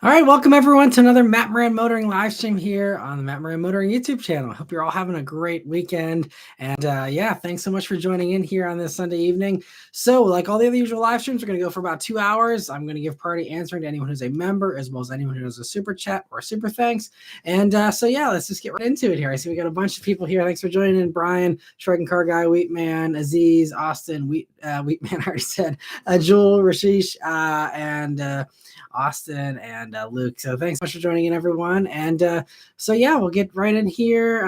All right, welcome everyone to another Matt Maran Motoring live stream here on the Matt Maran Motoring YouTube channel. I hope you're all having a great weekend. And yeah, thanks so much for joining in here on this Sunday evening. So like all the other usual live streams, we're going to go for about 2 hours. I'm going to give priority answering to anyone who's a member, as well as anyone who does a super chat or super thanks. And so yeah, let's just get right into it here. I see we got a bunch of people here. Thanks for joining in. Brian, Shrek and Car Guy, Wheatman, Aziz, Austin, Wheatman, I already said, Jewel, Rashish, and Austin and Luke. So thanks so much for joining in, everyone. And so yeah, we'll get right in here.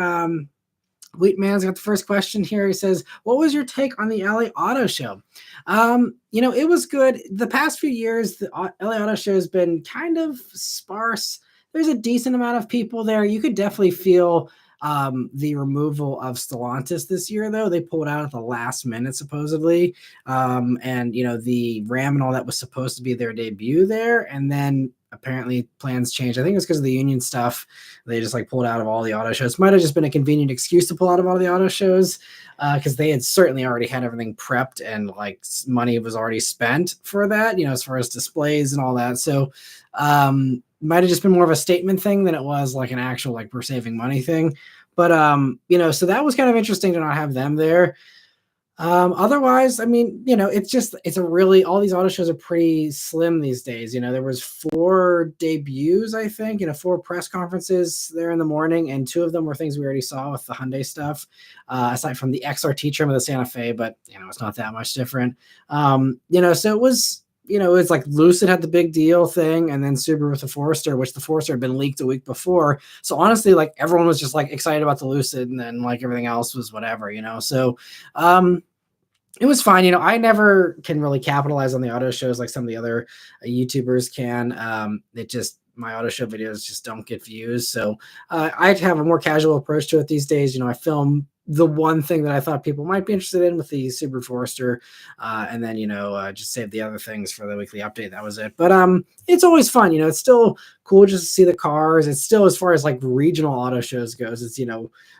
Wheatman's got the first question here. He says, what was your take on the LA Auto Show? It was good. The past few years, the LA Auto Show has been kind of sparse. There's a decent amount of people there. You could definitely feel the removal of Stellantis this year, though. They pulled out at the last minute, supposedly. And the Ram and all that was supposed to be their debut there. And then apparently plans changed. I think it's because of the union stuff. They just pulled out of all the auto shows. Might have just been a convenient excuse to pull out of all the auto shows because they had certainly already had everything prepped and money was already spent for that, as far as displays and all that. So might have just been more of a statement thing than it was an actual we're saving money thing. But so that was kind of interesting to not have them there. Otherwise, it's a really, all these auto shows are pretty slim these days. There was 4 debuts, I think, 4 press conferences there in the morning, and 2 of them were things we already saw with the Hyundai stuff, aside from the XRT trim of the Santa Fe, but it's not that much different. So it was, it's Lucid had the big deal thing, and then Subaru with the Forester, which the Forester had been leaked a week before. So honestly, everyone was just excited about the Lucid, and then everything else was whatever, So it was fine. I never can really capitalize on the auto shows like some of the other YouTubers can. My auto show videos just don't get views. So I have a more casual approach to it these days. I film the one thing that I thought people might be interested in with the Subaru Forester, and then just save the other things for the weekly update. That was it. But it's always fun. It's still cool just to see the cars. It's still, as far as regional auto shows goes, it's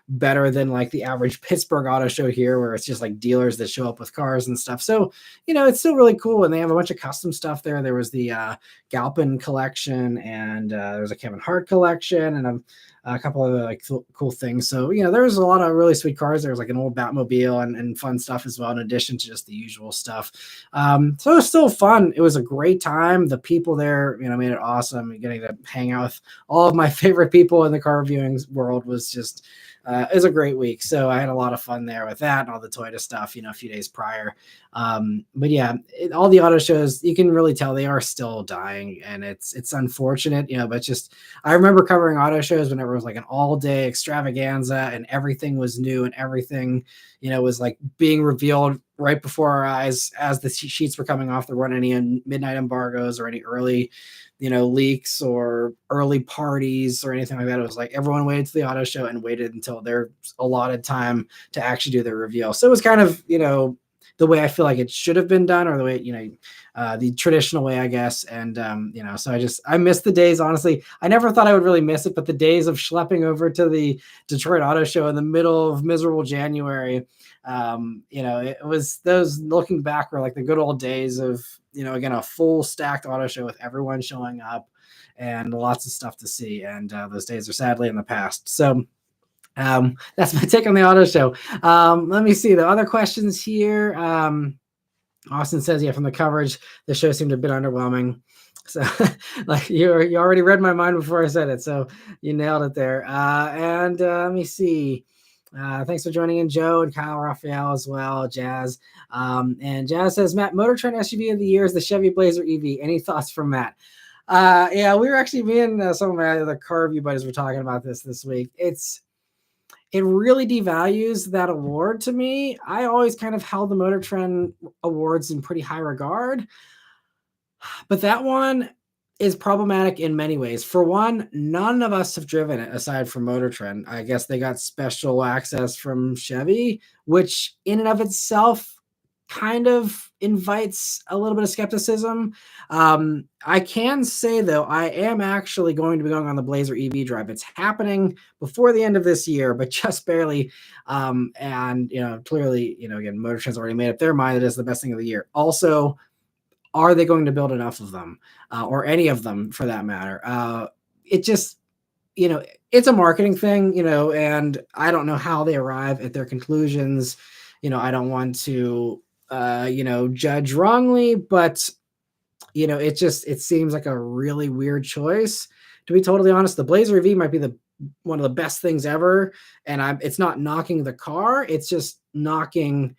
better than the average Pittsburgh auto show here, where it's just dealers that show up with cars and stuff. So it's still really cool, and they have a bunch of custom stuff there. There was the Galpin collection, and there was a Kevin Hart collection, and a couple of cool things. So there was a lot of really sweet cars. There was an old Batmobile and fun stuff as well, in addition to just the usual stuff. So it was still fun. It was a great time. The people there made it awesome. Getting to hang out with all of my favorite people in the car reviewing world was just it was a great week. So I had a lot of fun there with that and all the Toyota stuff, a few days prior. But yeah, all the auto shows, you can really tell they are still dying, and it's unfortunate, but just, I remember covering auto shows whenever it was an all day extravaganza and everything was new and everything, was being revealed right before our eyes as the sheets were coming off. There weren't any midnight embargoes or any early leaks or early parties or anything like that. It was everyone waited to the auto show and waited until their allotted time to actually do their reveal. So it was kind of, the way I feel it should have been done, or the way, the traditional way, I guess. And, so I miss the days, honestly. I never thought I would really miss it, but the days of schlepping over to the Detroit Auto Show in the middle of miserable January, it was, those, looking back, were the good old days of, again, a full stacked auto show with everyone showing up and lots of stuff to see. And those days are sadly in the past. So that's my take on the auto show. Let me see the other questions here. Austin says, yeah, from the coverage, the show seemed a bit underwhelming. So you already read my mind before I said it. So you nailed it there. And let me see. Thanks for joining in, Joe and Kyle Raphael as well, Jazz. And Jazz says, Matt, Motor Trend SUV of the year is the Chevy Blazer EV. Any thoughts from Matt? Yeah, we were actually, me and some of my other car review buddies were talking about this week. It really devalues that award to me. I always kind of held the Motor Trend awards in pretty high regard, but that one is problematic in many ways. For one, none of us have driven it aside from Motor Trend. I guess they got special access from Chevy, which in and of itself kind of invites a little bit of skepticism. I can say, though, I am actually going to be going on the Blazer EV drive. It's happening before the end of this year, but just barely. And, clearly, again, Motor Trend's already made up their mind that it's the best thing of the year. Also, are they going to build enough of them, or any of them for that matter? It just, it's a marketing thing, and I don't know how they arrive at their conclusions. I don't want to, judge wrongly, but it seems like a really weird choice. To be totally honest, the Blazer EV might be one of the best things ever, and it's not knocking the car, it's just knocking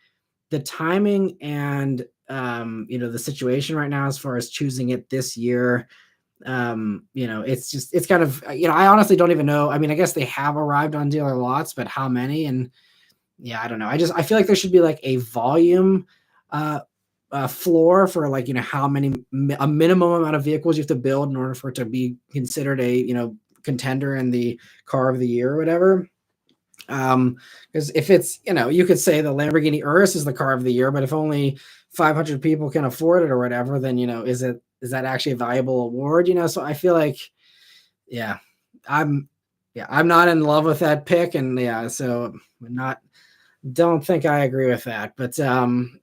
the timing and the situation right now as far as choosing it this year. It's kind of, I honestly don't even know. I mean, I guess they have arrived on dealer lots, but how many? And yeah, I don't know. I feel like there should be like a volume floor for like, how many, a minimum amount of vehicles you have to build in order for it to be considered a, contender in the car of the year or whatever. Because if it's, you could say the Lamborghini Urus is the car of the year, but if only 500 people can afford it or whatever, then, is that actually a valuable award? So I feel like, yeah, I'm not in love with that pick. And yeah, so don't think I agree with that, but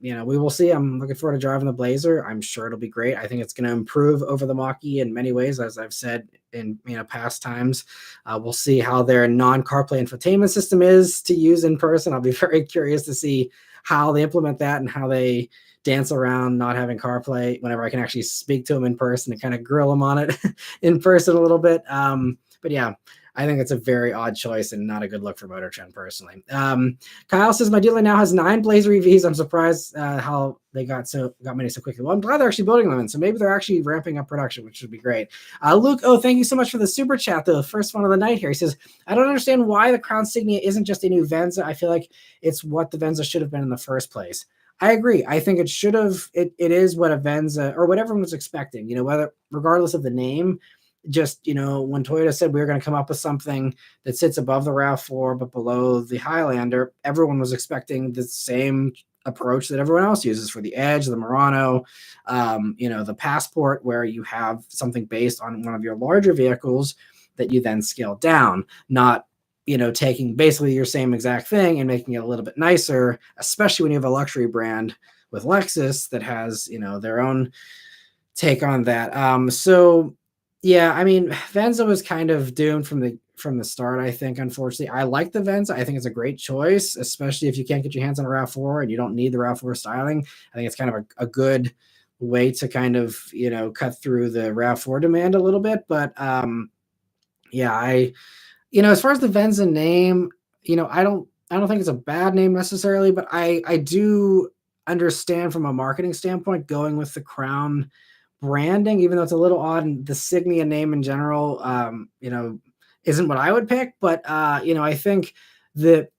we will see. I'm looking forward to driving the Blazer. I'm sure it'll be great. I think it's going to improve over the Mach-E in many ways, as I've said in past times. We'll see how their non-CarPlay infotainment system is to use in person. I'll be very curious to see how they implement that and how they dance around not having CarPlay whenever I can actually speak to them in person and kind of grill them on it in person a little bit. But yeah, I think it's a very odd choice and not a good look for Motor Trend personally. Kyle says, my dealer now has 9 Blazer EVs. I'm surprised how they got many so quickly. Well, I'm glad they're actually building them, and so maybe they're actually ramping up production, which would be great. Luke, thank you so much for the super chat, though. The first one of the night here. He says, I don't understand why the Crown Signia isn't just a new Venza. I feel like it's what the Venza should have been in the first place. I agree. I think it should have. It is what a Venza or what everyone was expecting. Regardless of the name. Just, when Toyota said we were going to come up with something that sits above the RAV4 but below the Highlander, everyone was expecting the same approach that everyone else uses for the Edge, the Murano, the Passport, where you have something based on one of your larger vehicles that you then scale down, not taking basically your same exact thing and making it a little bit nicer, especially when you have a luxury brand with Lexus that has their own take on that. So yeah, I mean, Venza was kind of doomed from the start, I think, unfortunately. I like the Venza. I think it's a great choice, especially if you can't get your hands on a RAV4 and you don't need the RAV4 styling. I think it's kind of a good way to kind of, cut through the RAV4 demand a little bit. But yeah, as far as the Venza name, I don't think it's a bad name necessarily, but I do understand from a marketing standpoint going with the Crown branding, even though it's a little odd, and the Signia name in general, isn't what I would pick. But I think the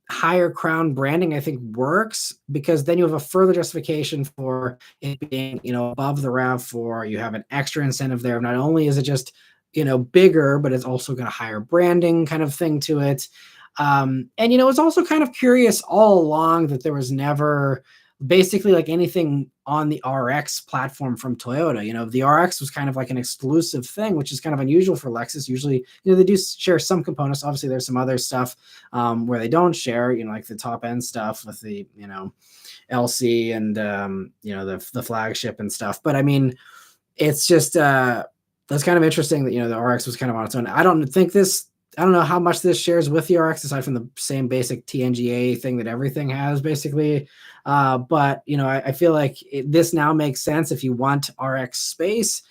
higher Crown branding, I think, works because then you have a further justification for it being, above the RAV4. You have an extra incentive there. Not only is it just, bigger, but it's also got a higher branding kind of thing to it. And it's also kind of curious all along that there was never basically like anything on the RX platform from Toyota. The RX was kind of like an exclusive thing, which is kind of unusual for Lexus. Usually, they do share some components. Obviously, there's some other stuff where they don't share, like the top end stuff with the, LC and, the flagship and stuff. But I mean, it's just, that's kind of interesting that, the RX was kind of on its own. I don't know how much this shares with the RX aside from the same basic TNGA thing that everything has basically. But, I feel like this now makes sense if you want RX space,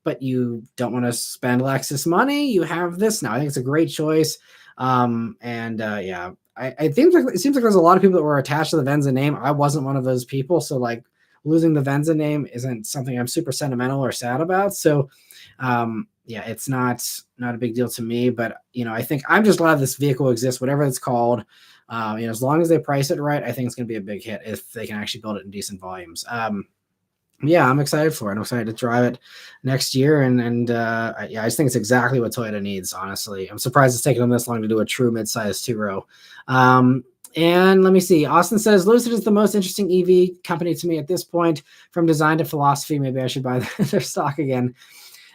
but you don't want to spend Lexus money. You have this now. I think it's a great choice. Yeah, I think it seems like there's a lot of people that were attached to the Venza name. I wasn't one of those people. So like losing the Venza name isn't something I'm super sentimental or sad about. So, yeah, it's not a big deal to me, but I think I'm just glad this vehicle exists, whatever it's called. As long as they price it right, I think it's going to be a big hit if they can actually build it in decent volumes. Yeah, I'm excited for it. I'm excited to drive it next year, and I just think it's exactly what Toyota needs. Honestly, I'm surprised it's taken them this long to do a true midsize 2-row. And let me see. Austin says Lucid is the most interesting EV company to me at this point, from design to philosophy. Maybe I should buy their stock again.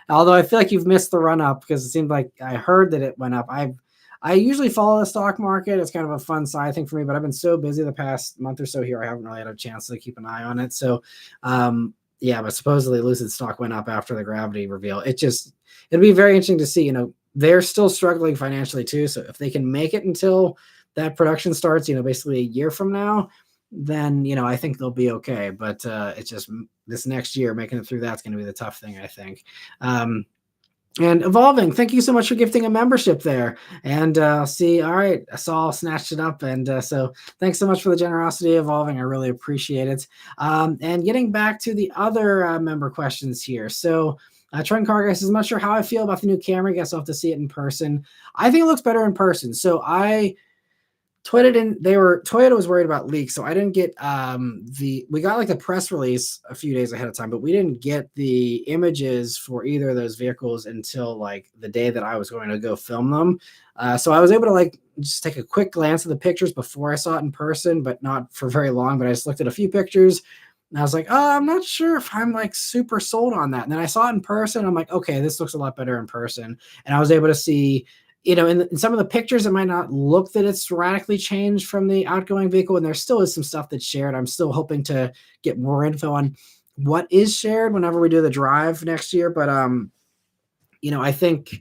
Although I feel like you've missed the run up because it seemed like I heard that it went up. I usually follow the stock market. It's kind of a fun side thing for me, but I've been so busy the past month or so here, I haven't really had a chance to keep an eye on it. So, Yeah, but supposedly Lucid stock went up after the Gravity reveal. It'd be very interesting to see. They're still struggling financially too. So if they can make it until that production starts, basically a year from now, then I think they'll be okay. But it's just this next year, making it through that's going to be the tough thing, I think. And Evolving, thank you so much for gifting a membership there. And see, all right, I saw snatched it up. And so thanks so much for the generosity, Evolving. I really appreciate it. And getting back to the other member questions here. So Trent Carger says, I'm not sure how I feel about the new Camry. Guess I'll have to see it in person. I think it looks better in person. So I Toyota was worried about leaks, so I didn't get we got like the press release a few days ahead of time, but we didn't get the images for either of those vehicles until like the day that I was going to go film them. So I was able to like just take a quick glance at the pictures before I saw it in person, but not for very long. But I just looked at a few pictures and I was like, oh, I'm not sure if I'm like super sold on that. And then I saw it in person. I'm like, okay, this looks a lot better in person. And I was able to see, in some of the pictures, it might not look that it's radically changed from the outgoing vehicle, and there still is some stuff that's shared. I'm still hoping to get more info on what is shared whenever we do the drive next year. But I think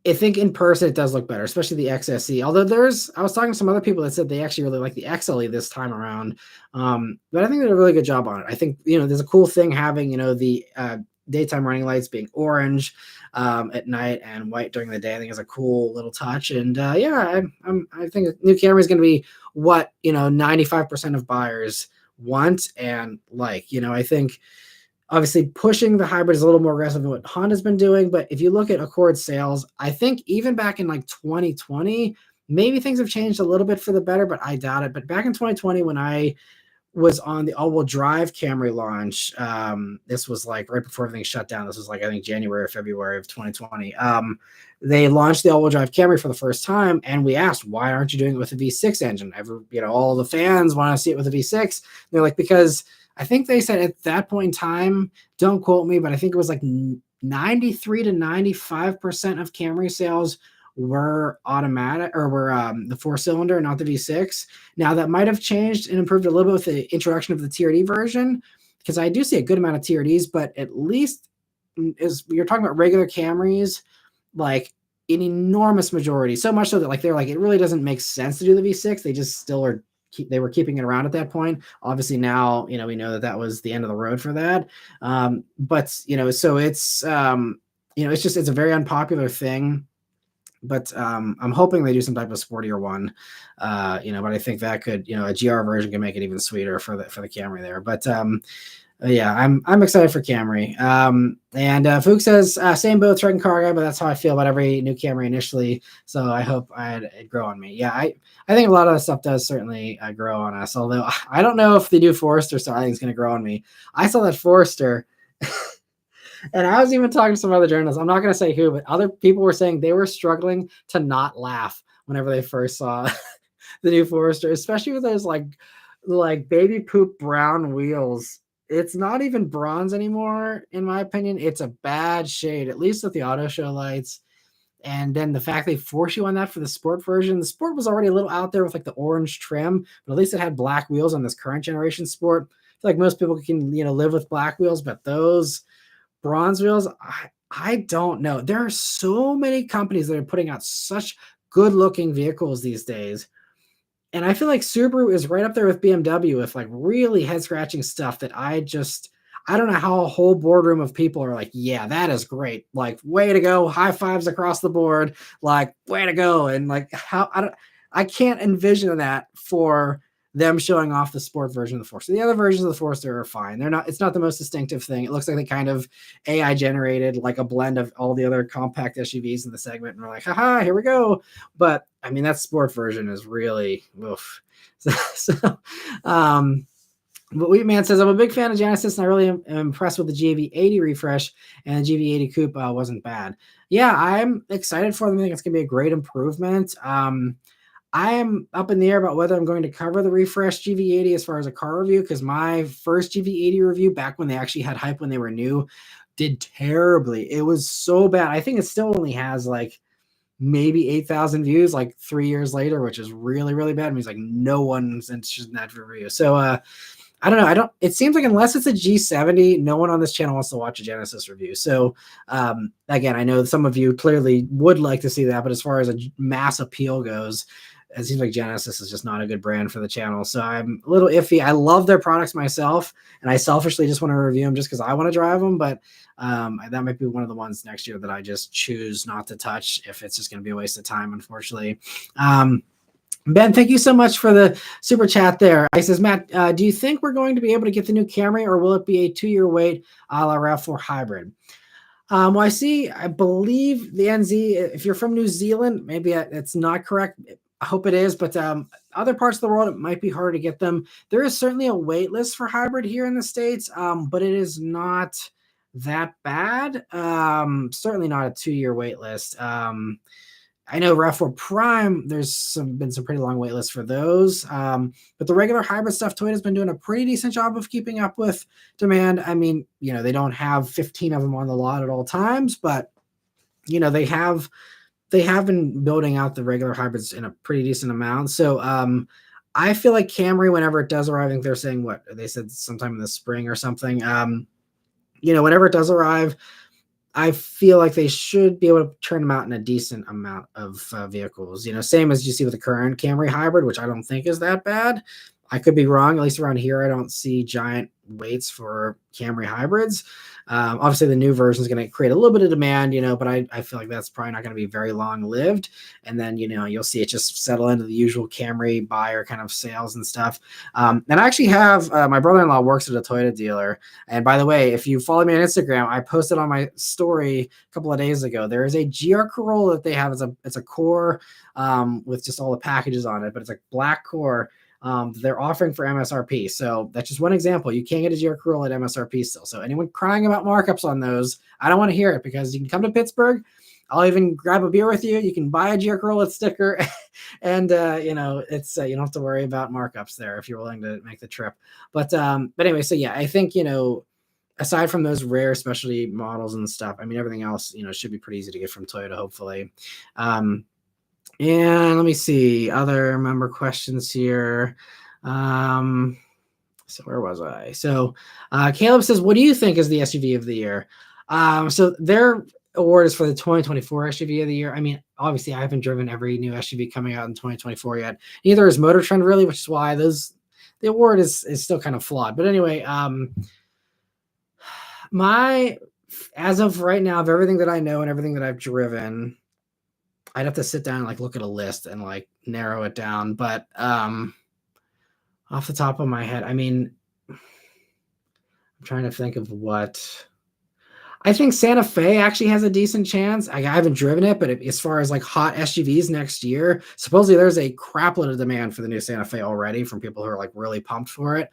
in person it does look better, especially the XSE. Although I was talking to some other people that said they actually really like the XLE this time around. But I think they did a really good job on it. I think there's a cool thing having the daytime running lights being orange at night and white during the day. I think is a cool little touch. And I think a new Camry is going to be what 95% of buyers want and like. I think obviously pushing the hybrid is a little more aggressive than what Honda's been doing. But if you look at Accord sales, I think even back in like 2020, maybe things have changed a little bit for the better, but I doubt it. But back in 2020, when I was on the all-wheel drive Camry launch. This was like right before everything shut down. This was like, I think, January or February of 2020. They launched the all-wheel drive Camry for the first time, and we asked, why aren't you doing it with a V6 engine? All the fans want to see it with a V6. They're like, because I think they said at that point in time, don't quote me, but I think it was like 93 to 95% of Camry sales were automatic or were the 4-cylinder, not the V6. Now that might have changed and improved a little bit with the introduction of the TRD version, because I do see a good amount of TRDs, but at least as you're talking about regular Camrys, like an enormous majority, so much so that like they're like, it really doesn't make sense to do the V6. They just still are. They were keeping it around at that point. Obviously now, we know that was the end of the road for that. But so it's, it's a very unpopular thing. But I'm hoping they do some type of sportier one, but I think that could, a GR version can make it even sweeter for the Camry there. But yeah, I'm excited for Camry. And Fook says same boat, Trek and car guy, but that's how I feel about every new Camry initially. So I hope it grow on me. Yeah, I think a lot of that stuff does certainly grow on us. Although I don't know if they do Forester, so I think it's going to grow on me. I saw that Forester. And I was even talking to some other journalists. I'm not going to say who, but other people were saying they were struggling to not laugh whenever they first saw the new Forester, especially with those like baby poop brown wheels. It's not even bronze anymore, in my opinion. It's a bad shade, at least with the auto show lights. And then the fact they force you on that for the sport version. The sport was already a little out there with like the orange trim, but at least it had black wheels on this current generation sport. I feel like most people can, live with black wheels, but those bronze wheels, I don't know. There are so many companies that are putting out such good looking vehicles these days. And I feel like Subaru is right up there with BMW with like really head scratching stuff that I don't know how a whole boardroom of people are like, yeah, that is great. Like, way to go. High fives across the board. Like, way to go. And like, I can't envision that for them showing off the sport version of the Forester. The other versions of the Forester are fine. It's not the most distinctive thing. It looks like they kind of AI generated like a blend of all the other compact SUVs in the segment. And we're like, haha, here we go. But I mean, that sport version is really, oof. But Wheatman says, I'm a big fan of Genesis, and I really am impressed with the GV80 refresh, and the GV80 Coupe wasn't bad. Yeah, I'm excited for them. I think it's going to be a great improvement. I am up in the air about whether I'm going to cover the refreshed GV80 as far as a car review, because my first GV80 review back when they actually had hype when they were new did terribly. It was so bad. I think it still only has like maybe 8,000 views like 3 years later, which is really, really bad. It means like no one's interested in that review. So I don't know. It seems like unless it's a G70, no one on this channel wants to watch a Genesis review. So again, I know some of you clearly would like to see that, but as far as a mass appeal goes, it seems like Genesis is just not a good brand for the channel. So I'm a little iffy. I love their products myself, and I selfishly just want to review them just because I want to drive them. But that might be one of the ones next year that I just choose not to touch if it's just going to be a waste of time, unfortunately. Ben, thank you so much for the super chat there. I says, Matt, do you think we're going to be able to get the new Camry, or will it be a 2-year wait a la RAV4 hybrid? Well, I believe the NZ, if you're from New Zealand, maybe it's not correct. I hope it is, but other parts of the world, it might be hard to get them. There is certainly a wait list for hybrid here in the States, but it is not that bad. Certainly not a 2-year wait list. I know RAV4 Prime, there's been some pretty long wait lists for those. But the regular hybrid stuff, Toyota's been doing a pretty decent job of keeping up with demand. I mean, they don't have 15 of them on the lot at all times, but they have been building out the regular hybrids in a pretty decent amount. So I feel like Camry, whenever it does arrive, I think they're saying they said sometime in the spring or something. Whenever it does arrive, I feel like they should be able to turn them out in a decent amount of vehicles. Same as you see with the current Camry hybrid, which I don't think is that bad. I could be wrong. At least around here, I don't see giant waits for Camry hybrids. Obviously, the new version is going to create a little bit of demand, but I feel like that's probably not going to be very long lived. And then, you'll see it just settle into the usual Camry buyer kind of sales and stuff. And I actually have my brother-in-law works at a Toyota dealer. And by the way, if you follow me on Instagram, I posted on my story a couple of days ago. There is a GR Corolla that they have. It's a core with just all the packages on it, but it's a black core. They're offering for MSRP. So that's just one example. You can't get a GR Corolla at MSRP still. So anyone crying about markups on those, I don't want to hear it, because you can come to Pittsburgh. I'll even grab a beer with you. You can buy a GR Corolla sticker, and it's you don't have to worry about markups there if you're willing to make the trip. But anyway, so yeah, I think aside from those rare specialty models and stuff, I mean, everything else should be pretty easy to get from Toyota, hopefully. And let me see other member questions here. So where was I? So Caleb says, what do you think is the SUV of the year? So their award is for the 2024 SUV of the year. I mean, obviously I haven't driven every new SUV coming out in 2024 yet. Neither is Motor Trend really, which is why the award is still kind of flawed. But anyway, as of right now, of everything that I know and everything that I've driven, I'd have to sit down and look at a list and narrow it down. But off the top of my head, I mean, I'm trying to think of what. I think Santa Fe actually has a decent chance. I haven't driven it, but as far as hot SUVs next year, supposedly there's a crapload of demand for the new Santa Fe already from people who are really pumped for it.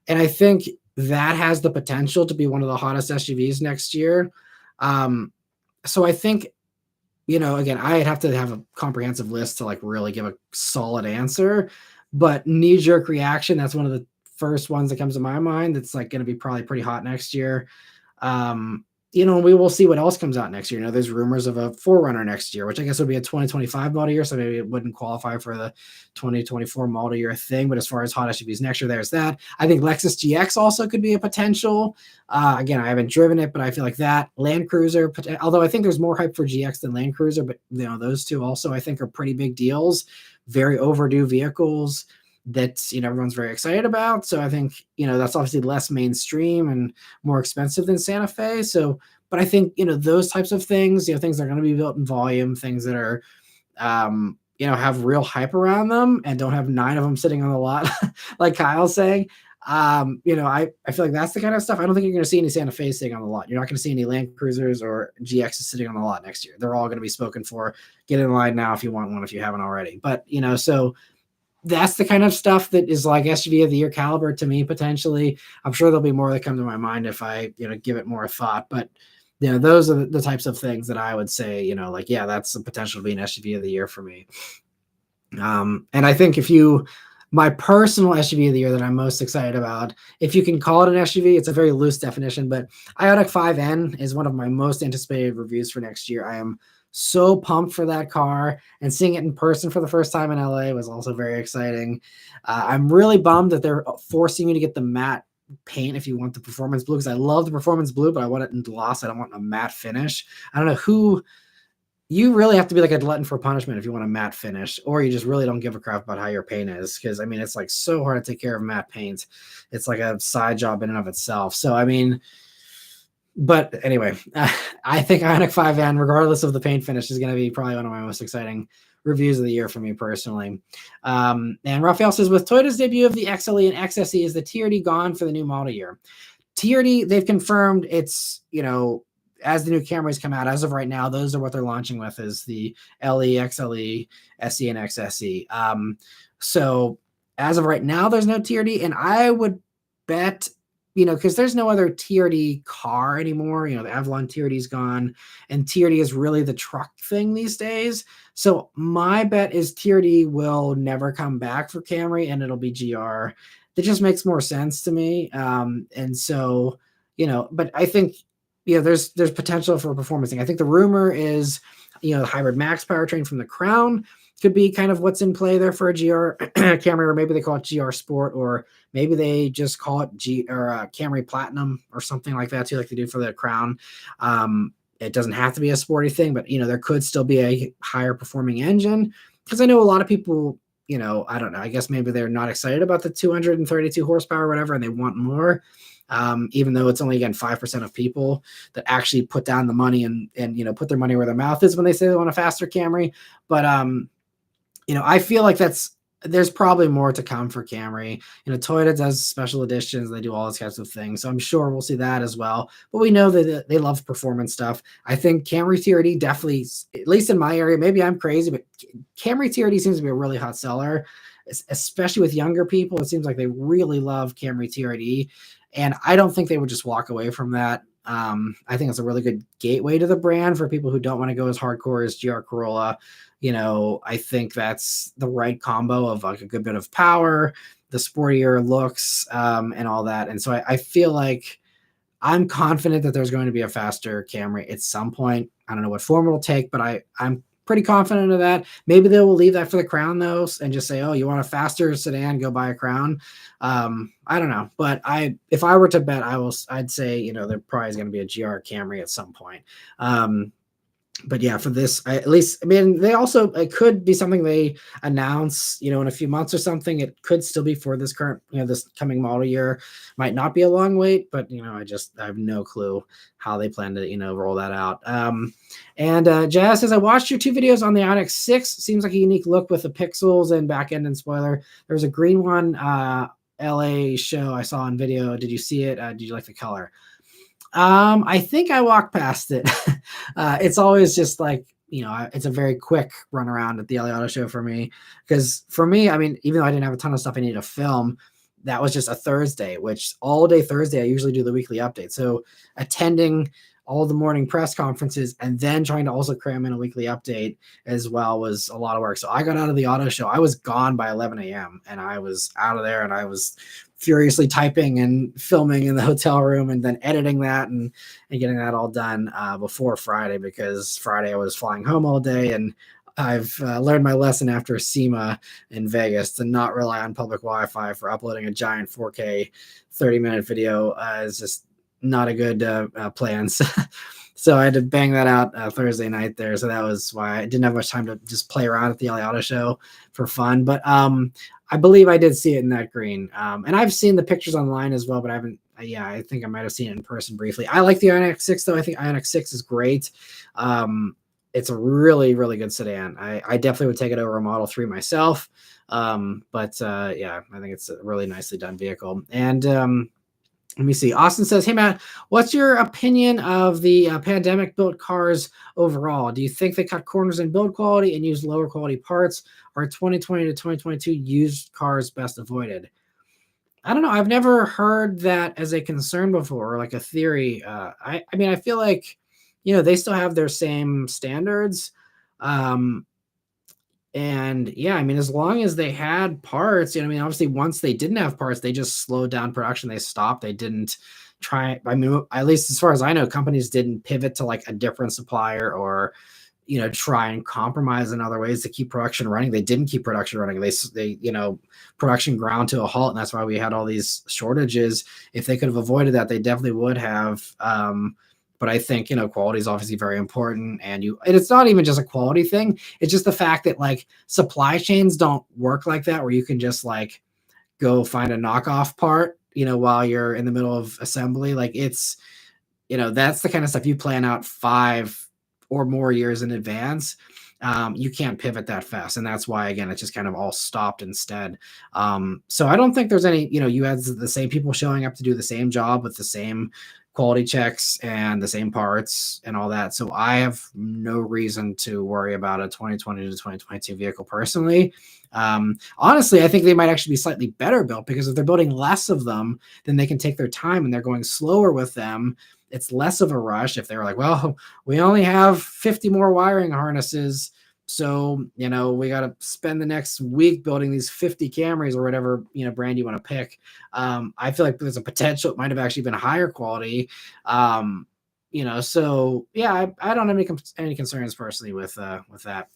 And I think that has the potential to be one of the hottest SUVs next year. So I think, again, I'd have to have a comprehensive list to really give a solid answer, but knee-jerk reaction, that's one of the first ones that comes to my mind. That's going to be probably pretty hot next year. We will see what else comes out next year. There's rumors of a 4Runner next year, which I guess would be a 2025 model year, so maybe it wouldn't qualify for the 2024 model year thing. But as far as hot SUVs next year, there's that. I think Lexus GX also could be a potential. Again, I haven't driven it, but I feel like that. Land Cruiser, although I think there's more hype for GX than Land Cruiser, but those two also I think are pretty big deals, very overdue vehicles that everyone's very excited about. So I think that's obviously less mainstream and more expensive than Santa Fe. So, but I think those types of things, things that are going to be built in volume, things that are have real hype around them and don't have 9 of them sitting on the lot, like Kyle's saying. I feel like that's the kind of stuff. I don't think you're going to see any Santa Fe sitting on the lot. You're not going to see any Land Cruisers or GXs sitting on the lot next year. They're all going to be spoken for. Get in line now if you want one, if you haven't already. But so that's the kind of stuff that is SUV of the year caliber to me, potentially. I'm sure there'll be more that come to my mind if I, give it more thought. But, those are the types of things that I would say, yeah, that's the potential to be an SUV of the year for me. And I think my personal SUV of the year that I'm most excited about, if you can call it an SUV, it's a very loose definition, but IONIQ 5N is one of my most anticipated reviews for next year. I am so pumped for that car, and seeing it in person for the first time in LA was also very exciting. I'm really bummed that they're forcing you to get the matte paint if you want the performance blue, because I love the performance blue, but I want it in gloss. I don't want a matte finish. I don't know who. You really have to be like a glutton for punishment if you want a matte finish, or you just really don't give a crap about how your paint is. Because I mean, it's like so hard to take care of matte paint. It's like a side job in and of itself. So I mean, but anyway, I think IONIQ 5N, regardless of the paint finish, is going to be probably one of my most exciting reviews of the year for me personally. And Raphael says, with Toyota's debut of the XLE and XSE, is the TRD gone for the new model year? TRD, they've confirmed it's, as the new Camrys come out, as of right now, those are what they're launching with, is the LE, XLE, SE, and XSE. So as of right now, there's no TRD, and I would bet, because there's no other TRD car anymore. The Avalon TRD is gone, and TRD is really the truck thing these days. So my bet is TRD will never come back for Camry, and it'll be GR. That just makes more sense to me. And so, but I think, there's potential for performance. I think the rumor is, the hybrid max powertrain from the Crown could be kind of what's in play there for a GR Camry, or maybe they call it GR Sport, or maybe they just call it Camry Platinum or something like that too, like they do for the Crown. It doesn't have to be a sporty thing, but there could still be a higher performing engine, because I know a lot of people, I don't know, I guess maybe they're not excited about the 232 horsepower or whatever, and they want more. Even though it's only, again, 5% of people that actually put down the money and put their money where their mouth is when they say they want a faster Camry. But I feel like there's probably more to come for Camry. Toyota does special editions, they do all those kinds of things, so I'm sure we'll see that as well. But we know that they love performance stuff. I think Camry TRD definitely, at least in my area, maybe I'm crazy, but Camry TRD seems to be a really hot seller, especially with younger people. It seems like they really love Camry TRD, and I don't think they would just walk away from that. I think it's a really good gateway to the brand for people who don't want to go as hardcore as GR Corolla. I think that's the right combo of like a good bit of power, the sportier looks, and all that. And so I feel like I'm confident that there's going to be a faster Camry at some point. I don't know what form it'll take, but I'm pretty confident of that. Maybe they will leave that for the Crown though, and just say, oh, you want a faster sedan, go buy a Crown. I don't know, but if I were to bet, I'd say, there probably is going to be a GR Camry at some point. But yeah, for this, they also, it could be something they announce, in a few months or something. It could still be for this current, this coming model year. Might not be a long wait, but I have no clue how they plan to, roll that out. And Jazz says, I watched your 2 videos on the IONIQ 6. Seems like a unique look with the pixels and back end and spoiler. There was a green one, LA show I saw on video. Did you see it? Did you like the color? I think I walked past it. It's always just like, it's a very quick run around at the LA Auto Show for me. Because for me, even though I didn't have a ton of stuff I needed to film, that was just a Thursday, which all day Thursday, I usually do the weekly update. So attending all the morning press conferences and then trying to also cram in a weekly update as well was a lot of work. So I got out of the auto show. I was gone by 11 a.m. and I was out of there, and I was furiously typing and filming in the hotel room and then editing that and getting that all done before Friday, because Friday I was flying home all day, and I've learned my lesson after SEMA in Vegas to not rely on public Wi-Fi for uploading a giant 4K 30-minute video. Is just not a good plan. So I had to bang that out Thursday night there. So that was why I didn't have much time to just play around at the LA Auto Show for fun. But I believe I did see it in that green. And I've seen the pictures online as well, but I haven't. I think I might have seen it in person briefly. I like the IONIQ 6 though. I think IONIQ 6 is great. It's a really, really good sedan. I definitely would take it over a Model 3 myself. But I think it's a really nicely done vehicle. And let me see. Austin says, hey, Matt, what's your opinion of the pandemic-built cars overall? Do you think they cut corners in build quality and use lower quality parts? Or 2020 to 2022 used cars best avoided? I don't know. I've never heard that as a concern before, or like a theory. I feel like, they still have their same standards. And as long as they had parts, obviously once they didn't have parts, they just slowed down production. They stopped. They didn't try. At least as far as I know, companies didn't pivot to like a different supplier or, try and compromise in other ways to keep production running. They didn't keep production running. They production ground to a halt, and that's why we had all these shortages. If they could have avoided that, they definitely would have. But I think, quality is obviously very important, and it's not even just a quality thing. It's just the fact that like supply chains don't work like that, where you can just like go find a knockoff part, while you're in the middle of assembly. Like it's, that's the kind of stuff you plan out 5 or more years in advance. You can't pivot that fast. And that's why, again, it just kind of all stopped instead. So I don't think there's any, you had the same people showing up to do the same job with the same quality checks and the same parts and all that. So I have no reason to worry about a 2020 to 2022 vehicle personally. Honestly, I think they might actually be slightly better built, because if they're building less of them, then they can take their time and they're going slower with them. It's less of a rush. If they were like, well, we only have 50 more wiring harnesses, so, we got to spend the next week building these 50 Camrys or whatever, brand you want to pick. I feel like there's a potential it might have actually been higher quality. So yeah, I don't have any concerns personally with that.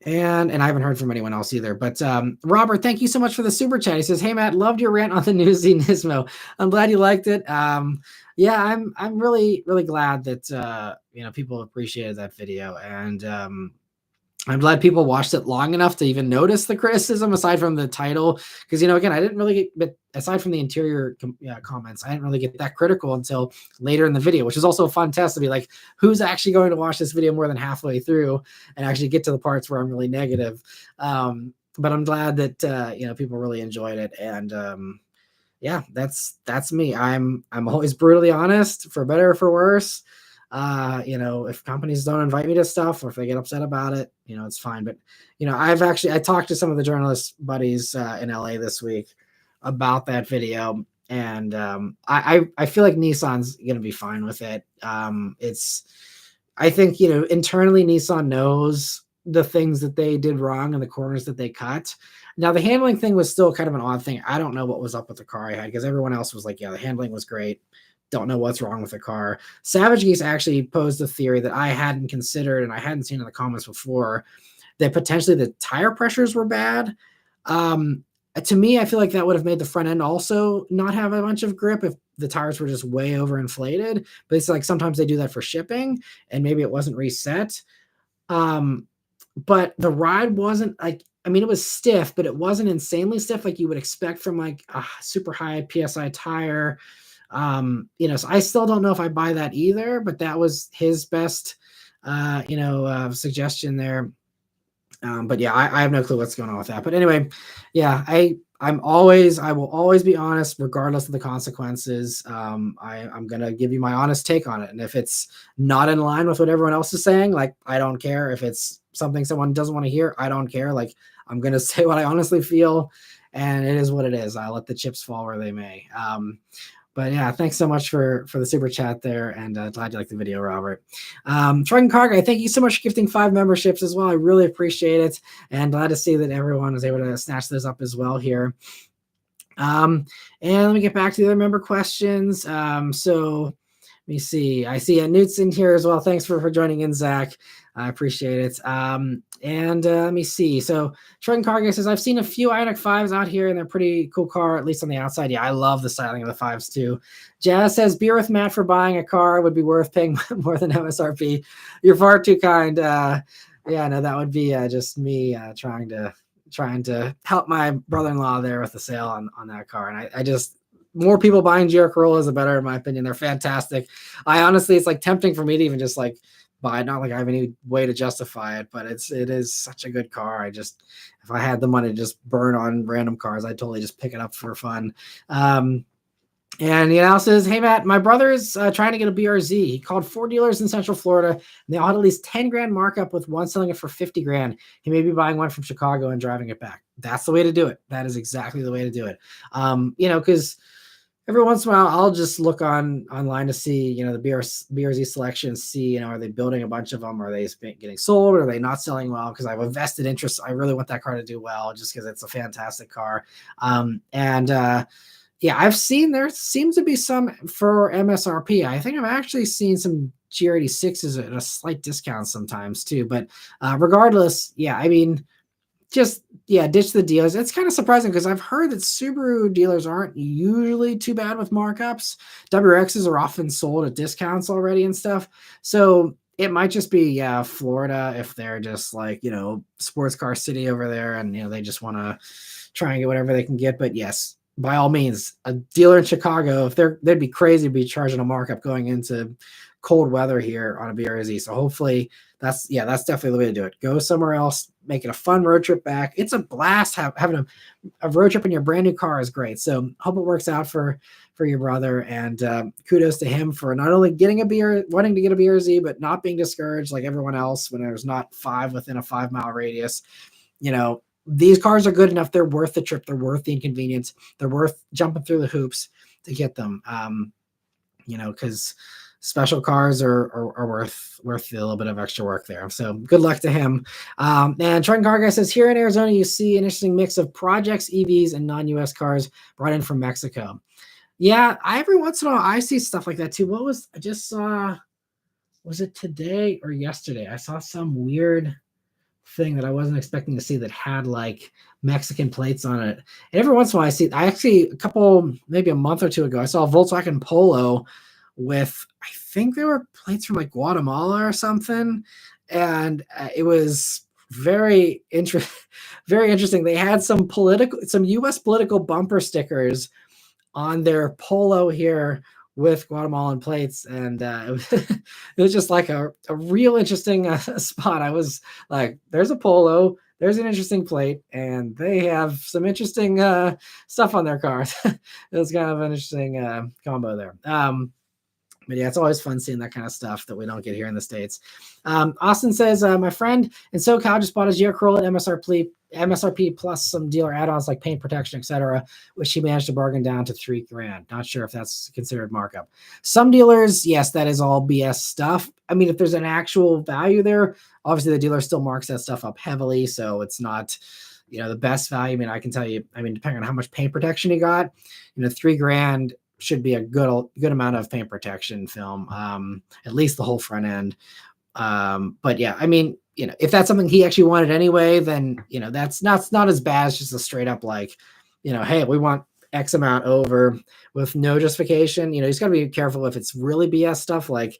And I haven't heard from anyone else either. But Robert, thank you so much for the super chat. He says, "Hey Matt, loved your rant on the new Z Nismo. I'm glad you liked it. Yeah, I'm really glad that people appreciated that video, and I'm glad people watched it long enough to even notice the criticism aside from the title. Because, again, I didn't really get, aside from the interior comments, I didn't really get that critical until later in the video, which is also a fun test to be like, who's actually going to watch this video more than halfway through and actually get to the parts where I'm really negative. But I'm glad that, people really enjoyed it. And yeah, that's me. I'm always brutally honest, for better or for worse. If companies don't invite me to stuff, or if they get upset about it, it's fine. But, I talked to some of the journalist buddies in LA this week about that video. And I feel like Nissan's going to be fine with it. I think, internally Nissan knows the things that they did wrong and the corners that they cut. Now, the handling thing was still kind of an odd thing. I don't know what was up with the car I had, because everyone else was like, yeah, the handling was great. Don't know what's wrong with the car. Savage Geese actually posed a theory that I hadn't considered and I hadn't seen in the comments before, that potentially the tire pressures were bad. To me, I feel like that would have made the front end also not have a bunch of grip if the tires were just way overinflated. But it's like sometimes they do that for shipping, and maybe it wasn't reset. But the ride wasn't like, it was stiff, but it wasn't insanely stiff like you would expect from like a super high PSI tire. So I still don't know if I buy that either, but that was his best, suggestion there. But yeah, I have no clue what's going on with that. But anyway, yeah, I will always be honest, regardless of the consequences. I'm going to give you my honest take on it. And if it's not in line with what everyone else is saying, like, I don't care. If it's something someone doesn't want to hear, I don't care. Like, I'm going to say what I honestly feel, and it is what it is. I'll let the chips fall where they may. But yeah, thanks so much for the super chat there, and glad you liked the video, Robert. Truck Cargo, thank you so much for gifting 5 memberships as well. I really appreciate it, and glad to see that everyone was able to snatch those up as well here. And let me get back to the other member questions. So let me see. I see Newt's in here as well. Thanks for joining in, Zach. I appreciate it. And let me see. So Trent Cargo says, I've seen a few IONIQ 5s out here, and they're pretty cool car, at least on the outside. Yeah, I love the styling of the 5s too. Jazz says, beer with Matt for buying a car would be worth paying more than MSRP. You're far too kind. Yeah, no, that would be just me trying to help my brother-in-law there with the sale on that car. And I just, more people buying GR Corollas, the better, in my opinion. They're fantastic. I honestly, it's like tempting for me to even just like buy it. Not like I have any way to justify it, but it is such a good car. If I had the money to just burn on random cars, I'd totally just pick it up for fun. And he now says, hey, Matt, my brother is trying to get a BRZ. He called 4 dealers in Central Florida, and they all had at least 10 grand markup, with one selling it for 50 grand. He may be buying one from Chicago and driving it back. That's the way to do it. That is exactly the way to do it. Because every once in a while, I'll just look online to see, the BRZ selections, see, are they building a bunch of them? Are they getting sold? Are they not selling well? Because I have a vested interest. I really want that car to do well, just because it's a fantastic car. Yeah, I've seen there seems to be some for MSRP. I think I've actually seen some GR86s at a slight discount sometimes too. But regardless, yeah, I mean, just yeah, ditch the dealers. It's kind of surprising because I've heard that Subaru dealers aren't usually too bad with markups. WRXs are often sold at discounts already and stuff. So it might just be Florida if they're just like sports car city over there, and they just want to try and get whatever they can get. But yes, by all means, a dealer in Chicago, if they'd be crazy to be charging a markup going into cold weather here on a BRZ. So hopefully that's definitely the way to do it. Go somewhere else, make it a fun road trip back. It's a blast. Having a road trip in your brand new car is great. So hope it works out for your brother, and kudos to him for not only getting wanting to get a BRZ, but not being discouraged like everyone else when there's not 5 within a 5-mile radius. These cars are good enough. They're worth the trip. They're worth the inconvenience. They're worth jumping through the hoops to get them. Because special cars are worth a little bit of extra work there. So good luck to him. And Trenton Car Guy says, here in Arizona, you see an interesting mix of projects, EVs, and non-US cars brought in from Mexico. Yeah, every once in a while I see stuff like that too. I just saw, was it today or yesterday? I saw some weird thing that I wasn't expecting to see that had like Mexican plates on it. And every once in a while I actually maybe a month or two ago, I saw a Volkswagen Polo with, I think there were plates from like Guatemala or something. And it was very interesting. They had some US political bumper stickers on their Polo here with Guatemalan plates, and it was just like a real interesting spot. I was like, there's a Polo, there's an interesting plate, and they have some interesting stuff on their cars. It was kind of an interesting combo there. But yeah, it's always fun seeing that kind of stuff that we don't get here in the States. Austin says, my friend in SoCal just bought a GR Corolla at MSRP plus some dealer add-ons like paint protection, etc., which he managed to bargain down to $3,000. Not sure if that's considered markup. Some dealers, yes, that is all BS stuff. I mean, if there's an actual value there, obviously the dealer still marks that stuff up heavily, so it's not the best value. I mean, I can tell you, depending on how much paint protection he got, $3,000 should be a good amount of paint protection film, at least the whole front end. But yeah, if that's something he actually wanted anyway, then that's not as bad as just a straight up like, hey, we want X amount over with no justification. He's got to be careful if it's really BS stuff like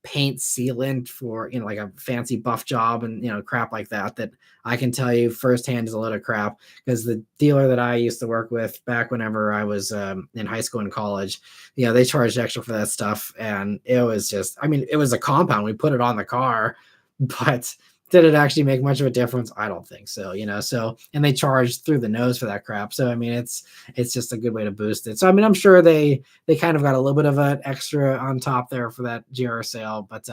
paint sealant for like a fancy buff job and crap like that I can tell you firsthand is a load of crap, because the dealer that I used to work with back whenever I was in high school and college, they charged extra for that stuff, and it was just, it was a compound. We put it on the car, but did it actually make much of a difference? I don't think so, and they charged through the nose for that crap. So, it's just a good way to boost it. So, I'm sure they kind of got a little bit of an extra on top there for that GR sale, but,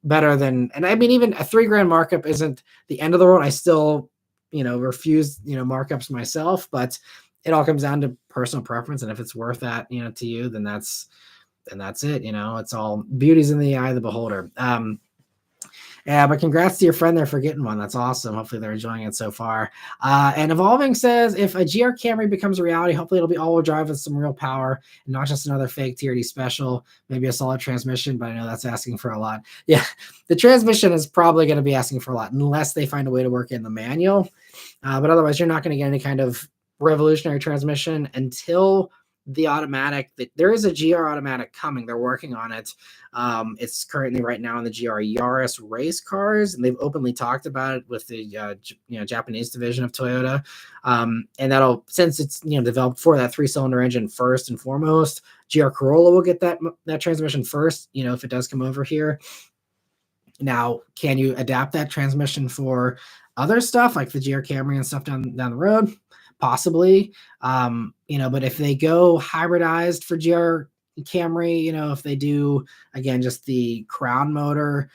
better than, and even a $3,000 markup isn't the end of the world. I still, refuse, markups myself, but it all comes down to personal preference. And if it's worth that, to you, then that's it. It's all beauty's in the eye of the beholder. Yeah, but congrats to your friend there for getting one. That's awesome. Hopefully they're enjoying it so far. And Evolving says, if a GR Camry becomes a reality, hopefully it'll be all-wheel drive with some real power and not just another fake TRD special, maybe a solid transmission, but I know that's asking for a lot. Yeah, the transmission is probably going to be asking for a lot unless they find a way to work in the manual. But otherwise, you're not going to get any kind of revolutionary transmission until the automatic. There is a GR automatic coming. They're working on it. It's currently right now in the GR Yaris race cars, and they've openly talked about it with the Japanese division of Toyota. And that'll, since it's developed for that 3-cylinder engine first and foremost, GR Corolla will get that transmission first. If it does come over here. Now, can you adapt that transmission for other stuff like the GR Camry and stuff down the road? Possibly, but if they go hybridized for GR Camry, if they do, again, just the Crown motor,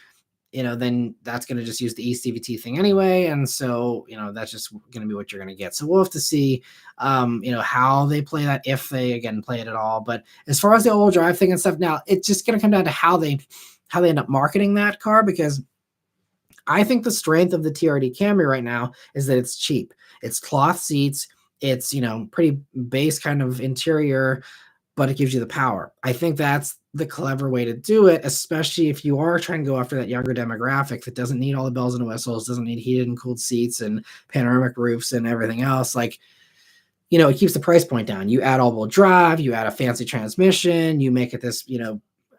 then that's going to just use the eCVT thing anyway. And so, that's just going to be what you're going to get. So we'll have to see, how they play that, if they, again, play it at all. But as far as the all-wheel drive thing and stuff, now it's just going to come down to how they end up marketing that car, because I think the strength of the TRD Camry right now is that it's cheap. It's cloth seats. it's, pretty base kind of interior, but it gives you the power. I think that's the clever way to do it, especially if you are trying to go after that younger demographic that doesn't need all the bells and whistles, doesn't need heated and cooled seats and panoramic roofs and everything else. Like, it keeps the price point down. You add all-wheel drive, you add a fancy transmission, you make it this,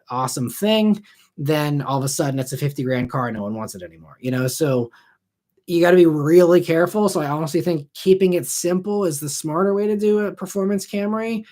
awesome thing, then all of a sudden it's a 50 grand car. No one wants it anymore, so you got to be really careful. So I honestly think keeping it simple is the smarter way to do a performance Camry,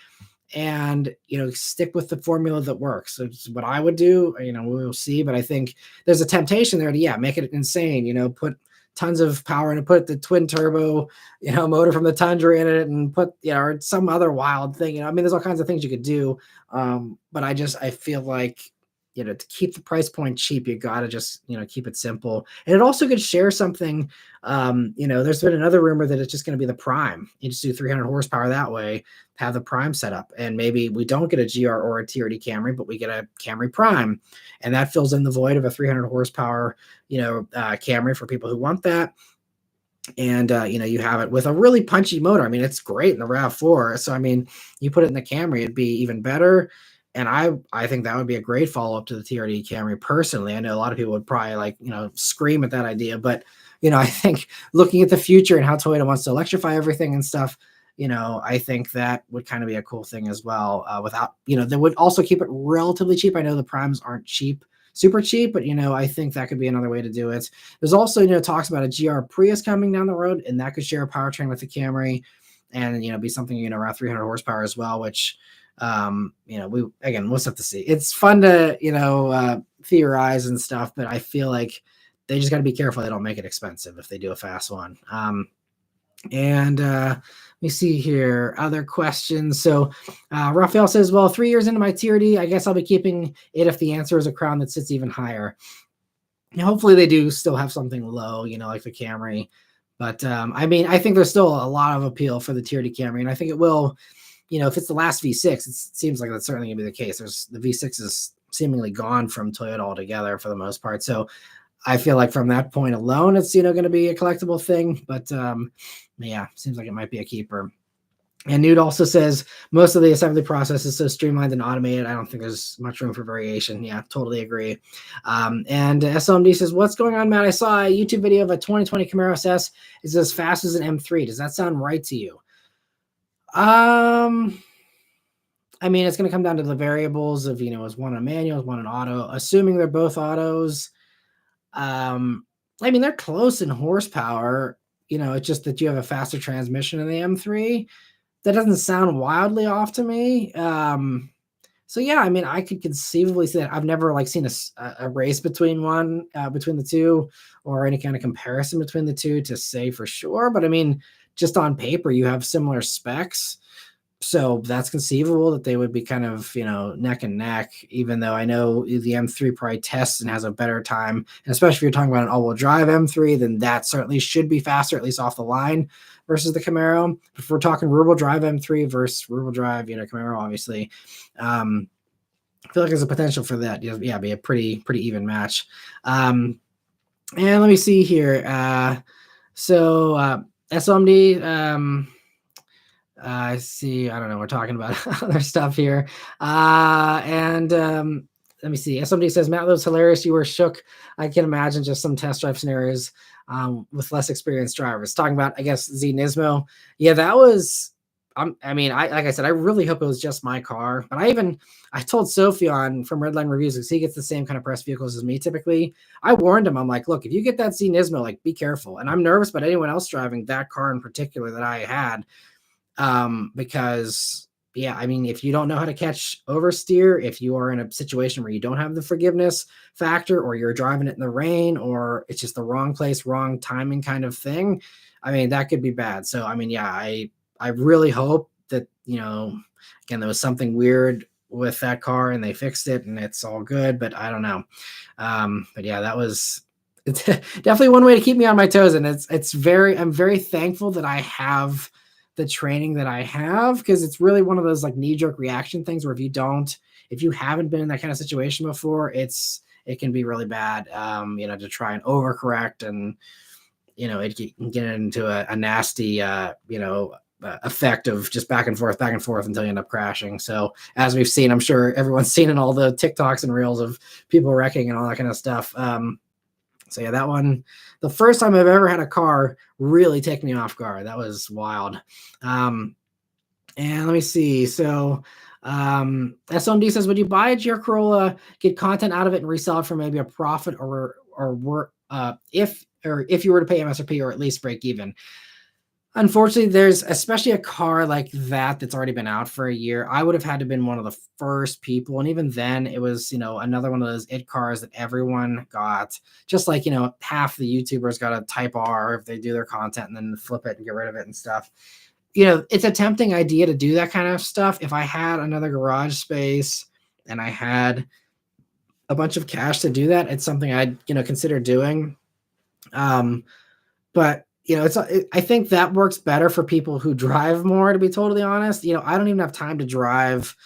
and stick with the formula that works. So it's what I would do. We'll see, but I think there's a temptation there to make it insane. Put tons of power in it, put the twin turbo motor from the Tundra in it, and put or some other wild thing. There's all kinds of things you could do, but I feel like to keep the price point cheap, you got to just keep it simple. And it also could share something. There's been another rumor that it's just going to be the Prime. You just do 300 horsepower that way, have the Prime set up, and maybe we don't get a GR or a TRD Camry, but we get a Camry Prime, and that fills in the void of a 300 horsepower Camry for people who want that. And you have it with a really punchy motor. It's great in the RAV4. So you put it in the Camry, it'd be even better. And I think that would be a great follow-up to the TRD Camry personally. I know a lot of people would probably scream at that idea, but I think looking at the future and how Toyota wants to electrify everything and stuff, I think that would kind of be a cool thing as well. Without, they would also keep it relatively cheap. I know the Primes aren't cheap, super cheap, but I think that could be another way to do it. There's also, talks about a GR Prius coming down the road, and that could share a powertrain with the Camry, and be something around 300 horsepower as well, which we'll have to see. It's fun to theorize and stuff, but I feel like they just got to be careful they don't make it expensive if they do a fast one. And let me see here, other questions. So Raphael says, well, 3 years into my TRD, I guess I'll be keeping it if the answer is a Crown that sits even higher. Hopefully they do still have something low, like the Camry. But I think there's still a lot of appeal for the TRD Camry, and I think it will. If it's the last V6, it seems like that's certainly going to be the case. The V6 is seemingly gone from Toyota altogether for the most part. So I feel like from that point alone, it's, going to be a collectible thing. But seems like it might be a keeper. And Nude also says, most of the assembly process is so streamlined and automated, I don't think there's much room for variation. Yeah, totally agree. And SLMD says, what's going on, Matt? I saw a YouTube video of a 2020 Camaro SS. Is as fast as an M3. Does that sound right to you? It's going to come down to the variables of, is one a manual, is one an auto, assuming they're both autos. They're close in horsepower, it's just that you have a faster transmission in the M3. That doesn't sound wildly off to me. So yeah, I could conceivably see that. I've never seen a race between the two, or any kind of comparison between the two to say for sure. But just on paper, you have similar specs. So that's conceivable that they would be kind of, neck and neck, even though I know the M3 probably tests and has a better time. And especially if you're talking about an all-wheel drive M3, then that certainly should be faster, at least off the line, versus the Camaro. If we're talking rear-wheel drive M3 versus rear-wheel drive, Camaro, obviously, I feel like there's a potential for that. Yeah, be a pretty even match. And let me see here. SOMD, I see. I don't know. We're talking about other stuff here. Let me see. SMD says, Matt, that was hilarious. You were shook. I can imagine just some test drive scenarios with less experienced drivers. Talking about, I guess, Z Nismo. Yeah, that was, like I said, I really hope it was just my car. But I told Sophion from Redline Reviews, because he gets the same kind of press vehicles as me typically. I warned him. I'm like, look, if you get that Z Nismo, be careful. And I'm nervous about anyone else driving that car in particular that I had. Because if you don't know how to catch oversteer, if you are in a situation where you don't have the forgiveness factor, or you're driving it in the rain, or it's just the wrong place, wrong timing kind of thing, that could be bad. So, I really hope that, again, there was something weird with that car and they fixed it and it's all good, but I don't know. But yeah, it's definitely one way to keep me on my toes. And I'm very thankful that I have the training that I have, because it's really one of those knee-jerk reaction things where if you haven't been in that kind of situation before, it can be really bad, to try and overcorrect, and it can get into a nasty, effect of just back and forth until you end up crashing. So as we've seen, I'm sure everyone's seen in all the TikToks and reels of people wrecking and all that kind of stuff. So yeah, that one, the first time I've ever had a car really take me off guard. That was wild. And let me see. So SOMD says, would you buy a GR Corolla, get content out of it, and resell it for maybe a profit, or if you were to pay MSRP or at least break even? Unfortunately, there's especially a car like that that's already been out for a year. I would have had to been one of the first people. And even then it was, another one of those it cars that everyone got, just like, half the YouTubers got a Type R if they do their content and then flip it and get rid of it and stuff. It's a tempting idea to do that kind of stuff. If I had another garage space and I had a bunch of cash to do that, it's something I'd, consider doing. But I think that works better for people who drive more, to be totally honest. I don't even have time to drive,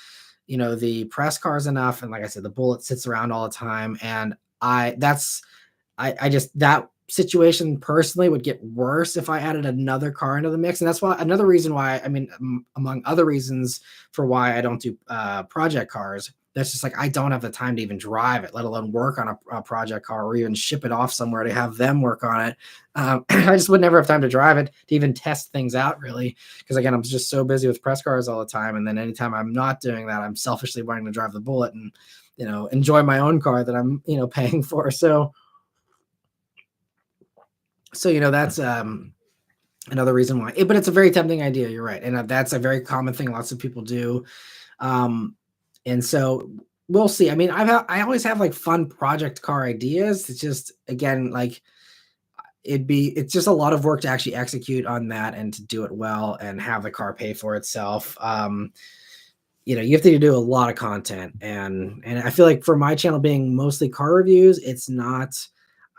the press cars enough. And like I said, the Bullet sits around all the time. And that situation personally would get worse if I added another car into the mix. And that's another reason why, among other reasons for why I don't do project cars. That's just like, I don't have the time to even drive it, let alone work on a project car or even ship it off somewhere to have them work on it. I just would never have time to drive it, to even test things out, really. Because again, I'm just so busy with press cars all the time. And then anytime I'm not doing that, I'm selfishly wanting to drive the Bullet and, enjoy my own car that I'm, paying for. So that's another reason why. But it's a very tempting idea. You're right. And that's a very common thing lots of people do. And so we'll see. I always have like fun project car ideas. It's just, again, like it's just a lot of work to actually execute on that and to do it well and have the car pay for itself. You have to do a lot of content, and I feel like for my channel being mostly car reviews, it's not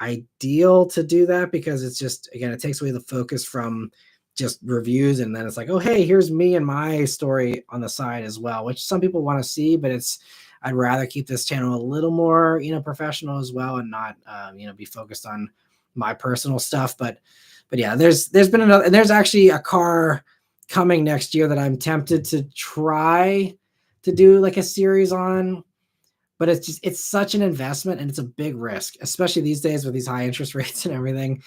ideal to do that because it's just, again, it takes away the focus from just reviews, and then it's like, oh, hey, here's me and my story on the side as well, which some people want to see, but I'd rather keep this channel a little more, professional as well, and not, be focused on my personal stuff. But yeah, there's been another, and there's actually a car coming next year that I'm tempted to try to do like a series on, but it's such an investment and it's a big risk, especially these days with these high interest rates and everything.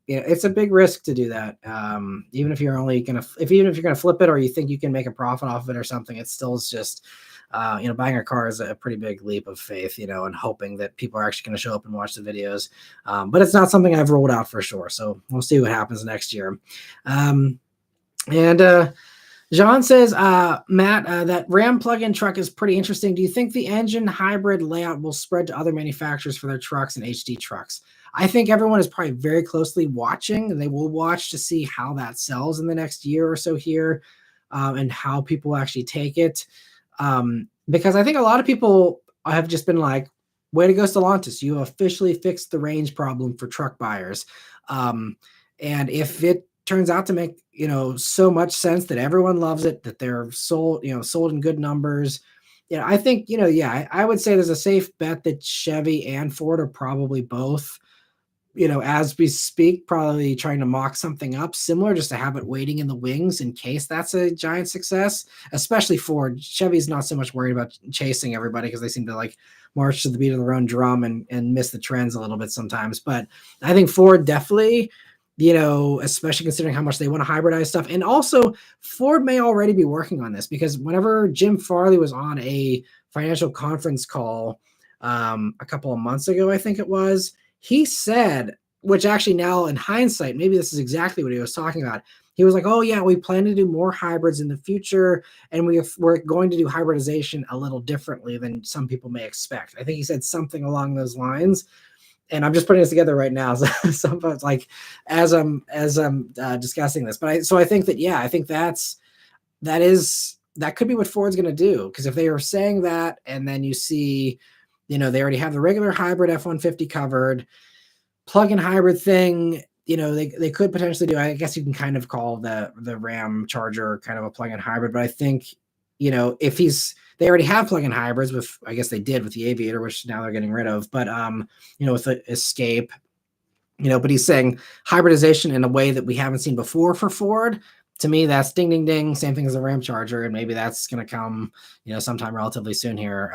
It's a big risk to do that. Even if you're going to flip it, or you think you can make a profit off of it or something, it still is just, buying a car is a pretty big leap of faith, and hoping that people are actually going to show up and watch the videos. But it's not something I've rolled out for sure. So we'll see what happens next year. John says, Matt, that Ram plug-in truck is pretty interesting. Do you think the engine hybrid layout will spread to other manufacturers for their trucks and HD trucks? I think everyone is probably very closely watching, and they will watch to see how that sells in the next year or so here, and how people actually take it. Because I think a lot of people have just been like, way to go, Stellantis. You officially fixed the range problem for truck buyers. And if it turns out to make, so much sense that everyone loves it, that they're sold in good numbers. I think, I would say there's a safe bet that Chevy and Ford are probably both, as we speak, probably trying to mock something up similar, just to have it waiting in the wings in case that's a giant success, especially Ford. Chevy's not so much worried about chasing everybody because they seem to like march to the beat of their own drum and miss the trends a little bit sometimes. But I think Ford definitely, especially considering how much they want to hybridize stuff. And also Ford may already be working on this, because whenever Jim Farley was on a financial conference call a couple of months ago, I think it was, he said, which actually now in hindsight, maybe this is exactly what he was talking about. He was like, oh yeah, we plan to do more hybrids in the future, and we're going to do hybridization a little differently than some people may expect. I think he said something along those lines. And I'm just putting this together right now. So like as I'm discussing this, but I think that, yeah, I think that could be what Ford's going to do. Because if they are saying that, and then you see, they already have the regular hybrid F-150 covered, plug-in hybrid thing, they could potentially do. I guess you can kind of call the Ram Charger kind of a plug-in hybrid, but I think, if they already have plug-in hybrids with, I guess they did with the Aviator, which now they're getting rid of, but with the Escape, but he's saying hybridization in a way that we haven't seen before for Ford. to me, that's ding, ding, ding. Same thing as a Ram Charger, and maybe that's going to come, sometime relatively soon here.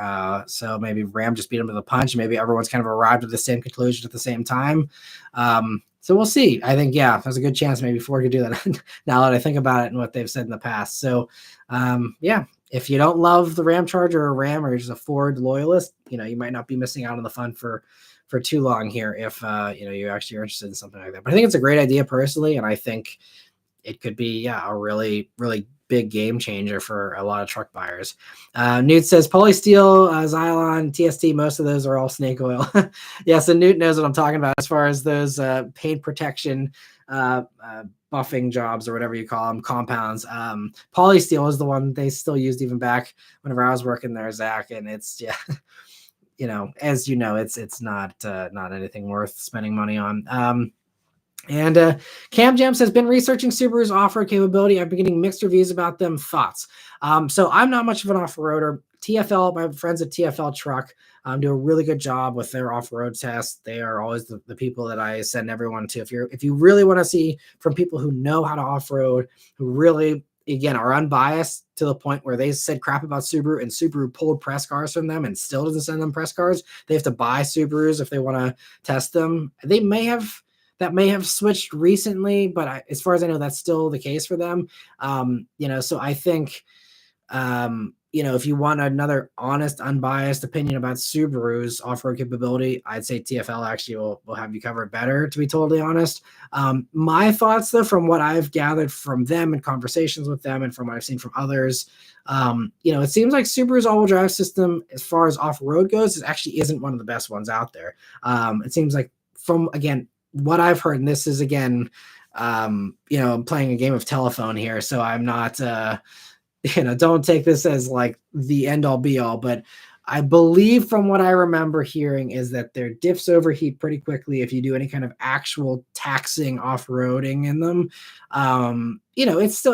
So maybe Ram just beat them to the punch. Maybe everyone's kind of arrived at the same conclusion at the same time. So we'll see. I think, yeah, there's a good chance maybe Ford could do that now that I think about it and what they've said in the past. So, yeah, if you don't love the Ram Charger or Ram, or you're just a Ford loyalist, you might not be missing out on the fun for too long here if, you actually are interested in something like that. But I think it's a great idea personally, and I think it could be, a really, really big game changer for a lot of truck buyers. Newt says Polysteel, Xylon, TST, most of those are all snake oil. Yeah, so Newt knows what I'm talking about as far as those paint protection buffing jobs, or whatever you call them, compounds. Polysteel is the one they still used even back whenever I was working there, Zach, and it's, yeah. As it's not anything worth spending money on. And Cam Jam says, been researching Subaru's off-road capability. I've been getting mixed reviews about them. Thoughts? So I'm not much of an off-roader. TFL, my friends at TFL Truck do a really good job with their off-road tests. They are always the people that I send everyone to. If you really want to see from people who know how to off-road, who really, again, are unbiased to the point where they said crap about Subaru and Subaru pulled press cars from them and still doesn't send them press cars. They have to buy Subarus if they want to test them. That may have switched recently, but as far as I know, that's still the case for them. So I think, if you want another honest, unbiased opinion about Subaru's off-road capability, I'd say TFL actually will have you covered better, to be totally honest. My thoughts, though, from what I've gathered from them and conversations with them and from what I've seen from others, it seems like Subaru's all-wheel drive system, as far as off-road goes, actually isn't one of the best ones out there. It seems like again, what I've heard, and this is again, I'm playing a game of telephone here, so I'm not, don't take this as like the end all be all, but I believe from what I remember hearing is that their diffs overheat pretty quickly if you do any kind of actual taxing off-roading in them. It's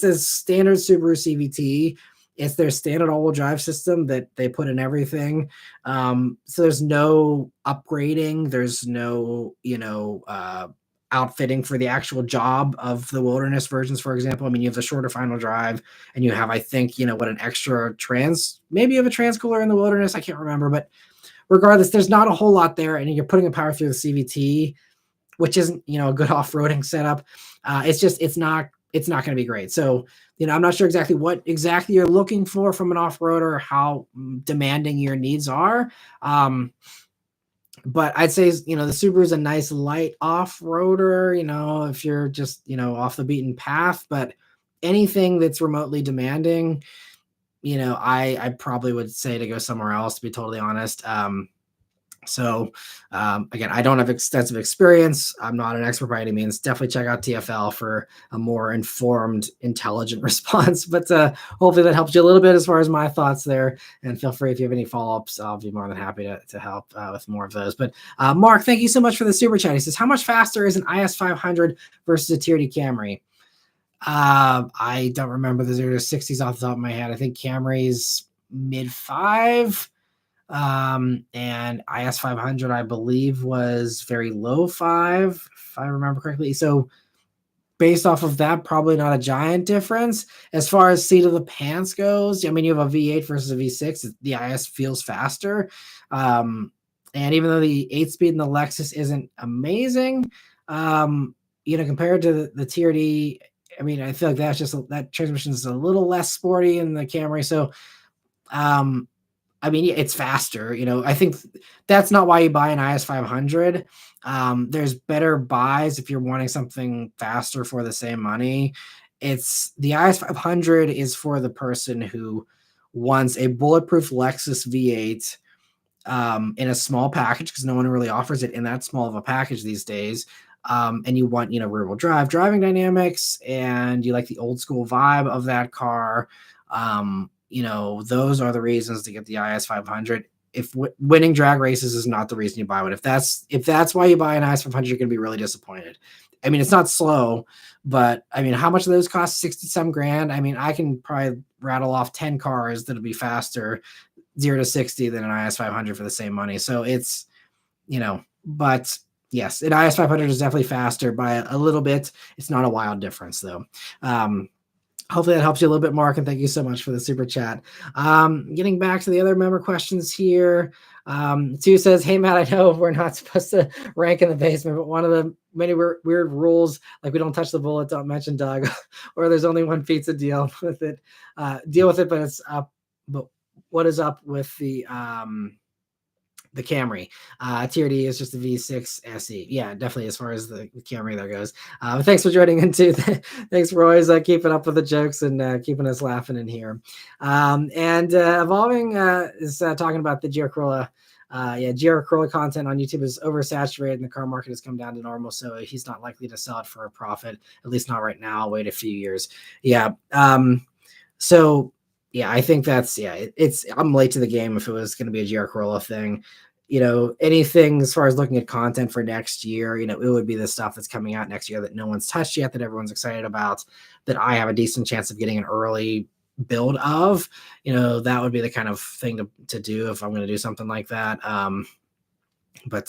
a standard Subaru CVT. It's their standard all-wheel drive system that they put in everything. So there's no upgrading. There's no, outfitting for the actual job of the wilderness versions, for example. I mean, you have the shorter final drive, and you have, I think, an extra maybe you have a transcooler in the wilderness. I can't remember, but regardless, there's not a whole lot there, and you're putting a power through the CVT, which isn't, a good off-roading setup. It's not going to be great. So, I'm not sure exactly what you're looking for from an off-roader, how demanding your needs are. But I'd say, the Subaru is a nice light off-roader, if you're just, off the beaten path. But anything that's remotely demanding, I probably would say to go somewhere else, to be totally honest. So again, I don't have extensive experience. I'm not an expert by any means. Definitely check out TFL for a more informed, intelligent response. But hopefully that helps you a little bit as far as my thoughts there. And feel free if you have any follow-ups, I'll be more than happy to help with more of those. But Mark, thank you so much for the super chat. He says, how much faster is an IS500 versus a Tier D Camry? I don't remember the 0 to 60s off the top of my head. I think Camry's mid-5. And IS500, I believe, was very low 5, if I remember correctly. So based off of that, probably not a giant difference. As far as seat of the pants goes, I mean, you have a V8 versus a V6. The IS feels faster. And even though the 8-speed in the Lexus isn't amazing, compared to the Tier D, I mean, I feel like that transmission is a little less sporty in the Camry. So, I mean, it's faster. I think that's not why you buy an IS500. There's better buys if you're wanting something faster for the same money. It's the IS500 is for the person who wants a bulletproof Lexus V8 in a small package, because no one really offers it in that small of a package these days. And you want, rear-wheel drive driving dynamics, and you like the old school vibe of that car. Those are the reasons to get the IS500. If winning drag races is not the reason you buy one, if that's why you buy an IS500, you're going to be really disappointed. I mean, it's not slow, but I mean, how much of those cost? 60 some grand. I mean, I can probably rattle off 10 cars that'll be faster 0 to 60 than an IS500 for the same money. So it's, but Yes, an IS 500 is definitely faster by a little bit. It's not a wild difference though. Hopefully that helps you a little bit, Mark, and thank you so much for the super chat. Getting back to the other member questions here. Two says, hey, Matt, I know we're not supposed to rank in the basement, but one of the many weird rules, like we don't touch the bullet, don't mention Doug, or there's only one pizza, deal with it, but it's up. But what is up with the Camry? TRD is just a V6 SE. Yeah, definitely as far as the Camry there goes. But thanks for joining in too. Thanks for always keeping up with the jokes and keeping us laughing in here. And Evolving is talking about the Corolla. Corolla content on YouTube is oversaturated and the car market has come down to normal. So he's not likely to sell it for a profit, at least not right now. I'll wait a few years. Yeah. So yeah, I think that's, I'm late to the game if it was going to be a Corolla thing. Anything as far as looking at content for next year, it would be the stuff that's coming out next year that no one's touched yet, that everyone's excited about, that I have a decent chance of getting an early build of. That would be the kind of thing to do if I'm going to do something like that. But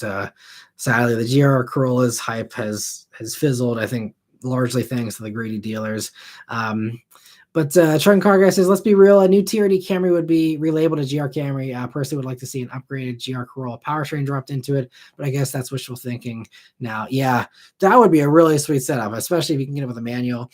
sadly, the Corolla's hype has fizzled, I think, largely thanks to the greedy dealers. But Trent Car Guy says, let's be real, a new TRD Camry would be relabeled as GR Camry. Personally would like to see an upgraded GR Corolla powertrain dropped into it, but I guess that's wishful thinking now. Yeah, that would be a really sweet setup, especially if you can get it with a manual.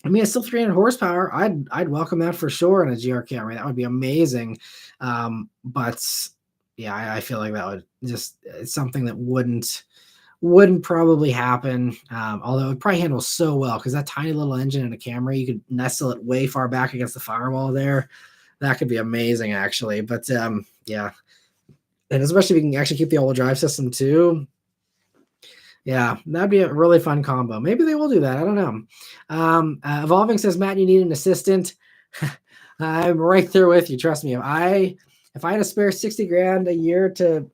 I mean, it's still 300 horsepower. I'd welcome that for sure in a GR Camry. That would be amazing. But yeah, I feel like that would it's something that wouldn't probably happen, although it would probably handle so well because that tiny little engine in a Camry, you could nestle it way far back against the firewall there. That could be amazing, actually. But yeah, and especially if you can actually keep the all-wheel drive system too. Yeah, that'd be a really fun combo. Maybe they will do that. I don't know. Evolving says, Matt, you need an assistant. I'm right there with you. Trust me. If I had to spare 60 grand a year to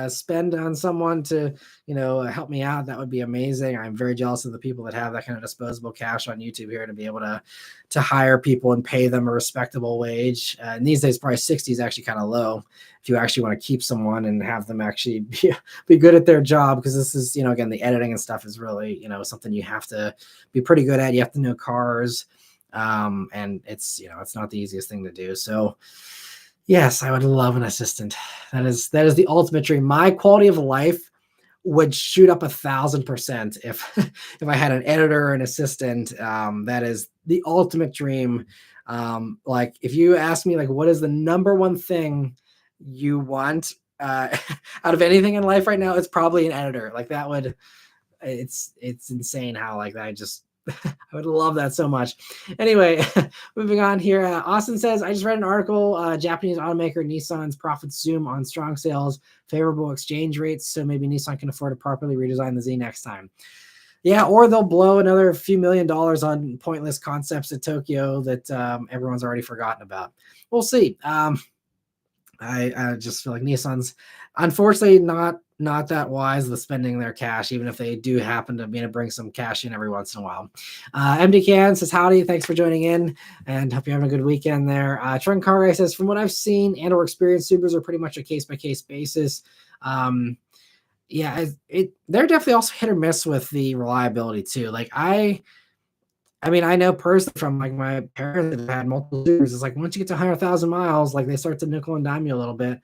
spend on someone to help me out, that would be amazing. I'm very jealous of the people that have that kind of disposable cash on YouTube here to be able to hire people and pay them a respectable wage. And these days, probably 60 is actually kind of low if you actually want to keep someone and have them actually be good at their job, because this is again, the editing and stuff is really something you have to be pretty good at. You have to know cars, and it's it's not the easiest thing to do. So yes, I would love an assistant. That is the ultimate dream. My quality of life would shoot up 1,000% if I had an editor or an assistant. That is the ultimate dream. Like if you ask me, like, what is the number one thing you want out of anything in life right now, it's probably an editor. Like that would, it's insane how like that I would love that so much. Anyway, moving on here. Austin says, I just read an article, Japanese automaker Nissan's profits zoom on strong sales, favorable exchange rates, so maybe Nissan can afford to properly redesign the Z next time. Yeah, or they'll blow another few $1 million on pointless concepts at Tokyo that everyone's already forgotten about. We'll see. I just feel like Nissan's unfortunately not that wise with spending their cash, even if they do happen to bring some cash in every once in a while. MD Can says, howdy, thanks for joining in and hope you're having a good weekend there. Trent Carray says, from what I've seen and or experienced, Subarus are pretty much a case-by-case basis. Yeah, they're definitely also hit or miss with the reliability too. Like I know personally from like my parents that have had multiple Subarus, it's like once you get to 100,000 miles, like they start to nickel and dime you a little bit.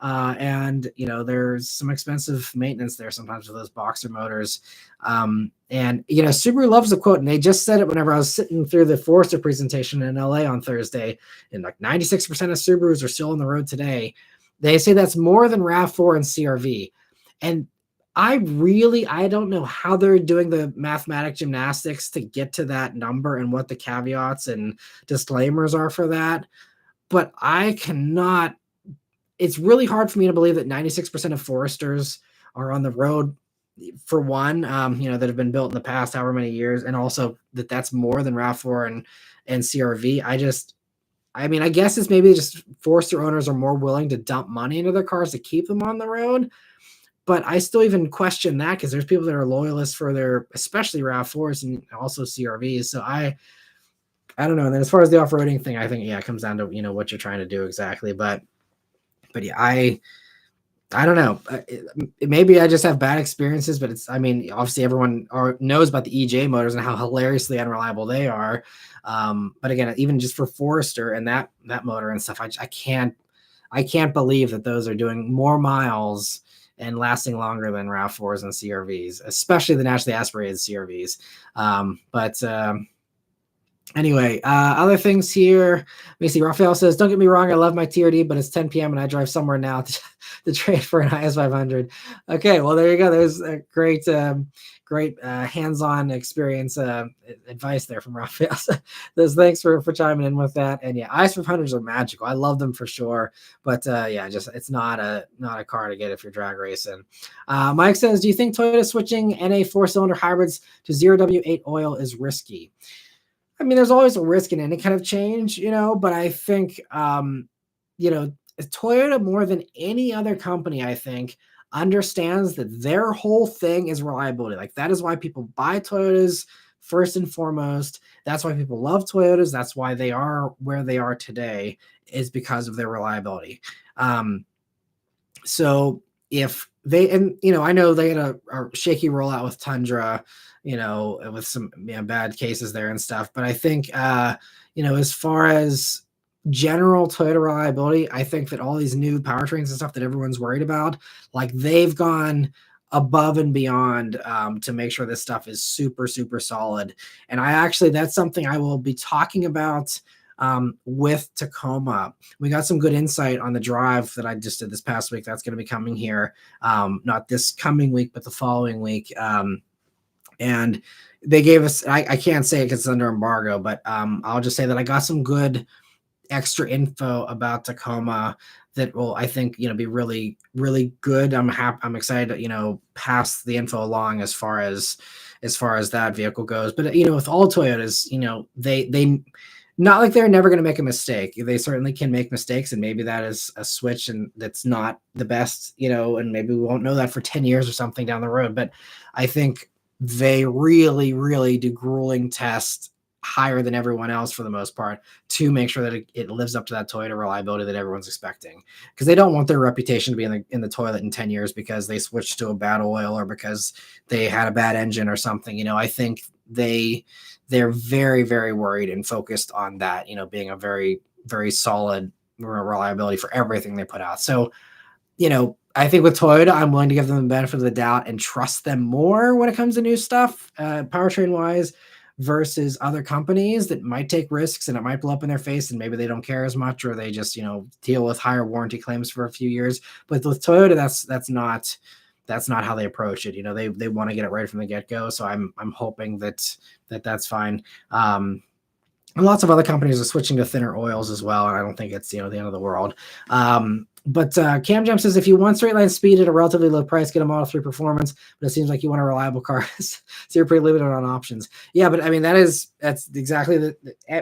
And there's some expensive maintenance there sometimes with those boxer motors. And Subaru loves the quote, and they just said it whenever I was sitting through the Forester presentation in LA on Thursday, and like 96% of Subarus are still on the road today. They say that's more than RAV4 and CRV. And I don't know how they're doing the mathematic gymnastics to get to that number and what the caveats and disclaimers are for that. But I cannot, it's really hard for me to believe that 96% of Foresters are on the road, for one, that have been built in the past however many years, and also that's more than RAV4 and CRV. I guess it's maybe just Forester owners are more willing to dump money into their cars to keep them on the road. But I still even question that because there's people that are loyalists for their, especially RAV4s and also CRVs. So I don't know. And then as far as the off-roading thing, I think, it comes down to, what you're trying to do exactly. But yeah, I don't know. Maybe I just have bad experiences, but I mean, obviously everyone knows about the EJ motors and how hilariously unreliable they are. But again, even just for Forester and that motor and stuff, I can't believe that those are doing more miles and lasting longer than RAV4s and CRVs, especially the naturally aspirated CRVs. Anyway, other things here. Let me see. Raphael says, "Don't get me wrong, I love my TRD, but it's 10 p.m. and I drive somewhere now to trade for an IS 500." Okay, well there you go. There's a great, hands-on experience advice there from Raphael. Those thanks for chiming in with that. And yeah, IS 500s are magical. I love them for sure, but yeah, just it's not a car to get if you're drag racing. Mike says, "Do you think Toyota switching NA 4-cylinder hybrids to 0W8 oil is risky?" I mean, there's always a risk in any kind of change, but I think, Toyota more than any other company, I think, understands that their whole thing is reliability. Like that is why people buy Toyotas first and foremost. That's why people love Toyotas. That's why they are where they are today, is because of their reliability. So if they, and I know they had a shaky rollout with Tundra, with some bad cases there and stuff. But I think, as far as general Toyota reliability, I think that all these new powertrains and stuff that everyone's worried about, like they've gone above and beyond to make sure this stuff is super, super solid. And that's something I will be talking about with Tacoma. We got some good insight on the drive that I just did this past week. That's going to be coming here, not this coming week, but the following week. And they gave us, I can't say it because it's under embargo, but I'll just say that I got some good extra info about Tacoma that will, I think, be really, really good. I'm excited to, pass the info along as far as that vehicle goes. But, with all Toyotas, they not like they're never going to make a mistake. They certainly can make mistakes, and maybe that is a switch and that's not the best, and maybe we won't know that for 10 years or something down the road. But I think they really, really do grueling tests higher than everyone else for the most part to make sure that it lives up to that Toyota reliability that everyone's expecting, because they don't want their reputation to be in the toilet in 10 years because they switched to a bad oil or because they had a bad engine or something. I think they're very, very worried and focused on that, being a very, very solid reliability for everything they put out. So, I think with Toyota, I'm willing to give them the benefit of the doubt and trust them more when it comes to new stuff, powertrain wise, versus other companies that might take risks and it might blow up in their face and maybe they don't care as much, or they just, deal with higher warranty claims for a few years. But with Toyota, that's not how they approach it. They want to get it right from the get-go. So I'm hoping that's fine. And lots of other companies are switching to thinner oils as well, and I don't think it's the end of the world. But Cam Jam says, if you want straight line speed at a relatively low price, get a Model 3 Performance, but it seems like you want a reliable car, so you're pretty limited on options. Yeah, but I mean, that's exactly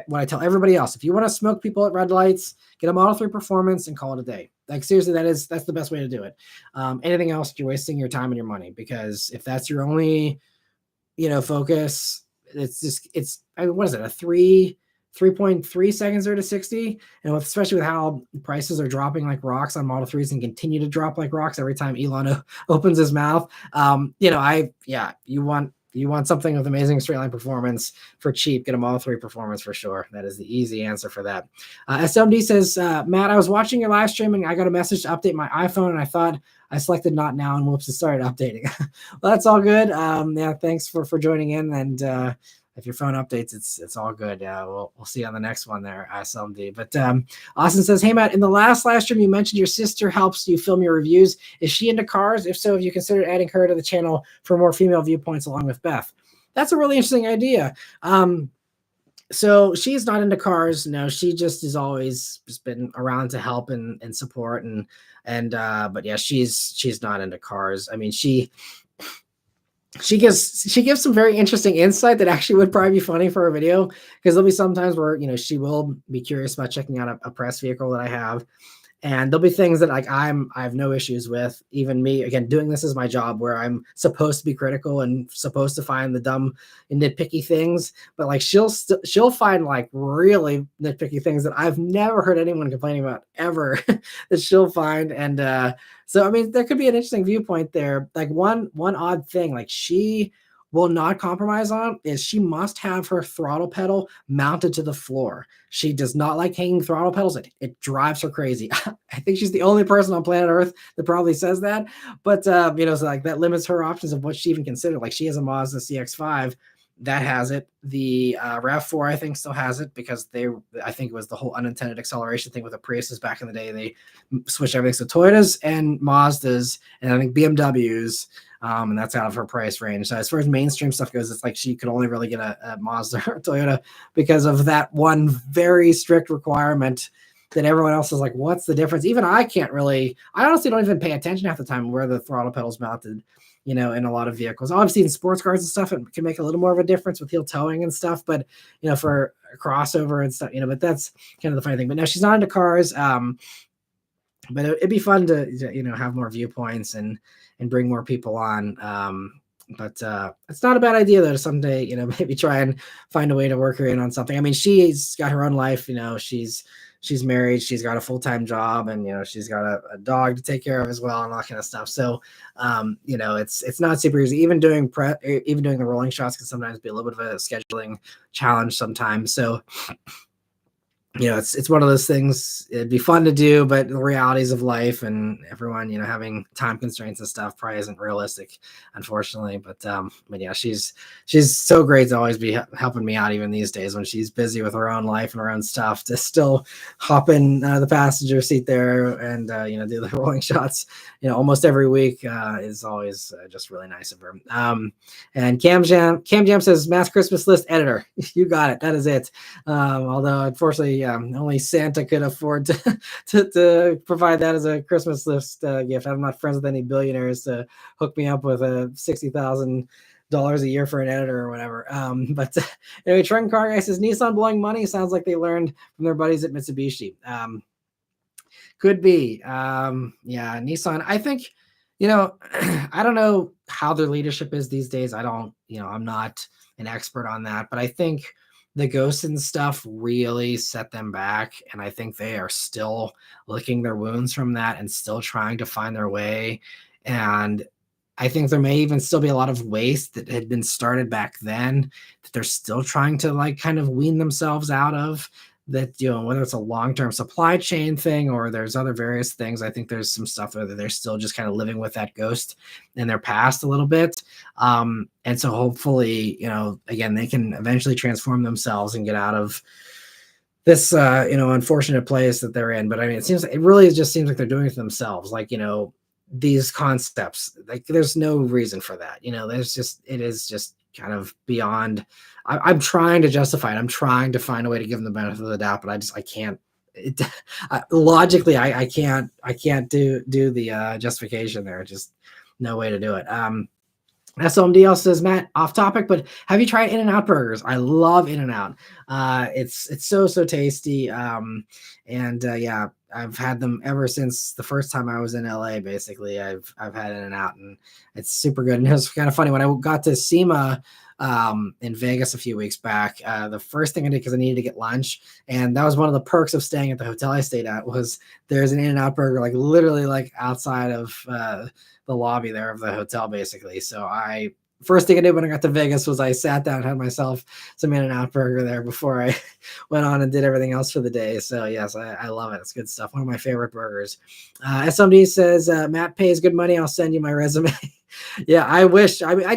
what I tell everybody else. If you want to smoke people at red lights, get a Model 3 Performance and call it a day. Like seriously, that's the best way to do it. Anything else, you're wasting your time and your money, because if that's your only focus, what is it, a 3.3 seconds there to 60, and especially with how prices are dropping like rocks on Model 3s and continue to drop like rocks every time Elon opens his mouth. You want something with amazing straight line performance for cheap, get a Model 3 Performance for sure. That is the easy answer for that. SMD says, Matt, I was watching your live stream and I got a message to update my iPhone, and I thought I selected not now, and whoops, it started updating. Well, that's all good. Thanks for joining in, and if your phone updates, it's all good. We'll see you on the next one there, SMD. But Austin says, hey, Matt, in the last live stream, you mentioned your sister helps you film your reviews. Is she into cars? If so, have you considered adding her to the channel for more female viewpoints along with Beth? That's a really interesting idea. So she's not into cars. No, she just has always just been around to help and support. But yeah, she's not into cars. I mean, she gives some very interesting insight that actually would probably be funny for a video, because there'll be some times where she will be curious about checking out a press vehicle that I have, And there'll be things that like I have no issues with. Even me, again, doing this is my job where I'm supposed to be critical and supposed to find the dumb and nitpicky things. But like she'll find like really nitpicky things that I've never heard anyone complaining about ever that she'll find. And so I mean, there could be an interesting viewpoint there. Like one odd thing, like she will not compromise on is she must have her throttle pedal mounted to the floor. She does not like hanging throttle pedals. It drives her crazy. I think she's the only person on planet Earth that probably says that. But you know, so like that limits her options of what she even considered. Like she has a Mazda CX-5 that has it. The RAV4 I think still has it because I think it was the whole unintended acceleration thing with the Priuses back in the day. They switched everything to Toyotas and Mazdas and I think BMWs. And that's out of her price range. So as far as mainstream stuff goes, it's like she could only really get a Mazda or a Toyota because of that one very strict requirement that everyone else is like, what's the difference? Even I honestly don't even pay attention half the time where the throttle pedal's mounted, you know, in a lot of vehicles. Obviously in sports cars and stuff, it can make a little more of a difference with heel towing and stuff, but you know, for a crossover and stuff, you know, but that's kind of the funny thing. But now she's not into cars. But it'd be fun to, you know, have more viewpoints and bring more people on. But it's not a bad idea though to someday, you know, maybe try and find a way to work her in on something. I mean, she's got her own life, you know, she's married, she's got a full-time job, and you know, she's got a dog to take care of as well and all that kind of stuff. So you know, it's not super easy. Even doing the rolling shots can sometimes be a little bit of a scheduling challenge sometimes. So you know, it's one of those things. It'd be fun to do, but the realities of life and everyone, you know, having time constraints and stuff probably isn't realistic, unfortunately. But yeah, she's so great to always be helping me out, even these days when she's busy with her own life and her own stuff, to still hop in the passenger seat there and you know, do the rolling shots, you know, almost every week is always just really nice of her. And Cam Jam says mass Christmas list editor. You got it. That is it. Although unfortunately, only Santa could afford to provide that as a Christmas list gift. I'm not friends with any billionaires to hook me up with a $60,000 a year for an editor or whatever. But anyway, Trent Car Guy says Nissan blowing money. Sounds like they learned from their buddies at Mitsubishi. Could be. Yeah, Nissan. I think, you know, I don't know how their leadership is these days. I'm not an expert on that, but I think the ghosts and stuff really set them back. And I think they are still licking their wounds from that and still trying to find their way. And I think there may even still be a lot of waste that had been started back then that they're still trying to like kind of wean themselves out of. That, you know, whether it's a long-term supply chain thing or there's other various things, I think there's some stuff that they're still just kind of living with that ghost in their past a little bit. And so hopefully, you know, again, they can eventually transform themselves and get out of this, you know, unfortunate place that they're in. But I mean, it really just seems like they're doing it to themselves. Like, you know, these concepts, like there's no reason for that. You know, it is just kind of beyond. I'm trying to justify it. I'm trying to find a way to give them the benefit of the doubt, but I can't. Logically, I can't do the justification there. Just no way to do it. SOMD also says, Matt, off topic, but have you tried In-N-Out burgers? I love In-N-Out. It's so tasty. Yeah, I've had them ever since the first time I was in LA. Basically, I've had In-N-Out, and it's super good. And it was kind of funny when I got to SEMA in Vegas a few weeks back. The first thing I did, because I needed to get lunch, and that was one of the perks of staying at the hotel I stayed at, was there's an In-N-Out burger like literally like outside of the lobby there of the hotel, basically. So first thing I did when I got to Vegas was I sat down and had myself some In-N-Out burger there before I went on and did everything else for the day. So yes, I love it. It's good stuff. One of my favorite burgers. SMD says, Matt pays good money. I'll send you my resume. Yeah, I wish. I mean, I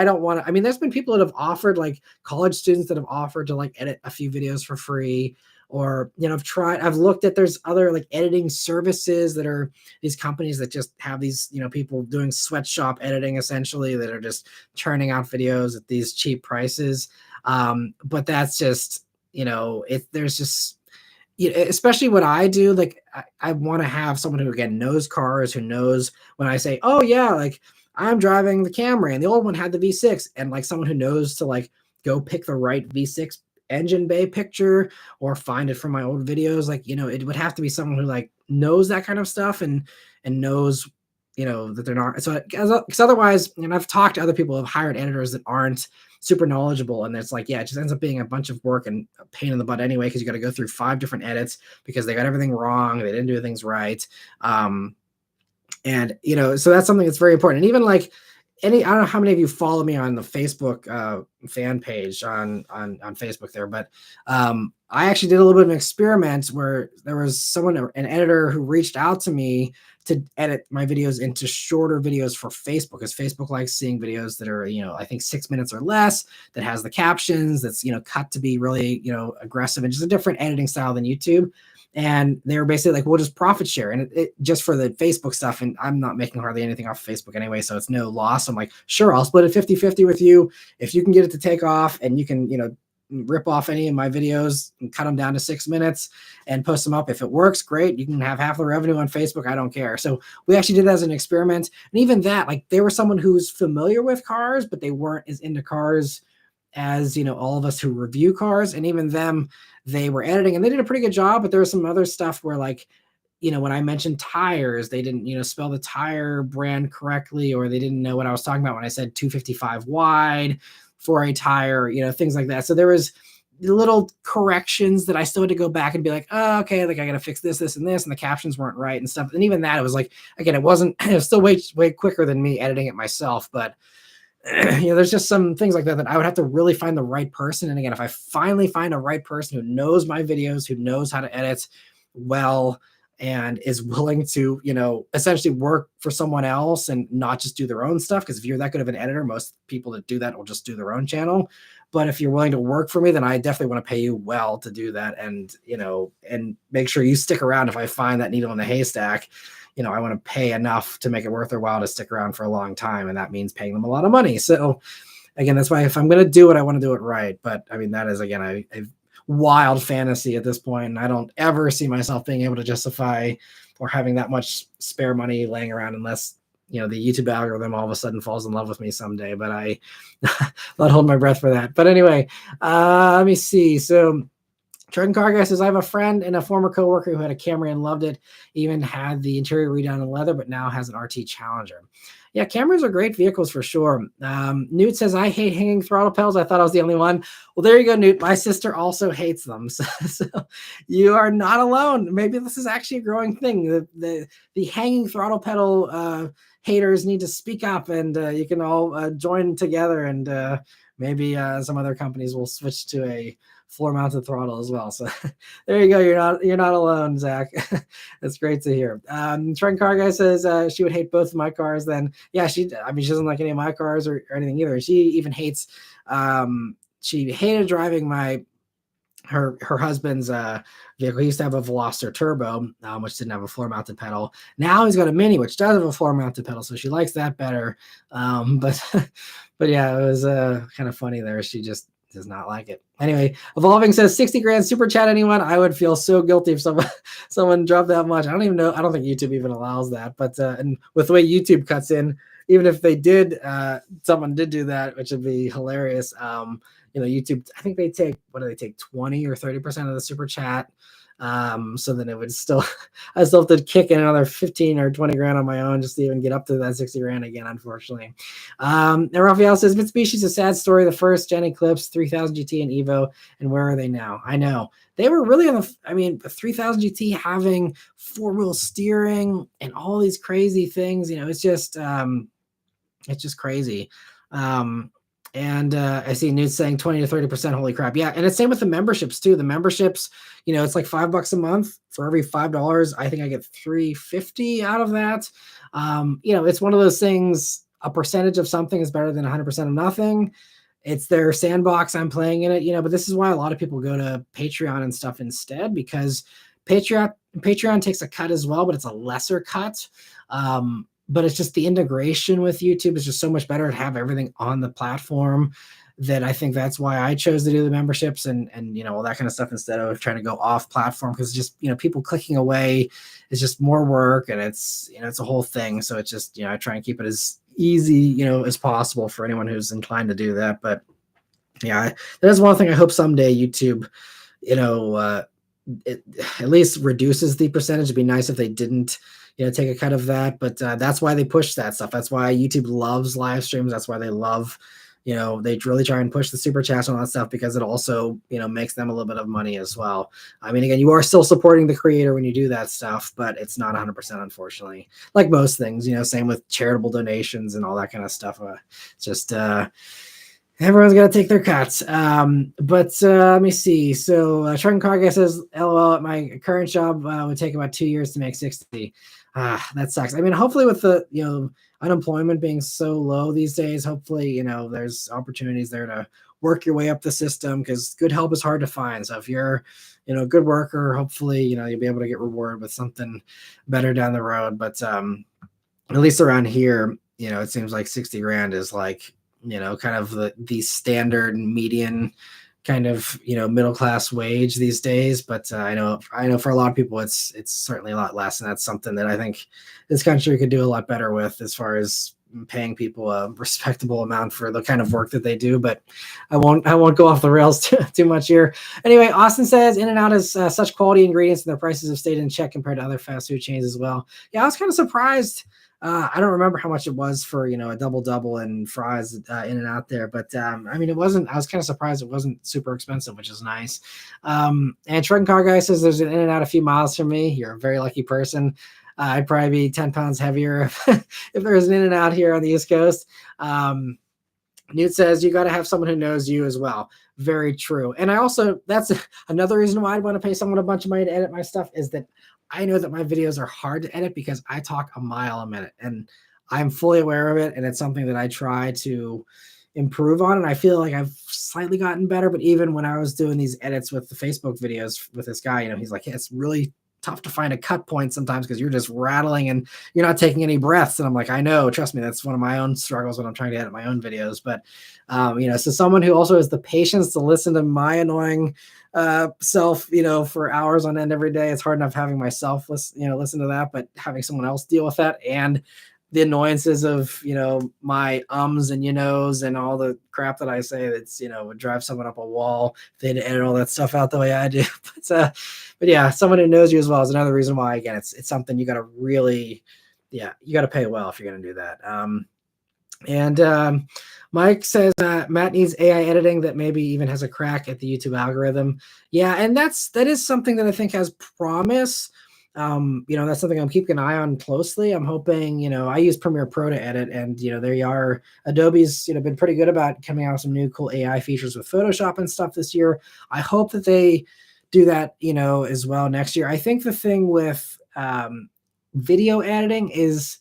don't want to. I mean, there's been people that have offered, like college students that have offered to like edit a few videos for free. Or, you know, I've looked at, there's other like editing services that are these companies that just have these, you know, people doing sweatshop editing essentially that are just churning out videos at these cheap prices. But that's just, you know, there's just, especially what I do, like I want to have someone who, again, knows cars, who knows when I say, oh yeah, like I'm driving the Camry and the old one had the V6, and like someone who knows to like go pick the right V6 engine bay picture or find it from my old videos. Like, it would have to be someone who like knows that kind of stuff and knows, that they're not. So because otherwise, and I've talked to other people who have hired editors that aren't super knowledgeable, and it's like, yeah, it just ends up being a bunch of work and a pain in the butt anyway, because you got to go through 5 different edits because they got everything wrong, they didn't do things right. And so that's something that's very important. And even like I don't know how many of you follow me on the Facebook fan page on Facebook there, but I actually did a little bit of an experiment where there was an editor who reached out to me to edit my videos into shorter videos for Facebook, because Facebook likes seeing videos that are, I think 6 minutes or less, that has the captions, that's, cut to be really, aggressive and just a different editing style than YouTube. And they were basically like, we'll just profit share. And it just for the Facebook stuff. And I'm not making hardly anything off of Facebook anyway, so it's no loss. I'm like, sure, I'll split it 50-50 with you. If you can get it to take off and you can, rip off any of my videos and cut them down to 6 minutes and post them up. If it works, great. You can have half the revenue on Facebook. I don't care. So we actually did that as an experiment. And even that, like, they were someone who's familiar with cars, but they weren't as into cars as, all of us who review cars. And even them, they were editing and they did a pretty good job, but there was some other stuff where, like, when I mentioned tires, they didn't, spell the tire brand correctly, or they didn't know what I was talking about when I said 255 wide for a tire, things like that. So there was little corrections that I still had to go back and be like, oh, okay, like I got to fix this, and this, and the captions weren't right and stuff. And even that, it was like, again, it was still way quicker than me editing it myself, but there's just some things like that I would have to really find the right person. And again, if I finally find a right person who knows my videos, who knows how to edit well, and is willing to, essentially work for someone else and not just do their own stuff. Because if you're that good of an editor, most people that do that will just do their own channel. But if you're willing to work for me, then I definitely want to pay you well to do that. And, and make sure you stick around. If I find that needle in the haystack, I want to pay enough to make it worth their while to stick around for a long time. And that means paying them a lot of money. So again, that's why if I'm going to do it, I want to do it right. But I mean, that is, again, a wild fantasy at this point. And I don't ever see myself being able to justify or having that much spare money laying around unless, the YouTube algorithm all of a sudden falls in love with me someday. But I not hold my breath for that. But anyway, let me see. So Trenton Car Guy says, I have a friend and a former coworker who had a Camry and loved it, even had the interior redone in leather, but now has an RT Challenger. Yeah, Camrys are great vehicles for sure. Newt says, I hate hanging throttle pedals. I thought I was the only one. Well, there you go, Newt. My sister also hates them. So you are not alone. Maybe this is actually a growing thing. The hanging throttle pedal haters need to speak up, and you can all join together, and maybe some other companies will switch to a floor-mounted throttle as well. So there you go. You're not alone, Zach. That's great to hear. Trent Car Guy says she would hate both of my cars. Then yeah, she doesn't like any of my cars or anything either. She even hates. She hated driving her husband's vehicle. He used to have a Veloster Turbo, which didn't have a floor-mounted pedal. Now he's got a Mini, which does have a floor-mounted pedal, so she likes that better. But yeah, it was kind of funny there. She just does not like it. Anyway, Evolving says 60 grand super chat anyone. I would feel so guilty if someone dropped that much. I don't even know. I don't think YouTube even allows that. But and with the way YouTube cuts in, even if they did, someone did do that, which would be hilarious. YouTube, I think they take 20 or 30% of the super chat. So then it would still, I still have to kick in another 15 or 20 grand on my own just to even get up to that 60 grand again, unfortunately. And Raphael says, Mitsubishi's a sad story. The first Gen Eclipse, 3000 GT and Evo, and where are they now? I know. They were really on the 3000 GT having four-wheel steering and all these crazy things. It's just crazy. And I see Newt saying 20 to 30%. Holy crap. Yeah. And it's same with the memberships too. The memberships, it's like $5 a month. For every $5, I think I get $3.50 out of that. It's one of those things, a percentage of something is better than 100% of nothing. It's their sandbox. I'm playing in it, but this is why a lot of people go to Patreon and stuff instead, because Patreon takes a cut as well, but it's a lesser cut. But it's just the integration with YouTube is just so much better to have everything on the platform, that I think that's why I chose to do the memberships and all that kind of stuff instead of trying to go off platform, because just, people clicking away is just more work, and it's a whole thing. So it's just, I try and keep it as easy, as possible for anyone who's inclined to do that. But Yeah, that is one thing I hope someday YouTube, it at least reduces the percentage. It'd be nice if they didn't, take a cut of that. But that's why they push that stuff. That's why YouTube loves live streams. That's why they love, they really try and push the super chats and all that stuff because it also, makes them a little bit of money as well. I mean, again, you are still supporting the creator when you do that stuff, but it's not 100%, unfortunately. Like most things, same with charitable donations and all that kind of stuff. It's just, everyone's got to take their cuts. But let me see. So Truck and Car Guy says, LOL, at my current job would take about 2 years to make 60. That sucks. I mean, hopefully with the, unemployment being so low these days, hopefully, there's opportunities there to work your way up the system because good help is hard to find. So if you're, a good worker, hopefully, you'll be able to get rewarded with something better down the road. But at least around here, it seems like 60 grand is like, kind of the standard median kind of, middle class wage these days. But I know for a lot of people, it's certainly a lot less. And that's something that I think this country could do a lot better with as far as paying people a respectable amount for the kind of work that they do. But I won't go off the rails too much here. Anyway, Austin says In-N-Out has such quality ingredients and their prices have stayed in check compared to other fast food chains as well. Yeah, I was kind of surprised. I don't remember how much it was for, a double and fries In-N-Out there. But, I mean, I was kind of surprised it wasn't super expensive, which is nice. And Truck and Car Guy says there's an In-N-Out a few miles from me. You're a very lucky person. I'd probably be 10 pounds heavier if there was an In-N-Out here on the East Coast. Newt says you got to have someone who knows you as well. Very true. And that's another reason why I'd want to pay someone a bunch of money to edit my stuff is that I know that my videos are hard to edit because I talk a mile a minute and I'm fully aware of it. And it's something that I try to improve on. And I feel like I've slightly gotten better. But even when I was doing these edits with the Facebook videos with this guy, he's like, yeah, it's really tough to find a cut point sometimes because you're just rattling and you're not taking any breaths. And I'm like, I know, trust me, that's one of my own struggles when I'm trying to edit my own videos. But, so someone who also has the patience to listen to my annoying self, for hours on end every day, it's hard enough having myself listen to that, but having someone else deal with that and the annoyances of, my ums and, and all the crap that I say that's, would drive someone up a wall if they had to edit all that stuff out the way I do. But yeah, someone who knows you as well is another reason why, again, it's something you got to really, you got to pay well if you're going to do that. And Mike says Matt needs AI editing that maybe even has a crack at the YouTube algorithm. Yeah, and that is something that I think has promise. That's something I'm keeping an eye on closely. I'm hoping, I use Premiere Pro to edit and, there are Adobe's, been pretty good about coming out with some new cool AI features with Photoshop and stuff this year. I hope that they do that, as well next year. I think the thing with video editing is,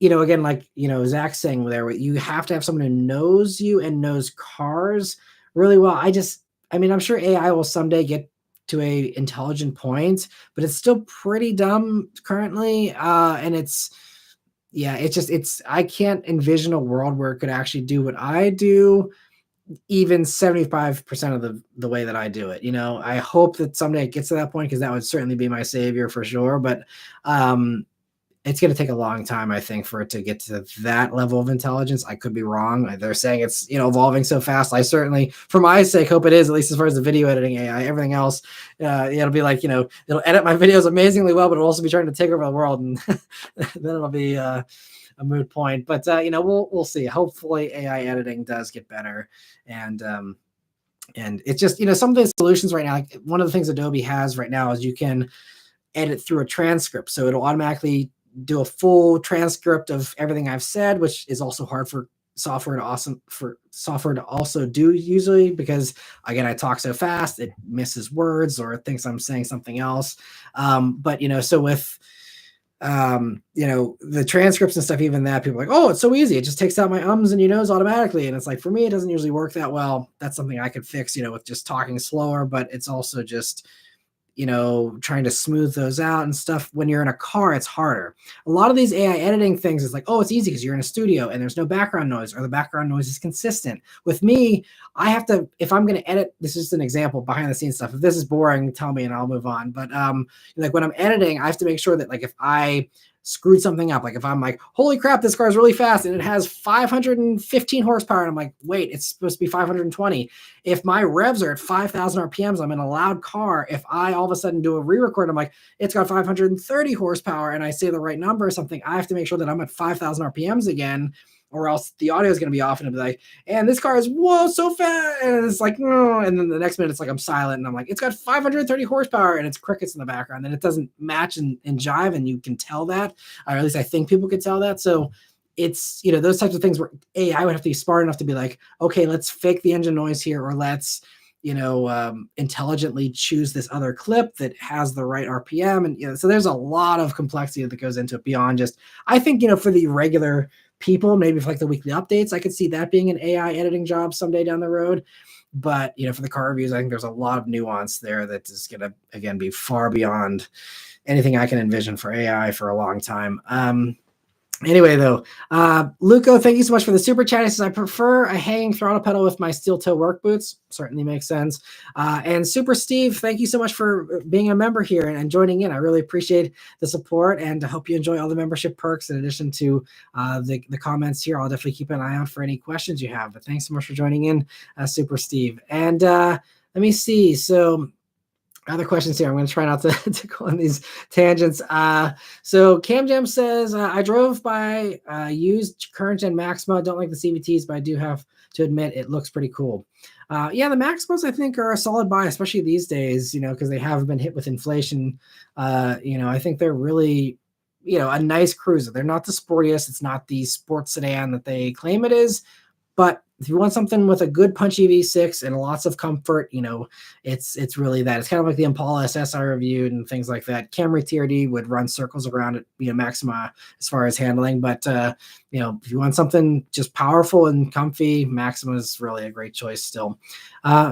again, like, Zach's saying there, you have to have someone who knows you and knows cars really well. I'm sure AI will someday get to a intelligent point, but it's still pretty dumb currently. And I can't envision a world where it could actually do what I do, even 75% of the way that I do it. I hope that someday it gets to that point because that would certainly be my savior for sure. But it's going to take a long time, I think, for it to get to that level of intelligence. I could be wrong. They're saying it's, evolving so fast. I certainly, for my sake, hope it is, at least as far as the video editing AI. Everything else, it'll be like, it'll edit my videos amazingly well, but it'll also be trying to take over the world. And then it'll be a moot point. But, we'll see. Hopefully AI editing does get better. And it's just, some of the solutions right now, like one of the things Adobe has right now is you can edit through a transcript. So it'll automatically do a full transcript of everything I've said, which is also hard for software to also do usually because, again, I talk so fast, it misses words or it thinks I'm saying something else. But, so with, the transcripts and stuff, even that, people are like, oh, it's so easy. It just takes out my ums and automatically. And it's like, for me, it doesn't usually work that well. That's something I could fix, with just talking slower, but it's also just, trying to smooth those out and stuff. When you're in a car, it's harder. A lot of these AI editing things is like, oh, it's easy because you're in a studio and there's no background noise or the background noise is consistent. With me, I have to, if I'm going to edit, this is just an example, behind the scenes stuff. If this is boring, tell me and I'll move on. But like when I'm editing, I have to make sure that like if I screwed something up. Like if I'm like, holy crap, this car is really fast and it has 515 horsepower. And I'm like, wait, it's supposed to be 520. If my revs are at 5,000 RPMs, I'm in a loud car. If I all of a sudden do a re-record, I'm like, it's got 530 horsepower and I say the right number or something, I have to make sure that I'm at 5,000 RPMs again, or else the audio is going to be off and it'll be like, and this car is, whoa, so fast. And it's like, no. And then the next minute it's like, I'm silent and I'm like, it's got 530 horsepower and it's crickets in the background. And it doesn't match and jive. And you can tell that, or at least I think people could tell that. So it's, you know, those types of things where AI would have to be smart enough to be like, okay, let's fake the engine noise here, or let's, you know, intelligently choose this other clip that has the right RPM. And, you know, so there's a lot of complexity that goes into it beyond just, I think, you know, for the regular people, maybe for like the weekly updates, I could see that being an AI editing job someday down the road. But, you know, for the car reviews, I think there's a lot of nuance there that is going to, again, be far beyond anything I can envision for AI for a long time. Anyway, though, Luco, thank you so much for the super chat. He says, I prefer a hanging throttle pedal with my steel toe work boots. Certainly makes sense. And Super Steve, thank you so much for being a member here and joining in. I really appreciate the support, and I hope you enjoy all the membership perks in addition to the comments here. I'll definitely keep an eye out for any questions you have. But thanks so much for joining in, Super Steve. And let me see. So other questions here. I'm going to try not to go on these tangents. So Cam Jam says, I drove by used current gen Maxima. Don't like the CVTs, but I do have to admit it looks pretty cool. Yeah, the Maximas I think are a solid buy, especially these days, you know, because they have been hit with inflation. You know, I think they're really, you know, a nice cruiser. They're not the sportiest. It's not the sports sedan that they claim it is. But if you want something with a good punchy V6 and lots of comfort, you know, it's really that. It's kind of like the Impala SS I reviewed and things like that. Camry TRD would run circles around it, you know, Maxima as far as handling. But, you know, if you want something just powerful and comfy, Maxima is really a great choice still.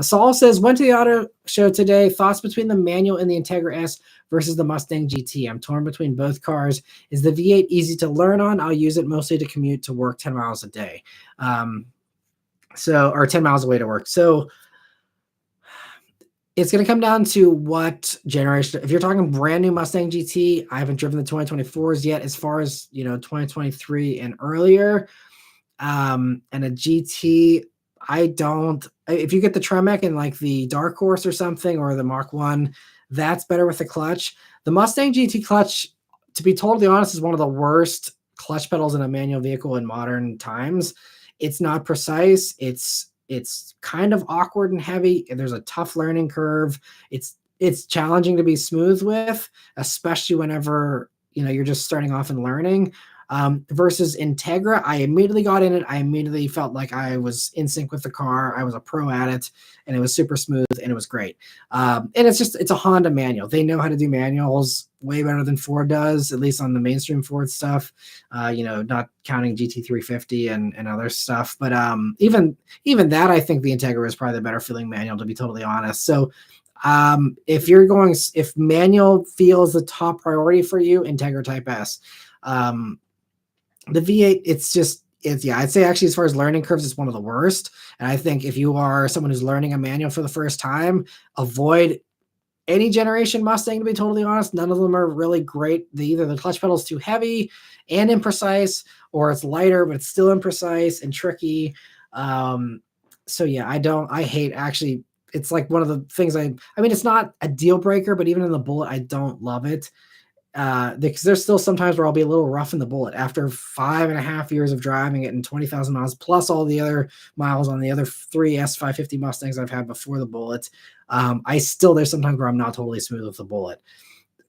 Saul says, went to the auto show today. Thoughts between the manual and the Integra S versus the Mustang GT. I'm torn between both cars. Is the V8 easy to learn on? I'll use it mostly to commute to work 10 miles a day. Or 10 miles away to work. So it's going to come down to what generation. If you're talking brand new Mustang GT, I haven't driven the 2024s yet. As far as, you know, 2023 and earlier, and a GT, I don't. If you get the Tremec and like the Dark Horse or something, or the Mark 1, that's better with the clutch. The Mustang GT clutch, to be totally honest, is one of the worst clutch pedals in a manual vehicle in modern times. It's not precise. It's kind of awkward and heavy. There's a tough learning curve. It's challenging to be smooth with, especially whenever, you know, you're just starting off and learning. Versus Integra, I immediately got in it. I immediately felt like I was in sync with the car. I was a pro at it, and it was super smooth and it was great. And it's a Honda manual. They know how to do manuals way better than Ford does, at least on the mainstream Ford stuff. You know, not counting GT350 and other stuff. But even that, I think the Integra is probably the better feeling manual, to be totally honest. So if manual feels the top priority for you, Integra Type S. The V8, I'd say actually as far as learning curves, it's one of the worst. And I think if you are someone who's learning a manual for the first time, avoid any generation Mustang, to be totally honest. None of them are really great. Either the clutch pedal is too heavy and imprecise, or it's lighter, but it's still imprecise and tricky. So yeah, I hate actually, it's like one of the things I mean, it's not a deal breaker, but even in the Bullet, I don't love it. Because there's still sometimes where I'll be a little rough in the Bullet after 5.5 years of driving it and 20,000 miles plus all the other miles on the other 3 S550 Mustangs I've had before the Bullet. There's sometimes where I'm not totally smooth with the Bullet.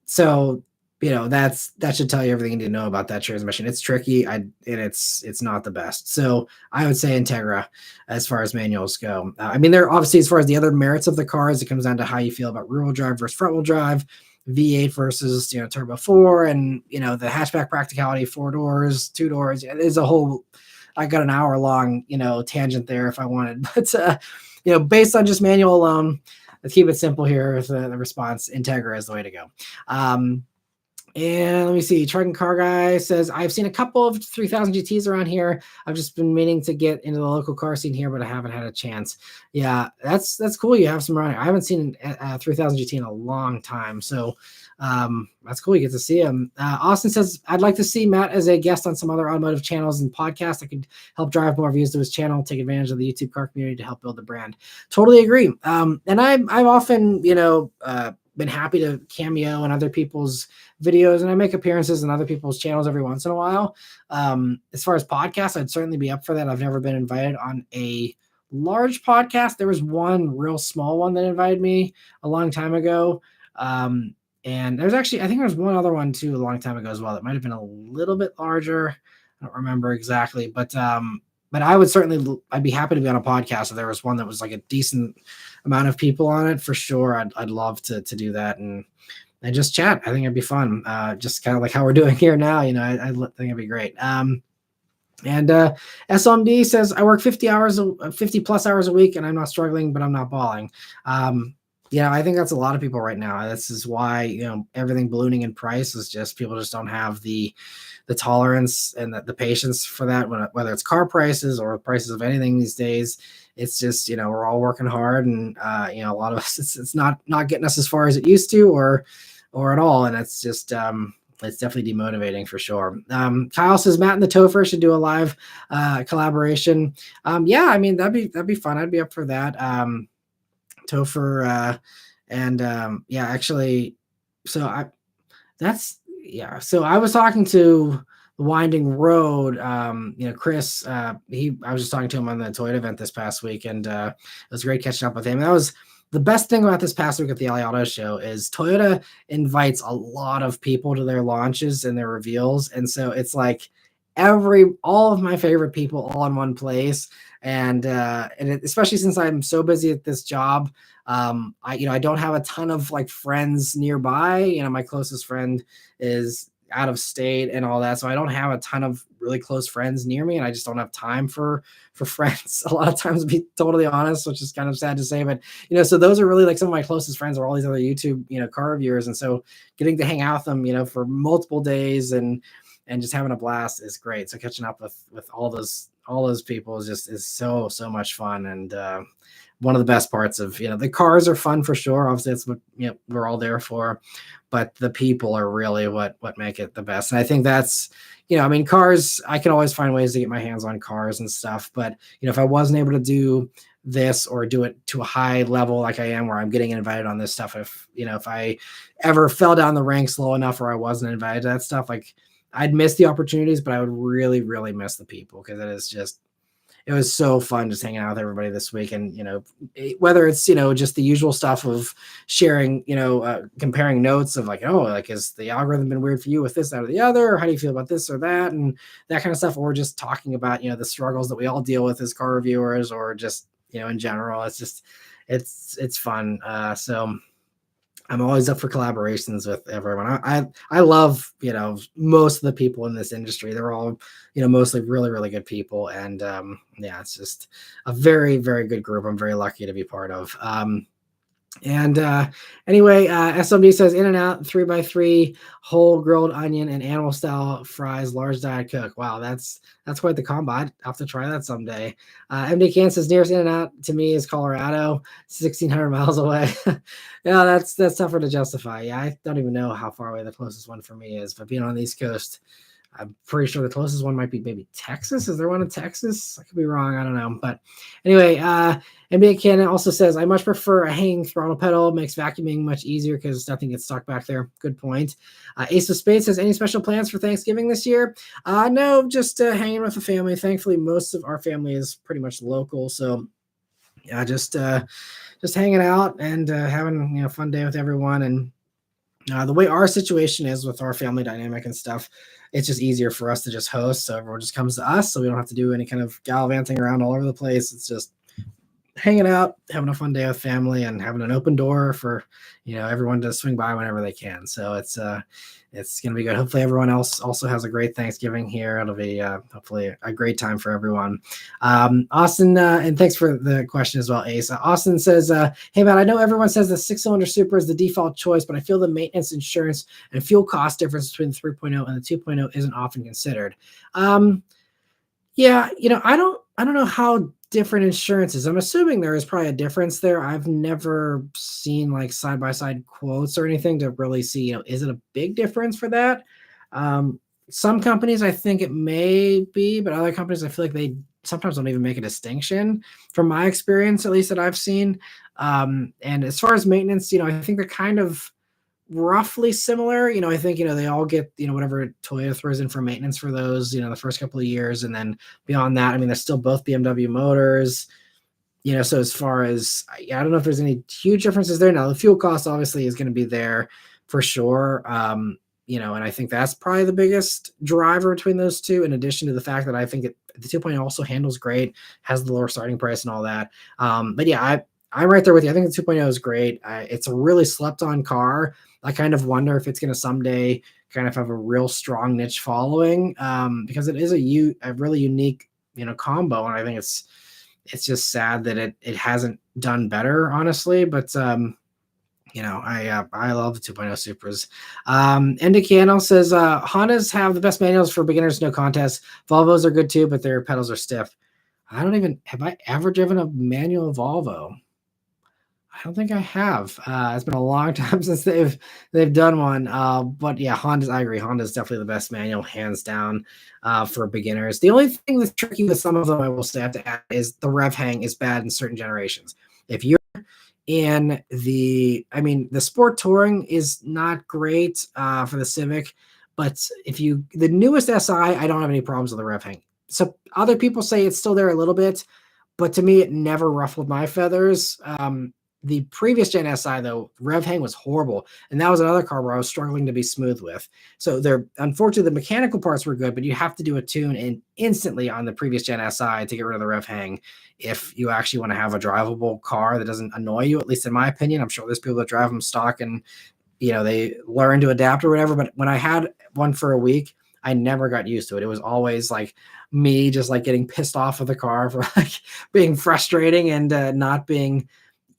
So, you know, that should tell you everything you need to know about that transmission. It's tricky, and it's not the best. So I would say Integra as far as manuals go. I mean, they're obviously, as far as the other merits of the cars, it comes down to how you feel about rear-wheel drive versus front-wheel drive. V8 versus, you know, Turbo 4, and, you know, the hatchback practicality, 4 doors, 2 doors. There's a whole, I got an hour long, you know, tangent there if I wanted, but you know, based on just manual alone, let's keep it simple here with the response. Integra is the way to go. And let me see. Trucking Car Guy says, I've seen a couple of 3000 GTs around here. I've just been meaning to get into the local car scene here, but I haven't had a chance. Yeah, that's cool. You have some around here. I haven't seen a 3000 GT in a long time. So that's cool. You get to see him. Austin says, I'd like to see Matt as a guest on some other automotive channels and podcasts that could help drive more views to his channel, take advantage of the YouTube car community to help build the brand. Totally agree. And I've often, been happy to cameo in other people's videos, and I make appearances in other people's channels every once in a while. As far as podcasts, I'd certainly be up for that. I've never been invited on a large podcast. There was one real small one that invited me a long time ago. And there's actually, I think there's one other one too a long time ago as well that might have been a little bit larger. I don't remember exactly, but I would certainly, I'd be happy to be on a podcast if there was one that was like a decent amount of people on it for sure. I'd love to do that and just chat. I think it'd be fun. Just kind of like how we're doing here now. I think it'd be great. And SMD says, I work 50 plus hours a week, and I'm not struggling, but I'm not balling. I think that's a lot of people right now. This is why, everything ballooning in price is just people just don't have the tolerance and the patience for that, whether it's car prices or prices of anything these days. It's just, we're all working hard, and a lot of us, it's not getting us as far as it used to or at all. And it's just it's definitely demotivating for sure. Kyle says Matt and the Topher should do a live collaboration. That'd be fun. I'd be up for that. Topher actually, so I was talking to the Winding Road, Chris, I was just talking to him on the Toyota event this past week, and it was great catching up with him. That was the best thing about this past week at the LA Auto Show is Toyota invites a lot of people to their launches and their reveals. And so it's like all of my favorite people all in one place. And especially since I'm so busy at this job, I don't have a ton of like friends nearby. My closest friend is out of state and all that, so I don't have a ton of really close friends near me, and I just don't have time for friends a lot of times, to be totally honest, which is kind of sad to say. But so those are really like some of my closest friends are all these other YouTube car reviewers, and so getting to hang out with them for multiple days and just having a blast is great. So catching up with all those people is so much fun, and one of the best parts of the cars are fun for sure. Obviously, that's what we're all there for, but the people are really what make it the best. And I think that's cars, I can always find ways to get my hands on cars and stuff. But if I wasn't able to do this or do it to a high level like I am, where I'm getting invited on this stuff, if I ever fell down the ranks low enough where I wasn't invited to that stuff, like I'd miss the opportunities, but I would really, really miss the people, because it was so fun just hanging out with everybody this week. And, whether it's, just the usual stuff of sharing, comparing notes of like, oh, like, has the algorithm been weird for you with this, that, or the other? Or how do you feel about this or that? And that kind of stuff. Or just talking about, the struggles that we all deal with as car reviewers, or just, in general. It's just, it's fun. So I'm always up for collaborations with everyone. I love, most of the people in this industry. They're all, mostly really, really good people. And it's just a very, very good group. I'm very lucky to be part of. Anyway, SMD says In-N-Out 3x3 whole grilled onion and animal style fries, large diet cook. Wow, that's quite the combo. I'll have to try that someday. MD Can says nearest In-N-Out to me is Colorado, 1,600 miles away. Yeah, that's tougher to justify. Yeah, I don't even know how far away the closest one for me is, but being on the East Coast, I'm pretty sure the closest one might be maybe Texas. Is there one in Texas? I could be wrong. I don't know. But anyway, NBA Cannon also says, I much prefer a hanging throttle pedal. It makes vacuuming much easier because nothing gets stuck back there. Good point. Ace of Spades says, any special plans for Thanksgiving this year? No, just hanging with the family. Thankfully, most of our family is pretty much local. So yeah, just hanging out and having a fun day with everyone. And the way our situation is with our family dynamic and stuff, it's just easier for us to just host. So everyone just comes to us, so we don't have to do any kind of gallivanting around all over the place. It's just hanging out, having a fun day with family, and having an open door for everyone to swing by whenever they can. So it's gonna be good. Hopefully, everyone else also has a great Thanksgiving here. It'll be hopefully a great time for everyone. Austin, and thanks for the question as well, Ace. Austin says, "Hey man, I know everyone says the six-cylinder Super is the default choice, but I feel the maintenance, insurance, and fuel cost difference between the 3.0 and the 2.0 isn't often considered." Um, yeah, I don't know how different insurance is. I'm assuming there is probably a difference there. I've never seen like side by side quotes or anything to really see, is it a big difference for that? Um, some companies I think it may be, but other companies I feel like they sometimes don't even make a distinction from my experience, at least that I've seen. And as far as maintenance, I think they're kind of roughly similar. I think, they all get, whatever Toyota throws in for maintenance for those, the first couple of years. And then beyond that, I mean, they're still both BMW motors, so as far as, I don't know if there's any huge differences there. Now, the fuel cost obviously is going to be there for sure. And I think that's probably the biggest driver between those two, in addition to the fact that I think the 2.0 also handles great, has the lower starting price and all that. But yeah, I'm right there with you. I think the 2.0 is great. It's a really slept on car. I kind of wonder if it's going to someday kind of have a real strong niche following, because it is a really unique, combo. And I think it's just sad that it hasn't done better, honestly. But I love the 2.0 Supras. Indicano says Hondas have the best manuals for beginners, no contest. Volvos are good too, but their pedals are stiff. Have I ever driven a manual Volvo? I don't think I have. It's been a long time since they've done one. But yeah, Honda's. I agree. Honda's definitely the best manual, hands down, for beginners. The only thing that's tricky with some of them, I will say, I have to add, is the rev hang is bad in certain generations. If you're I mean, the Sport Touring is not great for the Civic, but the newest SI, I don't have any problems with the rev hang. So other people say it's still there a little bit, but to me, it never ruffled my feathers. The previous gen SI, though, rev hang was horrible, and that was another car where I was struggling to be smooth with. So unfortunately, the mechanical parts were good, but you have to do a tune in instantly on the previous gen SI to get rid of the rev hang if you actually want to have a drivable car that doesn't annoy you. At least in my opinion, I'm sure there's people that drive them stock and they learn to adapt or whatever. But when I had one for a week, I never got used to it. It was always like me just like getting pissed off with the car for like being frustrating and not being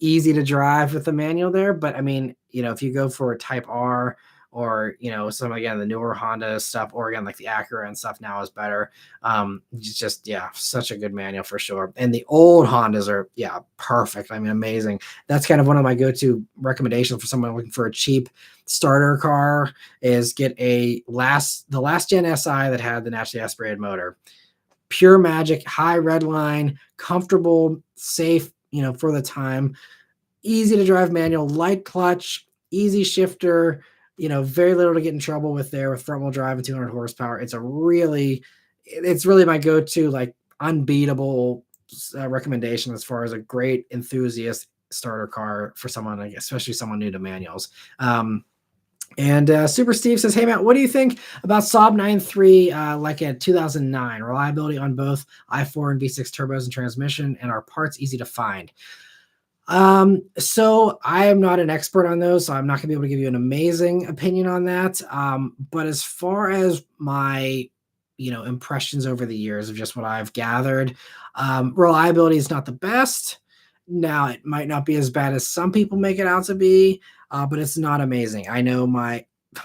easy to drive with the manual there. But I mean, if you go for a Type R or, some, again, the newer Honda stuff, or again, like the Acura and stuff now is better. It's just, yeah, such a good manual for sure. And the old Hondas are, yeah, perfect. I mean, amazing. That's kind of one of my go-to recommendations for someone looking for a cheap starter car is get the last gen SI that had the naturally aspirated motor. Pure magic, high red line, comfortable, safe, for the time, easy to drive manual, light clutch, easy shifter, very little to get in trouble with there with front wheel drive and 200 horsepower. It's really my go-to, like, unbeatable recommendation as far as a great enthusiast starter car for someone, like, especially someone new to manuals. And Super Steve says, "Hey Matt, what do you think about Saab 9.3 like a 2009? Reliability on both i4 and V6 turbos and transmission, and are parts easy to find?" So I am not an expert on those, so I'm not gonna be able to give you an amazing opinion on that. But as far as my, impressions over the years of just what I've gathered, reliability is not the best. Now, it might not be as bad as some people make it out to be, but it's not amazing. I know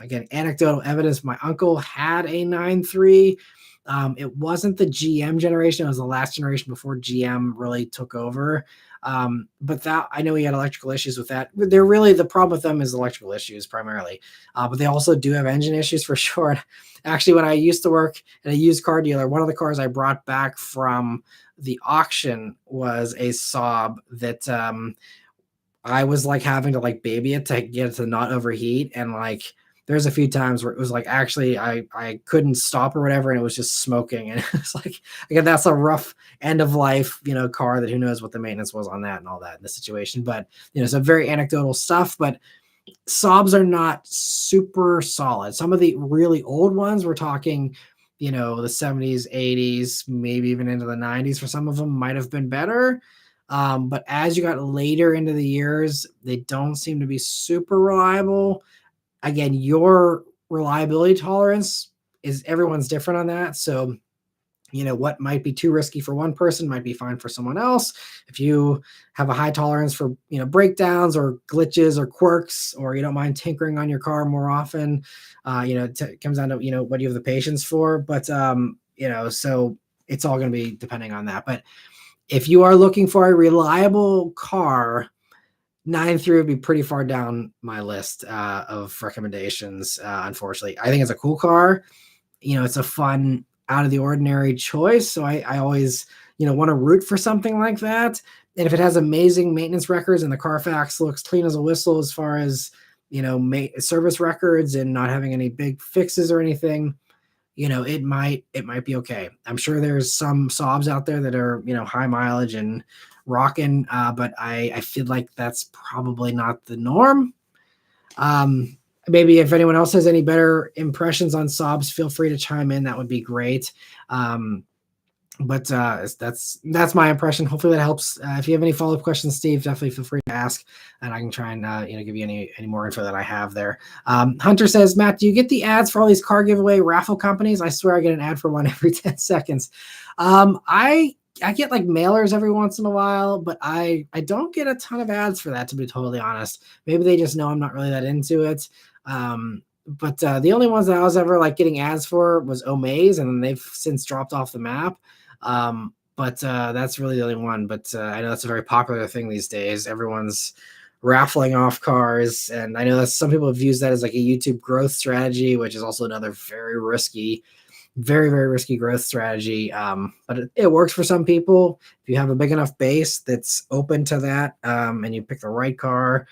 again, anecdotal evidence, my uncle had a 9.3. It wasn't the GM generation. It was the last generation before GM really took over. But that, I know he had electrical issues with that. They're really, the problem with them is electrical issues primarily. But they also do have engine issues for sure. Actually, when I used to work at a used car dealer, one of the cars I brought back from the auction was a Saab that I was like having to like baby it to get it to not overheat. And like, there's a few times where it was like, actually, I couldn't stop or whatever, and it was just smoking. And it's like, again, that's a rough end of life, car that who knows what the maintenance was on that and all that in the situation. But, some very anecdotal stuff, but Saabs are not super solid. Some of the really old ones, we're talking, the 70s, 80s, maybe even into the 90s for some of them might have been better. But as you got later into the years, they don't seem to be super reliable. Again, your reliability tolerance is everyone's different on that. So, what might be too risky for one person might be fine for someone else. If you have a high tolerance for, breakdowns or glitches or quirks, or you don't mind tinkering on your car more often, it comes down to, what you have the patience for. But, so it's all going to be depending on that. But if you are looking for a reliable car, 9.3 would be pretty far down my list of recommendations. Unfortunately, I think it's a cool car. It's a fun, out of the ordinary choice. So I always, want to root for something like that. And if it has amazing maintenance records and the Carfax looks clean as a whistle as far as, service records and not having any big fixes or anything, it might be okay. I'm sure there's some Saabs out there that are, high mileage and rocking, but I feel like that's probably not the norm. Maybe if anyone else has any better impressions on Saabs, feel free to chime in. That would be great. But that's my impression. Hopefully that helps. If you have any follow-up questions, Steve, definitely feel free to ask, and I can try and give you any more info that I have there. Hunter says, Matt, do you get the ads for all these car giveaway raffle companies? I swear I get an ad for one every 10 seconds. I get like mailers every once in a while, but I don't get a ton of ads for that, to be totally honest. Maybe they just know I'm not really that into it. But the only ones that I was ever like getting ads for was Omaze, and they've since dropped off the map. But that's really the only one. But I know that's a very popular thing these days. Everyone's raffling off cars, and I know that some people have used that as like a YouTube growth strategy, which is also another very risky, very, very risky growth strategy. But it works for some people. If you have a big enough base that's open to that, and you pick the right car,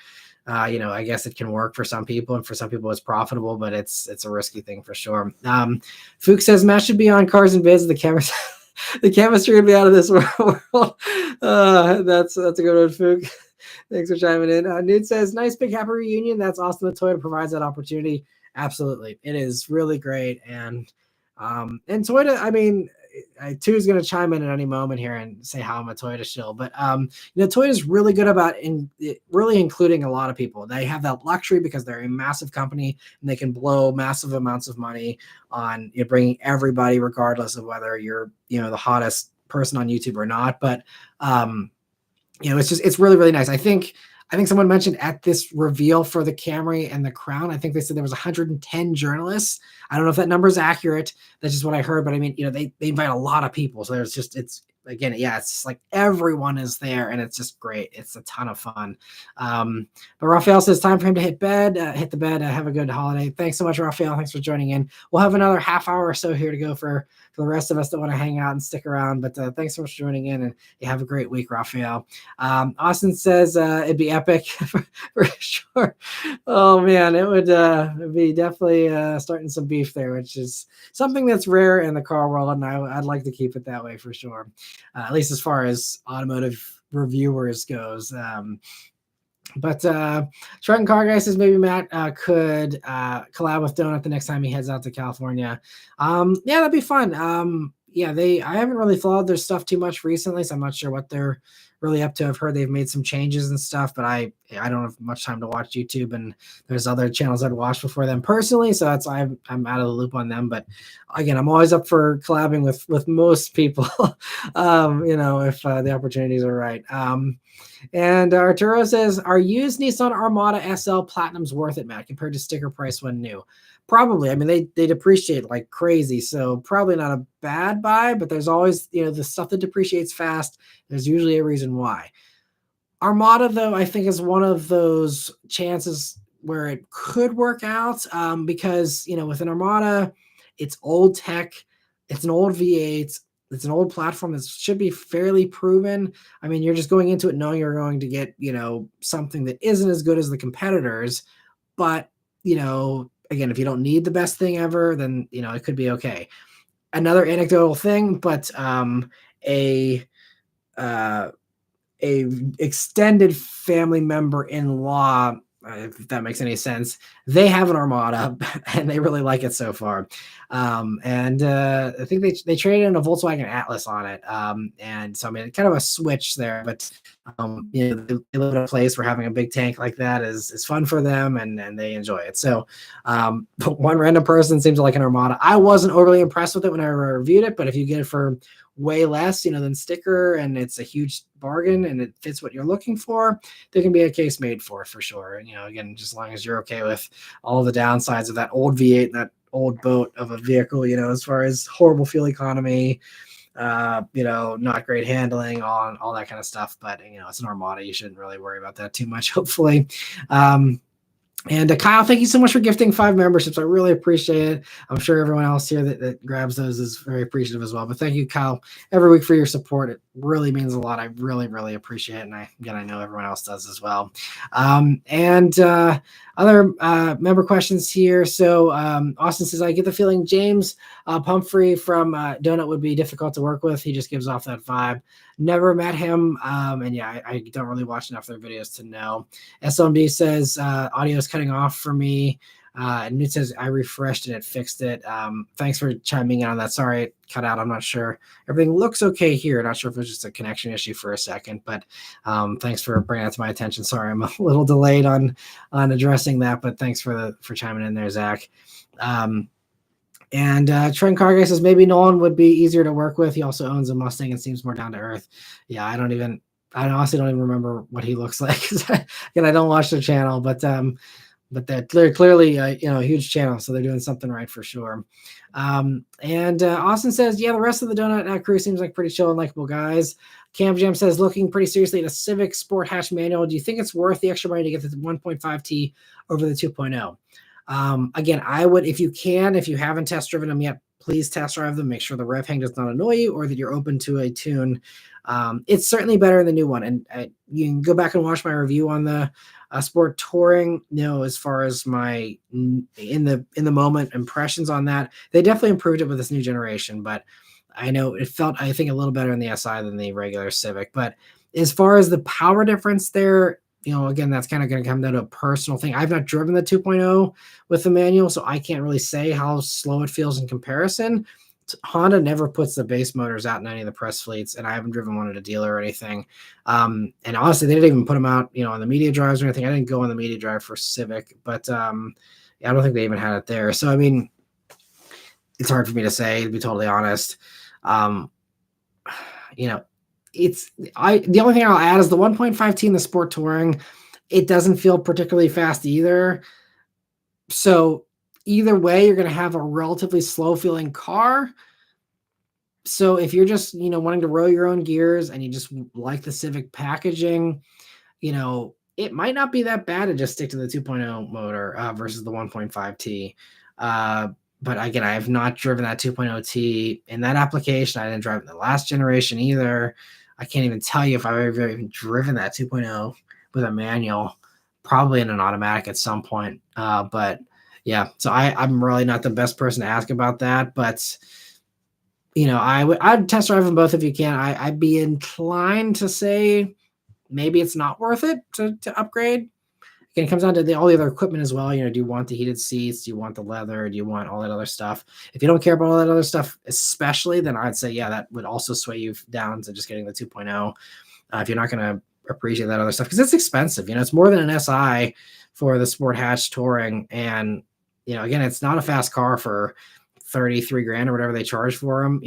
I guess it can work for some people, and for some people it's profitable, but it's a risky thing for sure. Fook says Matt should be on Cars and Biz. The cameras, the chemistry would be out of this world. That's a good one, Fook. Thanks for chiming in. Nude says, nice big happy reunion. That's awesome. The Toyota provides that opportunity. Absolutely. It is really great. And Toyota, I mean, Tu's going to chime in at any moment here and say how I'm a Toyota shill, but Toyota's really good about really including a lot of people. They have that luxury because they're a massive company and they can blow massive amounts of money on bringing everybody, regardless of whether you're the hottest person on YouTube or not. But it's really, really nice. I think someone mentioned at this reveal for the Camry and the Crown, I think they said there was 110 journalists. I don't know if that number is accurate. That's just what I heard. But I mean, they invite a lot of people. So it's just like everyone is there and it's just great. It's a ton of fun. But Raphael says time for him to hit the bed. Have a good holiday. Thanks so much, Raphael. Thanks for joining in. We'll have another half hour or so here to go for the rest of us that want to hang out and stick around. But thanks so much for joining in, and you have a great week, Raphael. Austin says it'd be epic for sure. Oh man, it would be definitely starting some beef there, which is something that's rare in the car world, and I'd like to keep it that way for sure. At least as far as automotive reviewers goes. But Trenton Car Guy says maybe Matt could collab with Donut the next time he heads out to California. Yeah, that'd be fun. I haven't really followed their stuff too much recently, so I'm not sure what they're really up to. I've heard they've made some changes and stuff, but I don't have much time to watch YouTube, and there's other channels I'd watched before them personally, so that's why I'm out of the loop on them. But again, I'm always up for collabing with most people, if the opportunities are right. And Arturo says, are used Nissan Armada SL Platinums worth it, Matt, compared to sticker price when new? Probably. I mean, they depreciate like crazy, so probably not a bad buy, but there's always, the stuff that depreciates fast, there's usually a reason why. Armada, though, I think is one of those chances where it could work out because, with an Armada, it's old tech, it's an old V8, it's an old platform that should be fairly proven. I mean, you're just going into it knowing you're going to get, something that isn't as good as the competitors, but, again, if you don't need the best thing ever, then, it could be okay. Another anecdotal thing, but a extended family member-in-law, if that makes any sense, they have an Armada and they really like it so far. I think they traded in a Volkswagen Atlas on it. And so I mean, kind of a switch there, but they live in a place where having a big tank like that is fun for them, and they enjoy it. So one random person seems to like an Armada. I wasn't overly impressed with it when I reviewed it, but if you get it for way less, than sticker, and it's a huge bargain and it fits what you're looking for, there can be a case made for sure. And again, just as long as you're okay with all the downsides of that old V8 and that old boat of a vehicle, as far as horrible fuel economy, not great handling, all that kind of stuff. But it's an Armada, you shouldn't really worry about that too much, hopefully. And Kyle, thank you so much for gifting 5 memberships. I really appreciate it. I'm sure everyone else here that grabs those is very appreciative as well. But thank you, Kyle, every week for your support. It really means a lot. I really, really appreciate it. And I know everyone else does as well. Other member questions here. So Austin says, I get the feeling James Pumphrey from Donut would be difficult to work with. He just gives off that vibe. Never met him. I don't really watch enough of their videos to know. SLMD says audio is cutting off for me. And Newt says, I refreshed and it fixed it. Thanks for chiming in on that. Sorry, it cut out. I'm not sure. Everything looks okay here. Not sure if it was just a connection issue for a second, but thanks for bringing that to my attention. Sorry, I'm a little delayed on addressing that, but thanks for chiming in there, Zach. Trent Cargay says maybe Nolan would be easier to work with. He also owns a Mustang and seems more down to earth. Yeah, I honestly don't even remember what he looks like. Again, I don't watch their channel, but they're clearly a huge channel, so they're doing something right for sure. Austin says, yeah, the rest of the Donut crew seems like pretty chill and likable guys. Cam Jam says, looking pretty seriously at a Civic Sport Hatch manual. Do you think it's worth the extra money to get the 1.5T over the 2.0? Again, I would, if you haven't test driven them yet, please test drive them. Make sure the rev hang does not annoy you or that you're open to a tune. It's certainly better than the new one. And you can go back and watch my review on the Sport Touring, as far as my in the moment impressions on that. They definitely improved it with this new generation, but I know it felt, I think, a little better in the SI than the regular Civic. But as far as the power difference there, again, that's kind of going to come down to a personal thing. I've not driven the 2.0 with the manual, so I can't really say how slow it feels in comparison. Honda never puts the base motors out in any of the press fleets, and I haven't driven one at a dealer or anything. And honestly, they didn't even put them out, on the media drives or anything. I didn't go on the media drive for Civic, but I don't think they even had it there. So, I mean, it's hard for me to say, to be totally honest. The only thing I'll add is the 1.5T in the Sport Touring. It doesn't feel particularly fast either. So either way, you're going to have a relatively slow feeling car. So if you're just, wanting to row your own gears and you just like the Civic packaging, it might not be that bad to just stick to the 2.0 motor versus the 1.5T. But again, I have not driven that 2.0T in that application. I didn't drive it in the last generation either. I can't even tell you if I've ever even driven that 2.0 with a manual, probably in an automatic at some point. But yeah, so I'm really not the best person to ask about that. But, I'd test drive them both if you can. I'd be inclined to say maybe it's not worth it to upgrade. Again, it comes down to all the other equipment as well. Do you want the heated seats? Do you want the leather? Do you want all that other stuff? If you don't care about all that other stuff, especially, then I'd say, yeah, that would also sway you down to just getting the 2.0. If you're not going to appreciate that other stuff, because it's expensive. It's more than an SI for the Sport Hatch Touring. And, again, it's not a fast car for 33 grand or whatever they charge for them,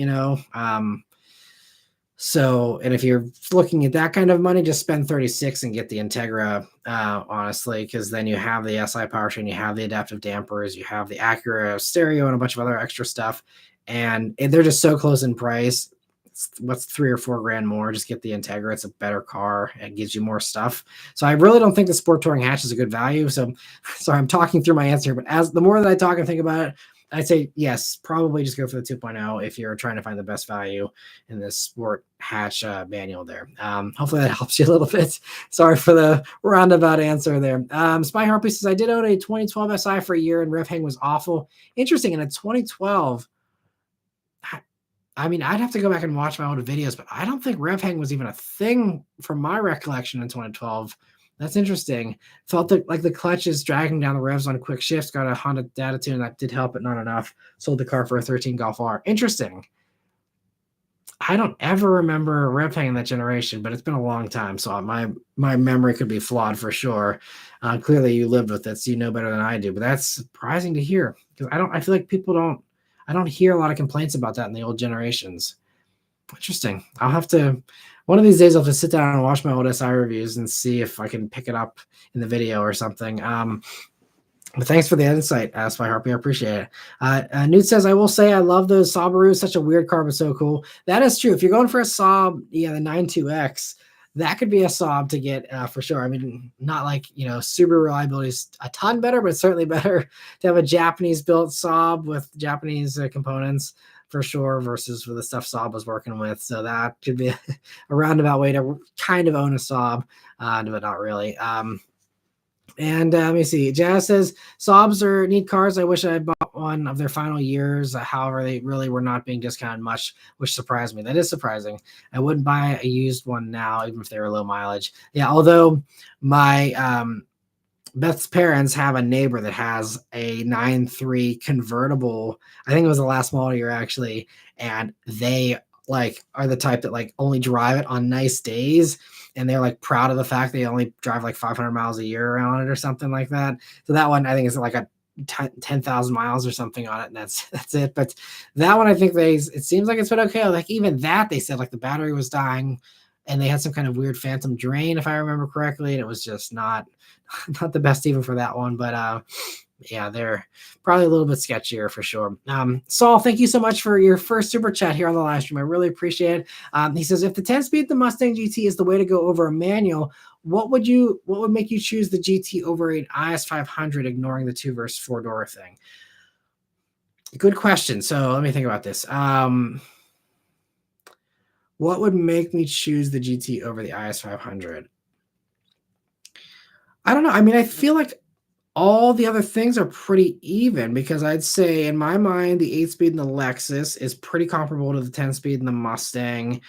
So, and if you're looking at that kind of money, just spend 36 and get the Integra, honestly, because then you have the SI powertrain, you have the adaptive dampers, you have the Acura stereo and a bunch of other extra stuff. And they're just so close in price. What's 3 or 4 grand more? Just get the Integra. It's a better car. It gives you more stuff. So I really don't think the Sport Touring Hatch is a good value. So sorry, I'm talking through my answer, but as the more that I talk and think about it, I'd say, yes, probably just go for the 2.0 if you're trying to find the best value in this Sport Hatch manual there. Hopefully that helps you a little bit. Sorry for the roundabout answer there. Spy Harpy says, I did own a 2012 SI for a year and rev hang was awful. Interesting. In a 2012, I mean, I'd have to go back and watch my old videos, but I don't think rev hang was even a thing from my recollection in 2012 That's interesting. Felt like the clutch is dragging down the revs on quick shifts. Got a Honda data tune that did help, but not enough. Sold the car for a 13 Golf R. Interesting. I don't ever remember rev paying that generation, but it's been a long time, so my memory could be flawed for sure. Clearly, you lived with it, so you know better than I do. But that's surprising to hear because I feel like people don't. I don't hear a lot of complaints about that in the old generations. Interesting. I'll have to one of these days I'll just sit down and watch my old SI reviews and see if I can pick it up in the video or something. But thanks for the insight, Spy Harpy. I appreciate it. Newt says, I will say I love those Subaru. Such a weird car, but so cool. That is true. If you're going for a Saab, yeah, the 92X, that could be a Saab to get for sure. I mean, not like, super reliability is a ton better, but certainly better to have a Japanese built Saab with Japanese components for sure versus for the stuff Saab was working with. So that could be a roundabout way to kind of own a Saab, but not really. And let me see. Jazz says, Saabs are neat cars. I wish I had bought one of their final years. However, they really were not being discounted much, which surprised me. That is surprising. I wouldn't buy a used one now, even if they were low mileage. Yeah, although my Beth's parents have a neighbor that has a 9.3 convertible. I think it was the last model year, actually. And they are the type that only drive it on nice days, and they're proud of the fact they only drive 500 miles a year around it or something like that. So that one I think is a 10,000 miles or something on it, and that's it. But that one I think it seems like it's been okay. Even that they said the battery was dying, and they had some kind of weird phantom drain if I remember correctly, and it was just not the best even for that one. But yeah, they're probably a little bit sketchier for sure. Saul, thank you so much for your first super chat here on the live stream. I really appreciate it. He says, if the 10-speed, the Mustang GT is the way to go over a manual, what would make you choose the GT over an IS 500, ignoring the 2 versus 4-door thing? Good question. So let me think about this. What would make me choose the GT over the IS 500? I don't know. I mean, I feel like all the other things are pretty even because I'd say in my mind, the 8-speed in the Lexus is pretty comparable to the 10-speed in the Mustang.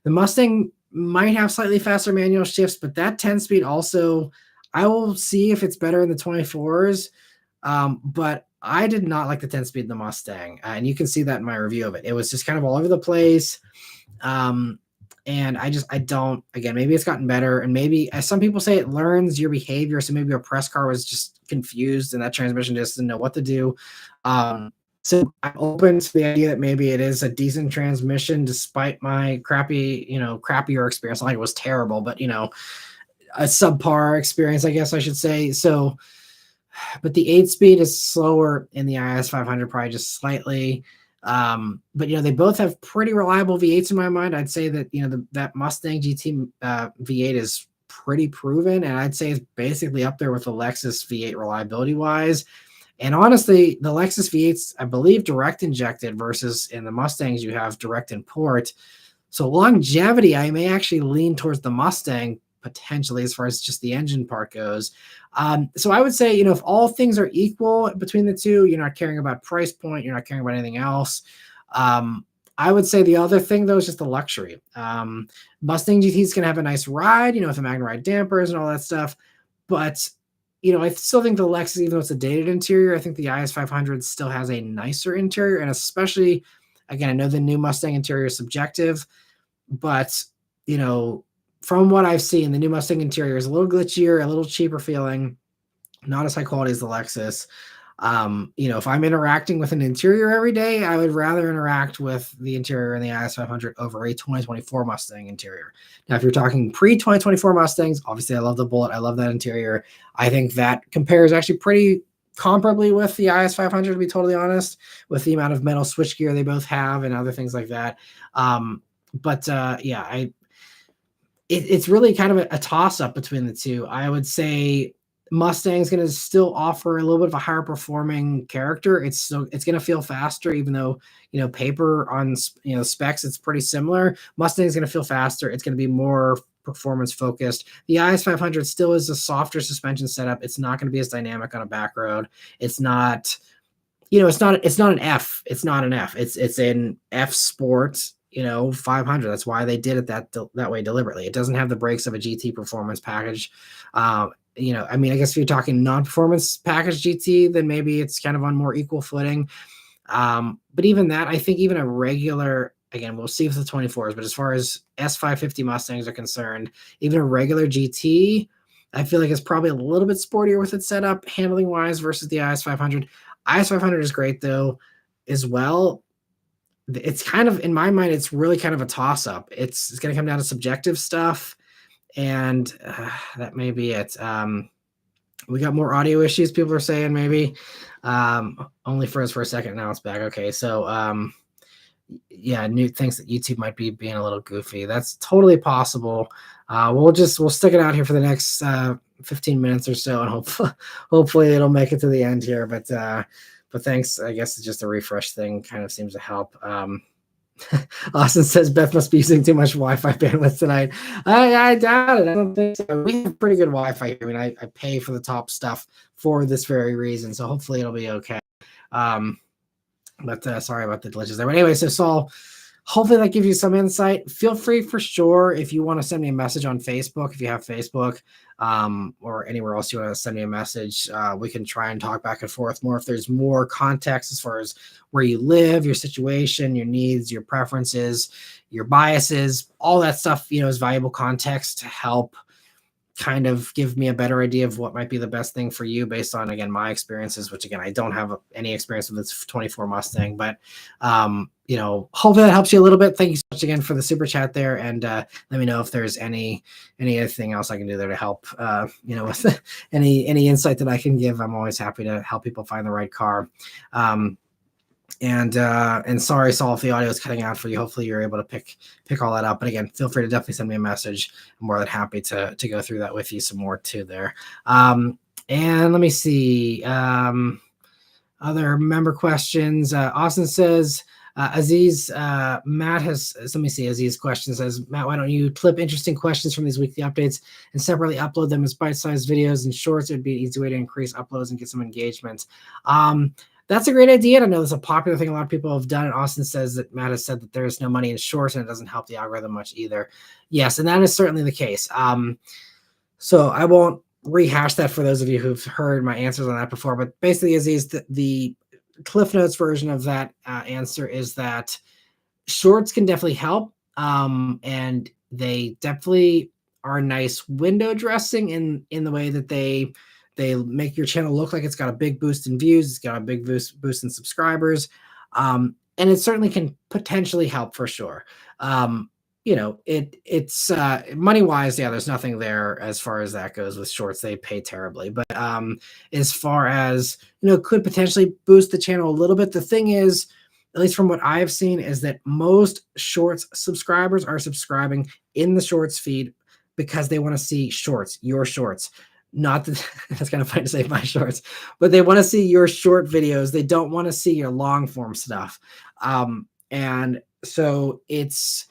The Mustang might have slightly faster manual shifts, but that 10-speed also, I will see if it's better in the 24s. But I did not like the 10-speed in the Mustang. And you can see that in my review of it. It was just kind of all over the place. And I don't, again, maybe it's gotten better, and maybe, as some people say, it learns your behavior. So maybe your press car was just confused and that transmission just didn't know what to do. So I'm open to the idea that maybe it is a decent transmission despite my crappier experience. Not like it was terrible, but a subpar experience, I guess I should say. So, but the 8-speed is slower in the IS 500, probably just slightly. But they both have pretty reliable V8s in my mind. I'd say that that Mustang GT V8 is pretty proven, and I'd say it's basically up there with the Lexus V8 reliability wise. And honestly, the Lexus V8s, I believe, direct injected versus in the Mustangs you have direct import. So longevity, I may actually lean towards the Mustang potentially as far as just the engine part goes. So I would say, if all things are equal between the two, you're not caring about price point, you're not caring about anything else. I would say the other thing though is just the luxury. Mustang GT is going to have a nice ride, with the MagneRide dampers and all that stuff. But, I still think the Lexus, even though it's a dated interior, I think the IS 500 still has a nicer interior. And especially, again, I know the new Mustang interior is subjective, but, from what I've seen, the new Mustang interior is a little glitchier, a little cheaper feeling, not as high quality as the Lexus. If I'm interacting with an interior every day, I would rather interact with the interior in the IS 500 over a 2024 Mustang interior. Now, if you're talking pre-2024 Mustangs, obviously I love the Bullet. I love that interior. I think that compares actually pretty comparably with the IS 500, to be totally honest, with the amount of metal switchgear they both have and other things like that. It's really kind of a toss-up between the two. I would say Mustang's going to still offer a little bit of a higher performing character. It's going to feel faster, even though paper on specs it's pretty similar. Mustang's going to feel faster. It's going to be more performance focused. The IS 500 still is a softer suspension setup. It's not going to be as dynamic on a back road. It's not. It's not an F. It's not an F. It's an F Sport. 500. That's why they did it that way deliberately. It doesn't have the brakes of a GT performance package. I mean, I guess if you're talking non-performance package GT, then maybe it's kind of on more equal footing. But even that, I think even a regular, again, we'll see with the 24s, but as far as S550 Mustangs are concerned, even a regular GT, I feel like it's probably a little bit sportier with its setup, handling wise, versus the IS500. IS500 is great though, as well. It's kind of, in my mind, it's really kind of a toss up. It's going to come down to subjective stuff, and that may be it. We got more audio issues. People are saying maybe only froze for a second. Now it's back. Okay. So, yeah, Newt thinks that YouTube might be being a little goofy. That's totally possible. We'll stick it out here for the next 15 minutes or so, and hopefully it'll make it to the end here. But thanks. I guess it's just a refresh thing kind of seems to help. Austin says Beth must be using too much Wi-Fi bandwidth tonight. I doubt it. I don't think so. We have pretty good Wi-Fi here. I mean, I pay for the top stuff for this very reason, so hopefully it'll be okay. But sorry about the glitches there. But anyway, so Saul, hopefully that gives you some insight. Feel free for sure if you want to send me a message on Facebook, if you have Facebook, or anywhere else you want to send me a message. We can try and talk back and forth more if there's more context as far as where you live, your situation, your needs, your preferences, your biases, all that stuff, is valuable context to help kind of give me a better idea of what might be the best thing for you based on, again, my experiences, which again, I don't have any experience with this 24 Mustang, but hopefully that helps you a little bit. Thank you so much again for the super chat there. And let me know if there's anything else I can do there to help, with any insight that I can give. I'm always happy to help people find the right car. And sorry, Saul, if the audio is cutting out for you. Hopefully you're able to pick all that up. But again, feel free to definitely send me a message. I'm more than happy to go through that with you some more too there. And let me see. Other member questions. Austin says, Aziz, Matt has, let me see, Aziz question says, Matt, why don't you clip interesting questions from these weekly updates and separately upload them as bite-sized videos and shorts? It would be an easy way to increase uploads and get some engagement. That's a great idea. I know that's a popular thing a lot of people have done. And Austin says that Matt has said that there is no money in shorts and it doesn't help the algorithm much either. Yes, and that is certainly the case. So I won't rehash that for those of you who've heard my answers on that before. But basically, Aziz, the Cliff Notes version of that answer is that shorts can definitely help. And they definitely are nice window dressing in the way that they make your channel look like it's got a big boost in views. It's got a big boost in subscribers. And it certainly can potentially help for sure. It's money-wise, yeah, there's nothing there as far as that goes with shorts. They pay terribly. But as far as, could potentially boost the channel a little bit. The thing is, at least from what I've seen, is that most shorts subscribers are subscribing in the shorts feed because they want to see shorts, your shorts. Not that that's kind of funny to say my shorts, but they want to see your short videos. They don't want to see your long form stuff. And so it's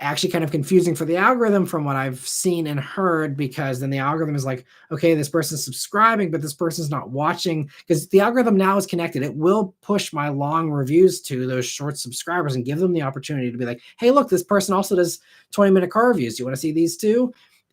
actually kind of confusing for the algorithm from what I've seen and heard, because then the algorithm is like, okay, this person's subscribing, but this person's not watching, because the algorithm now is connected. It will push my long reviews to those short subscribers and give them the opportunity to be like, hey, look, this person also does 20-minute car reviews. Do you want to see these too?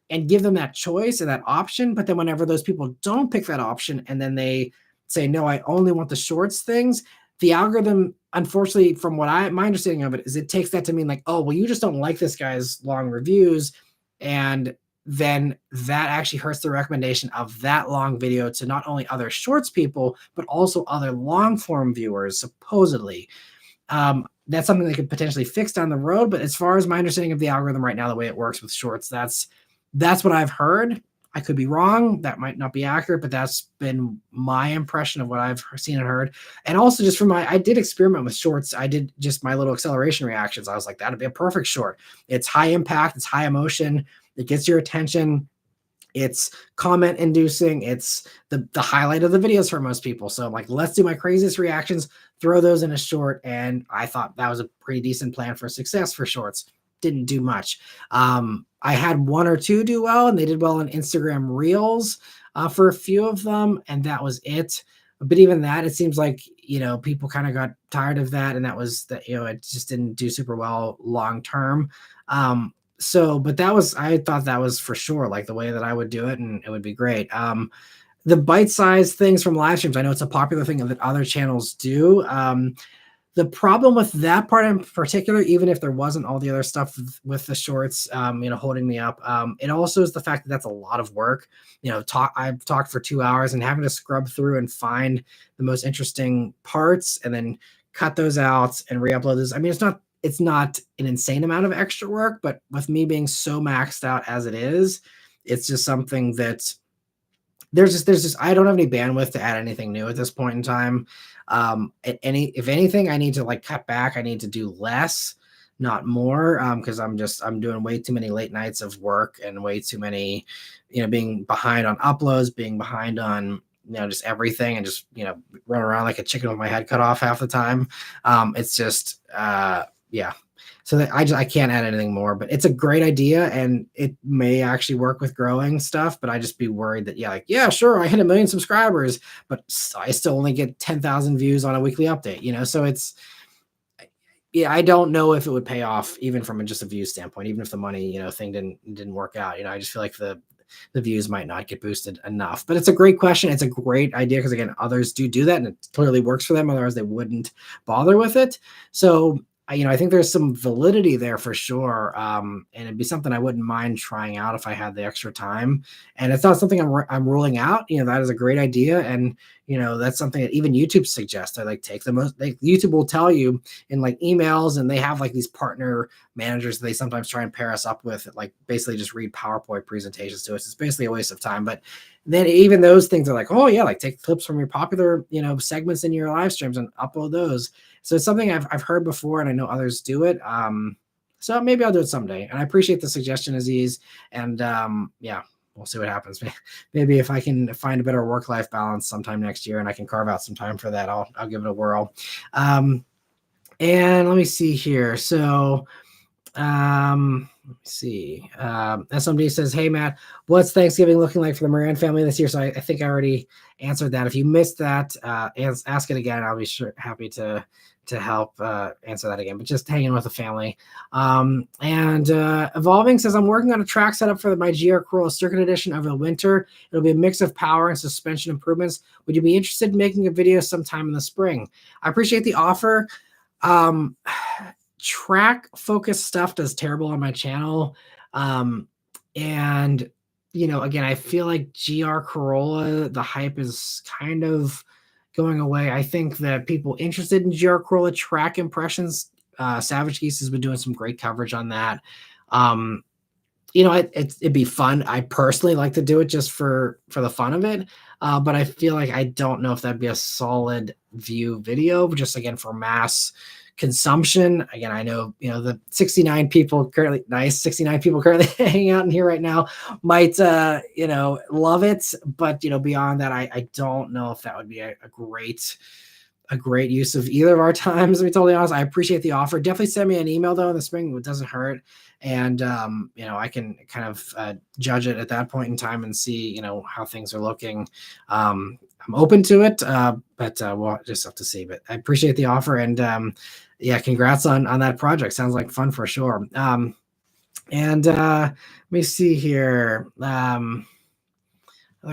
And give them that choice and that option. But then whenever those people don't pick that option and then they say, no, I only want the shorts things, the algorithm, unfortunately, from what my understanding of it is, it takes that to mean like, oh, well, you just don't like this guy's long reviews. And then that actually hurts the recommendation of that long video to not only other shorts people, but also other long form viewers, supposedly. That's something they could potentially fix down the road. But as far as my understanding of the algorithm right now, the way it works with shorts, that's what I've heard. I could be wrong. That might not be accurate, but that's been my impression of what I've seen and heard. And also just from I did experiment with shorts. I did just my little acceleration reactions. I was like, that'd be a perfect short. It's high impact. It's high emotion. It gets your attention. It's comment inducing. It's the highlight of the videos for most people. So I'm like, let's do my craziest reactions, throw those in a short. And I thought that was a pretty decent plan for success for shorts. Didn't do much. I had one or two do well, and they did well on Instagram Reels for a few of them, and that was it. But even that, it seems like, people kind of got tired of that, and that was that, it just didn't do super well long term. But I thought that was for sure like the way that I would do it, and it would be great. The bite-sized things from live streams, I know it's a popular thing that other channels do. The problem with that part in particular, even if there wasn't all the other stuff with the shorts, holding me up, it also is the fact that that's a lot of work. I've talked for 2 hours and having to scrub through and find the most interesting parts and then cut those out and re-upload those. I mean, it's not an insane amount of extra work, but with me being so maxed out as it is, it's just something that there's just I don't have any bandwidth to add anything new at this point in time. If anything, I need to like cut back. I need to do less, not more, because I'm doing way too many late nights of work and way too many, being behind on uploads, being behind on just everything, and just run around like a chicken with my head cut off half the time. It's just yeah. So that I can't add anything more, but it's a great idea, and it may actually work with growing stuff. But I just be worried that sure, I hit 1 million subscribers, but I still only get 10,000 views on a weekly update. So it's I don't know if it would pay off even from just a view standpoint, even if the money thing didn't work out. I just feel like the views might not get boosted enough. But it's a great question. It's a great idea because again, others do that, and it clearly works for them. Otherwise, they wouldn't bother with it. So I think there's some validity there for sure. And it'd be something I wouldn't mind trying out if I had the extra time. And it's not something I'm ruling out. That is a great idea. And, that's something that even YouTube suggests. I like take the most, YouTube will tell you in like emails, and they have like these partner managers that they sometimes try and pair us up with, like basically just read PowerPoint presentations to us. It's basically a waste of time. But then even those things are like, oh yeah, like take clips from your popular, segments in your live streams and upload those. So it's something I've heard before, and I know others do it. So maybe I'll do it someday. And I appreciate the suggestion, Aziz. And we'll see what happens. Maybe if I can find a better work-life balance sometime next year, and I can carve out some time for that, I'll give it a whirl. And let me see here. So let me see. SMD says, hey, Matt, what's Thanksgiving looking like for the Maran family this year? So I think I already answered that. If you missed that, ask it again. I'll be happy to help answer that again, but just hanging with the family. And Evolving says, I'm working on a track setup for my GR Corolla Circuit Edition over the winter. It'll be a mix of power and suspension improvements. Would you be interested in making a video sometime in the spring? I appreciate the offer. Track focused stuff does terrible on my channel. And again, I feel like GR Corolla, the hype is kind of going away. I think that people interested in GR Corolla track impressions, Savage Geese has been doing some great coverage on that. It'd be fun. I personally like to do it just for the fun of it. But I feel like I don't know if that'd be a solid view video, just again for mass consumption. Again, I know the 69 people currently hanging out in here right now might love it, but beyond that, I don't know if that would be a great use of either of our times, to be totally honest. I appreciate the offer. Definitely send me an email though in the spring. It doesn't hurt. And I can kind of judge it at that point in time and see how things are looking. I'm open to it, but we'll just have to see. But I appreciate the offer, and congrats on that project. Sounds like fun for sure. And let me see here. Other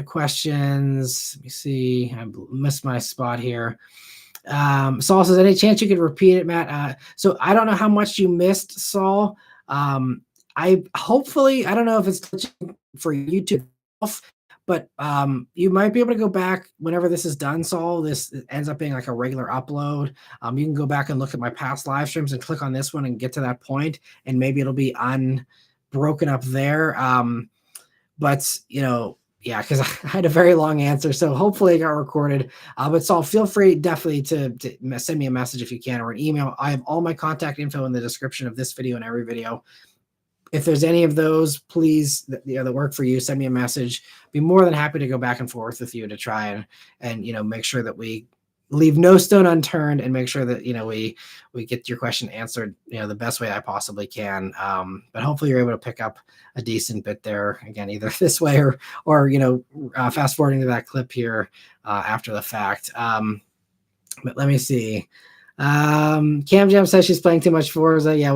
questions. Let me see. I missed my spot here. Saul says, any chance you could repeat it, Matt? So I don't know how much you missed, Saul. I don't know if it's for YouTube, but you might be able to go back whenever this is done, Saul. This ends up being like a regular upload. You can go back and look at my past live streams and click on this one and get to that point, and maybe it'll be unbroken up there. Because I had a very long answer, so hopefully it got recorded. But Saul, feel free definitely to send me a message if you can, or an email. I have all my contact info in the description of this video and every video. If there's any of those, please, that work for you, send me a message. Be more than happy to go back and forth with you to try and make sure that we leave no stone unturned and make sure that, we get your question answered, the best way I possibly can. But hopefully you're able to pick up a decent bit there again, either this way or fast forwarding to that clip here after the fact. But let me see. Cam Jam says she's playing too much Forza. Yeah,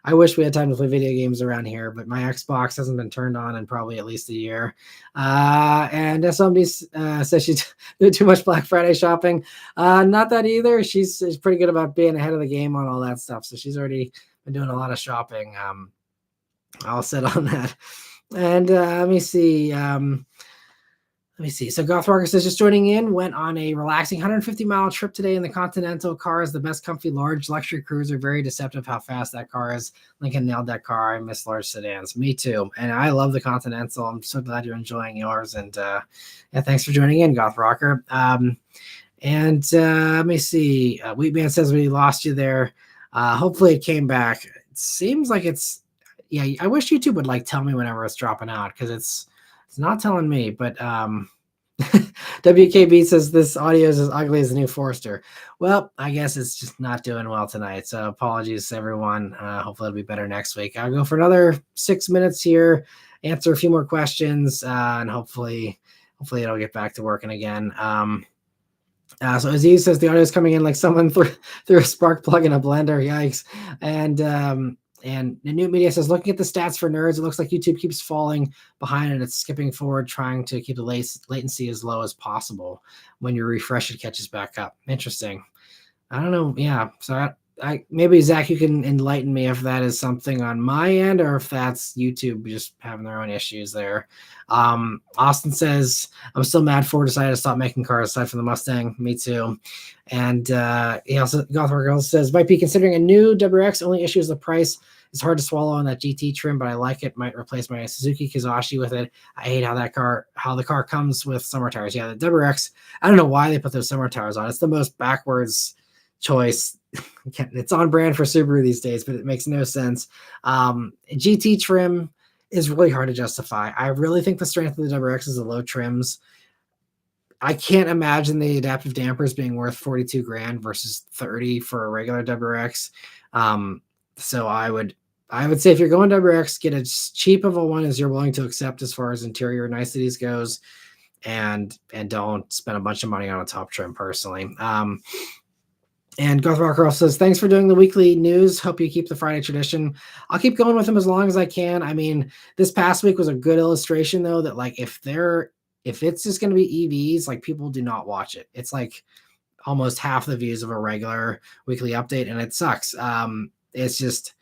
I wish we had time to play video games around here, but my Xbox hasn't been turned on in probably at least a year. And somebody says she's doing too much Black Friday shopping. Not that either. She's pretty good about being ahead of the game on all that stuff. So she's already been doing a lot of shopping. I'll sit on that. And let me see. So Goth Rocker says, just joining in, went on a relaxing 150-mile trip today in the Continental. Car is the best comfy large luxury cruiser. Very deceptive how fast that car is. Lincoln nailed that car. I miss large sedans. Me too. And I love the Continental. I'm so glad you're enjoying yours. And thanks for joining in, Goth Rocker. Let me see. Wheatman says we lost you there. Hopefully it came back. It seems like I wish YouTube would tell me whenever it's dropping out, because it's not telling me, but WKB says this audio is as ugly as the new Forester. Well, I guess it's just not doing well tonight. So apologies to everyone. Hopefully it'll be better next week. I'll go for another 6 minutes here, answer a few more questions, and hopefully it'll get back to working again. So Aziz says the audio is coming in like someone threw a spark plug in a blender. Yikes. And the new media says, looking at the stats for nerds, it looks like YouTube keeps falling behind and it's skipping forward, trying to keep the latency as low as possible. When you refresh, it catches back up. Interesting. I don't know. Yeah. So I maybe Zach, you can enlighten me if that is something on my end or if that's YouTube just having their own issues there. Austin says, I'm still mad Ford decided to stop making cars aside from the Mustang. Me too. And he also, Gothwork also says, might be considering a new WRX. Only issue is the price. It's hard to swallow on that GT trim, but I like it. Might replace my Suzuki Kizashi with it. I hate how the car comes with summer tires. Yeah, the WRX, I don't know why they put those summer tires on. It's the most backwards choice. It's on brand for Subaru these days, but it makes no sense. GT trim is really hard to justify. I really think the strength of the WRX is the low trims. I can't imagine the adaptive dampers being worth 42 grand versus 30 for a regular WRX. So I would say if you're going WRX, get as cheap of a one as you're willing to accept as far as interior niceties goes, and don't spend a bunch of money on a top trim personally. And Goth Rocker also says, thanks for doing the weekly news. Hope you keep the Friday tradition. I'll keep going with them as long as I can. I mean, this past week was a good illustration, though, that if it's just going to be EVs, people do not watch it. It's almost half the views of a regular weekly update, and it sucks. It's just,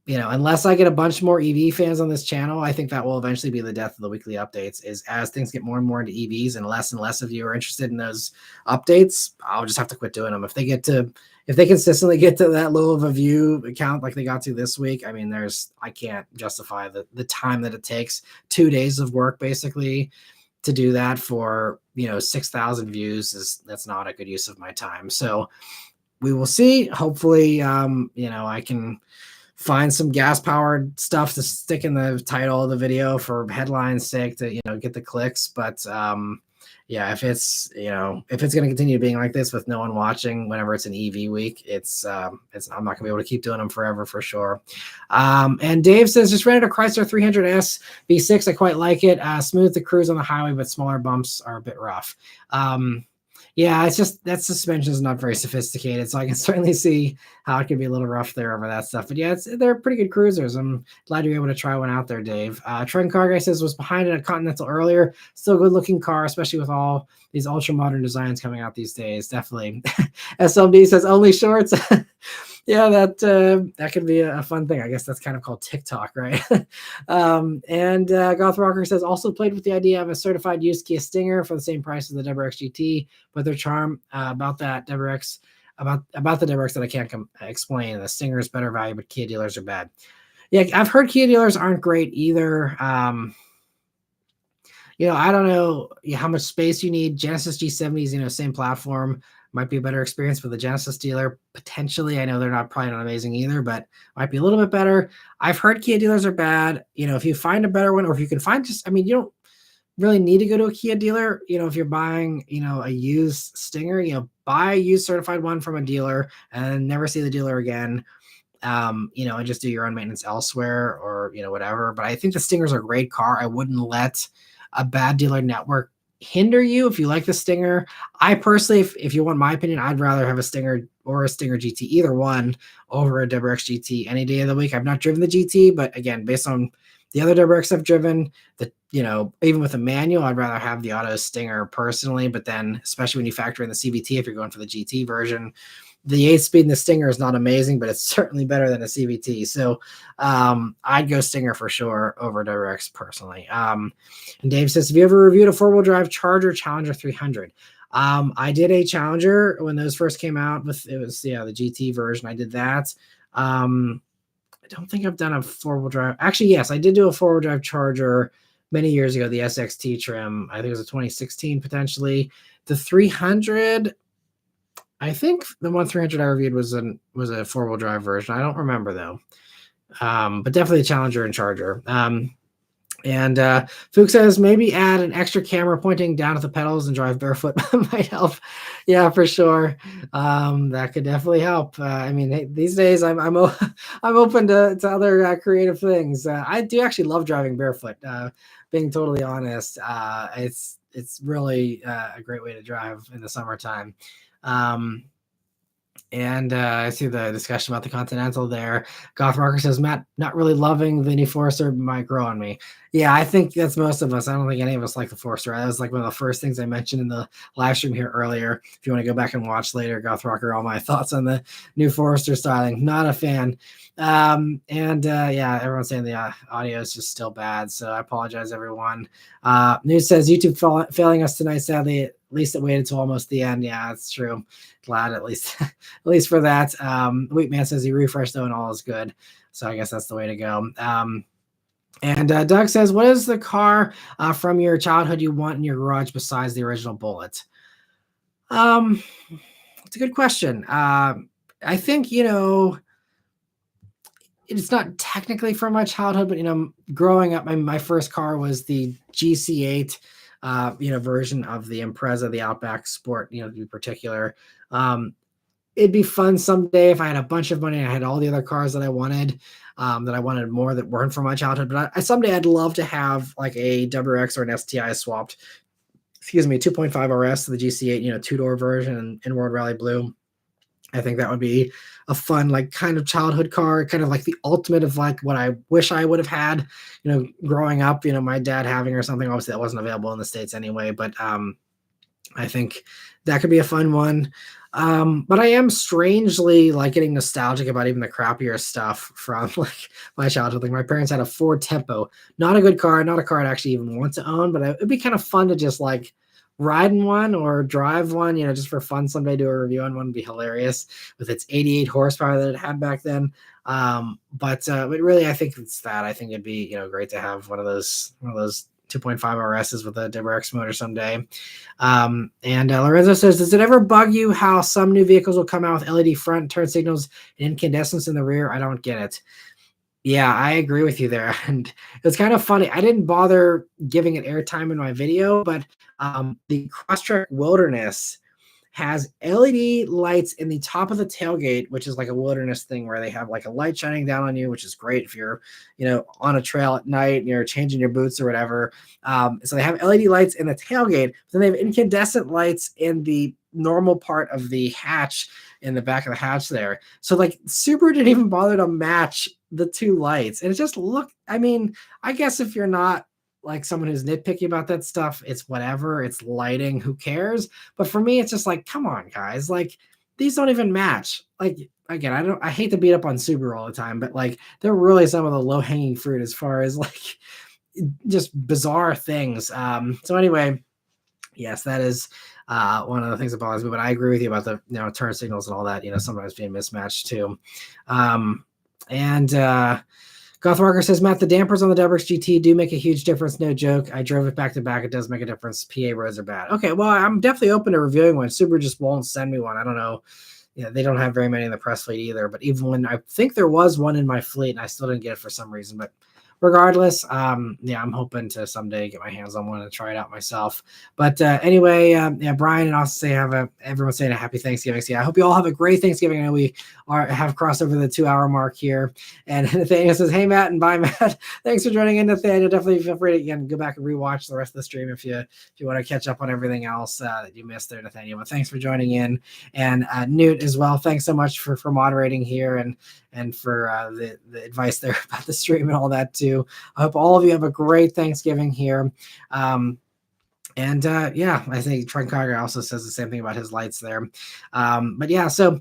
unless I get a bunch more EV fans on this channel, I think that will eventually be the death of the weekly updates, is as things get more and more into EVs and less of you are interested in those updates, I'll just have to quit doing them. If they consistently get to that low of a view count like they got to this week, I mean, I can't justify the time that it takes. 2 days of work basically to do that for, 6,000 views that's not a good use of my time. So we will see. Hopefully, I can find some gas-powered stuff to stick in the title of the video for headline's sake to, get the clicks. But if it's going to continue being like this with no one watching whenever it's an EV week, I'm not going to be able to keep doing them forever for sure. And Dave says, just rented a Chrysler 300S V6. I quite like it. Smooth to cruise on the highway, but smaller bumps are a bit rough. Yeah, it's just that suspension is not very sophisticated, so I can certainly see how it could be a little rough there over that stuff. But yeah, they're pretty good cruisers. I'm glad you're able to try one out there, Dave. Trend Car Guy says was behind in a Continental earlier. Still a good looking car, especially with all these ultra modern designs coming out these days. Definitely. SLD says only shorts. Yeah, that could be a fun thing. I guess that's kind of called TikTok, right? And Goth Rocker says also played with the idea of a certified used Kia Stinger for the same price as the WRX GT, but their charm about that WRX about the WRX that I can't explain. The Stinger is better value, but Kia dealers are bad. Yeah, I've heard Kia dealers aren't great either. I don't know how much space you need. Genesis G70s, same platform. Might be a better experience with a Genesis dealer. Potentially, I know they're probably not amazing either, but might be a little bit better. I've heard Kia dealers are bad. If you find a better one, or if you can find you don't really need to go to a Kia dealer. If you're buying, a used Stinger, buy a used certified one from a dealer and never see the dealer again. And just do your own maintenance elsewhere or, whatever. But I think the Stinger's a great car. I wouldn't let a bad dealer network hinder you if you like the Stinger. I personally, if you want my opinion, I'd rather have a Stinger or a Stinger GT, either one, over a WRX GT any day of the week. I've not driven the GT, but again, based on the other WRX I've driven, even with a manual, I'd rather have the auto Stinger personally. But then, especially when you factor in the CVT, if you're going for the GT version, the 8-speed in the Stinger is not amazing, but it's certainly better than a CVT. So I'd go Stinger for sure over WRX personally. And Dave says, have you ever reviewed a four-wheel drive Charger Challenger 300? I did a Challenger when those first came out. The GT version. I did that. I don't think I've done a four-wheel drive. Actually, yes, I did do a four-wheel drive Charger many years ago, the SXT trim. I think it was a 2016 potentially. The 300, I think the 300 I reviewed was a four-wheel drive version. I don't remember though. But definitely a Challenger and Charger. And Fuchs says maybe add an extra camera pointing down at the pedals and drive barefoot might help. Yeah, for sure. That could definitely help. Hey, these days I'm open to other creative things. I do actually love driving barefoot. Being totally honest, it's really a great way to drive in the summertime. And I see the discussion about the Continental there. Goth Marker says, Matt, not really loving the new Forester might grow on me. Yeah, I think that's most of us. I don't think any of us like the Forester. That was like one of the first things I mentioned in the live stream here earlier. If you want to go back and watch later, Goth Rocker, all my thoughts on the new Forester styling. Not a fan. Everyone's saying the audio is just still bad. So I apologize, everyone. News says YouTube failing us tonight, sadly. At least it waited till almost the end. Yeah, that's true. Glad at least for that. Wheatman says he refreshed though and all is good. So I guess that's the way to go. And Doug says, what is the car from your childhood you want in your garage besides the original Bullet? It's a good question. I think, it's not technically from my childhood, but, growing up, my first car was the GC8, version of the Impreza, the Outback Sport, to be particular. It'd be fun someday if I had a bunch of money and I had all the other cars that I wanted more that weren't from my childhood. But someday I'd love to have like a WRX or an STI swapped, 2.5 RS to the GC8, two-door version in World Rally Blue. I think that would be a fun, like, kind of childhood car, kind of like the ultimate of like what I wish I would have had, growing up, my dad having or something. Obviously that wasn't available in the States anyway, but I think that could be a fun one. But I am strangely like getting nostalgic about even the crappier stuff from like my childhood. Like my parents had a Ford Tempo, not a good car, not a car I'd actually even want to own, but it'd be kind of fun to just like ride in one or drive one, just for fun someday. Do a review on one would be hilarious with its 88 horsepower that it had back then. But really, I think it's that. I think it'd be great to have one of those 2.5 RSs with a WRX motor someday. And Lorenzo says, does it ever bug you how some new vehicles will come out with LED front turn signals and incandescence in the rear? I don't get it. Yeah, I agree with you there. And it's kind of funny. I didn't bother giving it airtime in my video, but the Crosstrek Wilderness has LED lights in the top of the tailgate, which is like a wilderness thing where they have like a light shining down on you, which is great if you're, on a trail at night and you're changing your boots or whatever. So they have LED lights in the tailgate, but then they have incandescent lights in the normal part of the hatch, in the back of the hatch there. So like Subaru didn't even bother to match the two lights. And it just looked, I guess if you're not like someone who's nitpicky about that stuff, it's whatever, it's lighting, who cares? But for me, it's just like, come on, guys, like these don't even match. Like, again, I hate to beat up on Subaru all the time, but like they're really some of the low hanging fruit as far as like just bizarre things. So anyway, yes, that is one of the things that bothers me, but I agree with you about the turn signals and all that, sometimes being mismatched too. Gothmarker says, Matt, the dampers on the WRX GT do make a huge difference. No joke. I drove it back to back. It does make a difference. PA roads are bad. Okay, well, I'm definitely open to reviewing one. Subaru just won't send me one. I don't know. They don't have very many in the press fleet either. But even when I think there was one in my fleet, and I still didn't get it for some reason. But regardless, yeah, I'm hoping to someday get my hands on one and try it out myself. But anyway, yeah, Brian and also say everyone saying a happy Thanksgiving. So yeah, I hope you all have a great Thanksgiving. And we have crossed over the 2-hour mark here. And Nathaniel says, "Hey Matt," and bye Matt. Thanks for joining in, Nathaniel. Definitely feel free to again go back and rewatch the rest of the stream if you want to catch up on everything else that you missed there, Nathaniel. But thanks for joining in, and Newt as well. Thanks so much for moderating here and for the advice there about the stream and all that too. I hope all of you have a great Thanksgiving here. And yeah, I think Trent Conger also says the same thing about his lights there. But yeah, so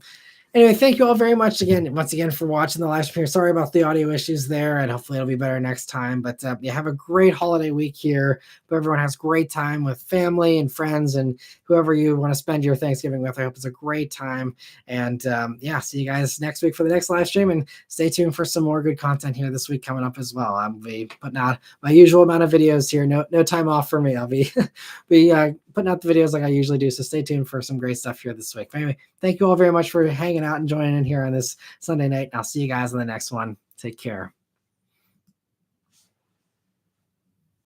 anyway, thank you all very much once again for watching the live stream. Sorry about the audio issues there, and hopefully it'll be better next time. But yeah, have a great holiday week here. Hope everyone has great time with family and friends and whoever you want to spend your Thanksgiving with. I hope it's a great time. And yeah, see you guys next week for the next live stream. And stay tuned for some more good content here this week coming up as well. I'll be putting out my usual amount of videos here. No time off for me. I'll be putting out the videos like I usually do. So stay tuned for some great stuff here this week. But anyway, thank you all very much for hanging out and joining in here on this Sunday night. I'll see you guys on the next one. Take care.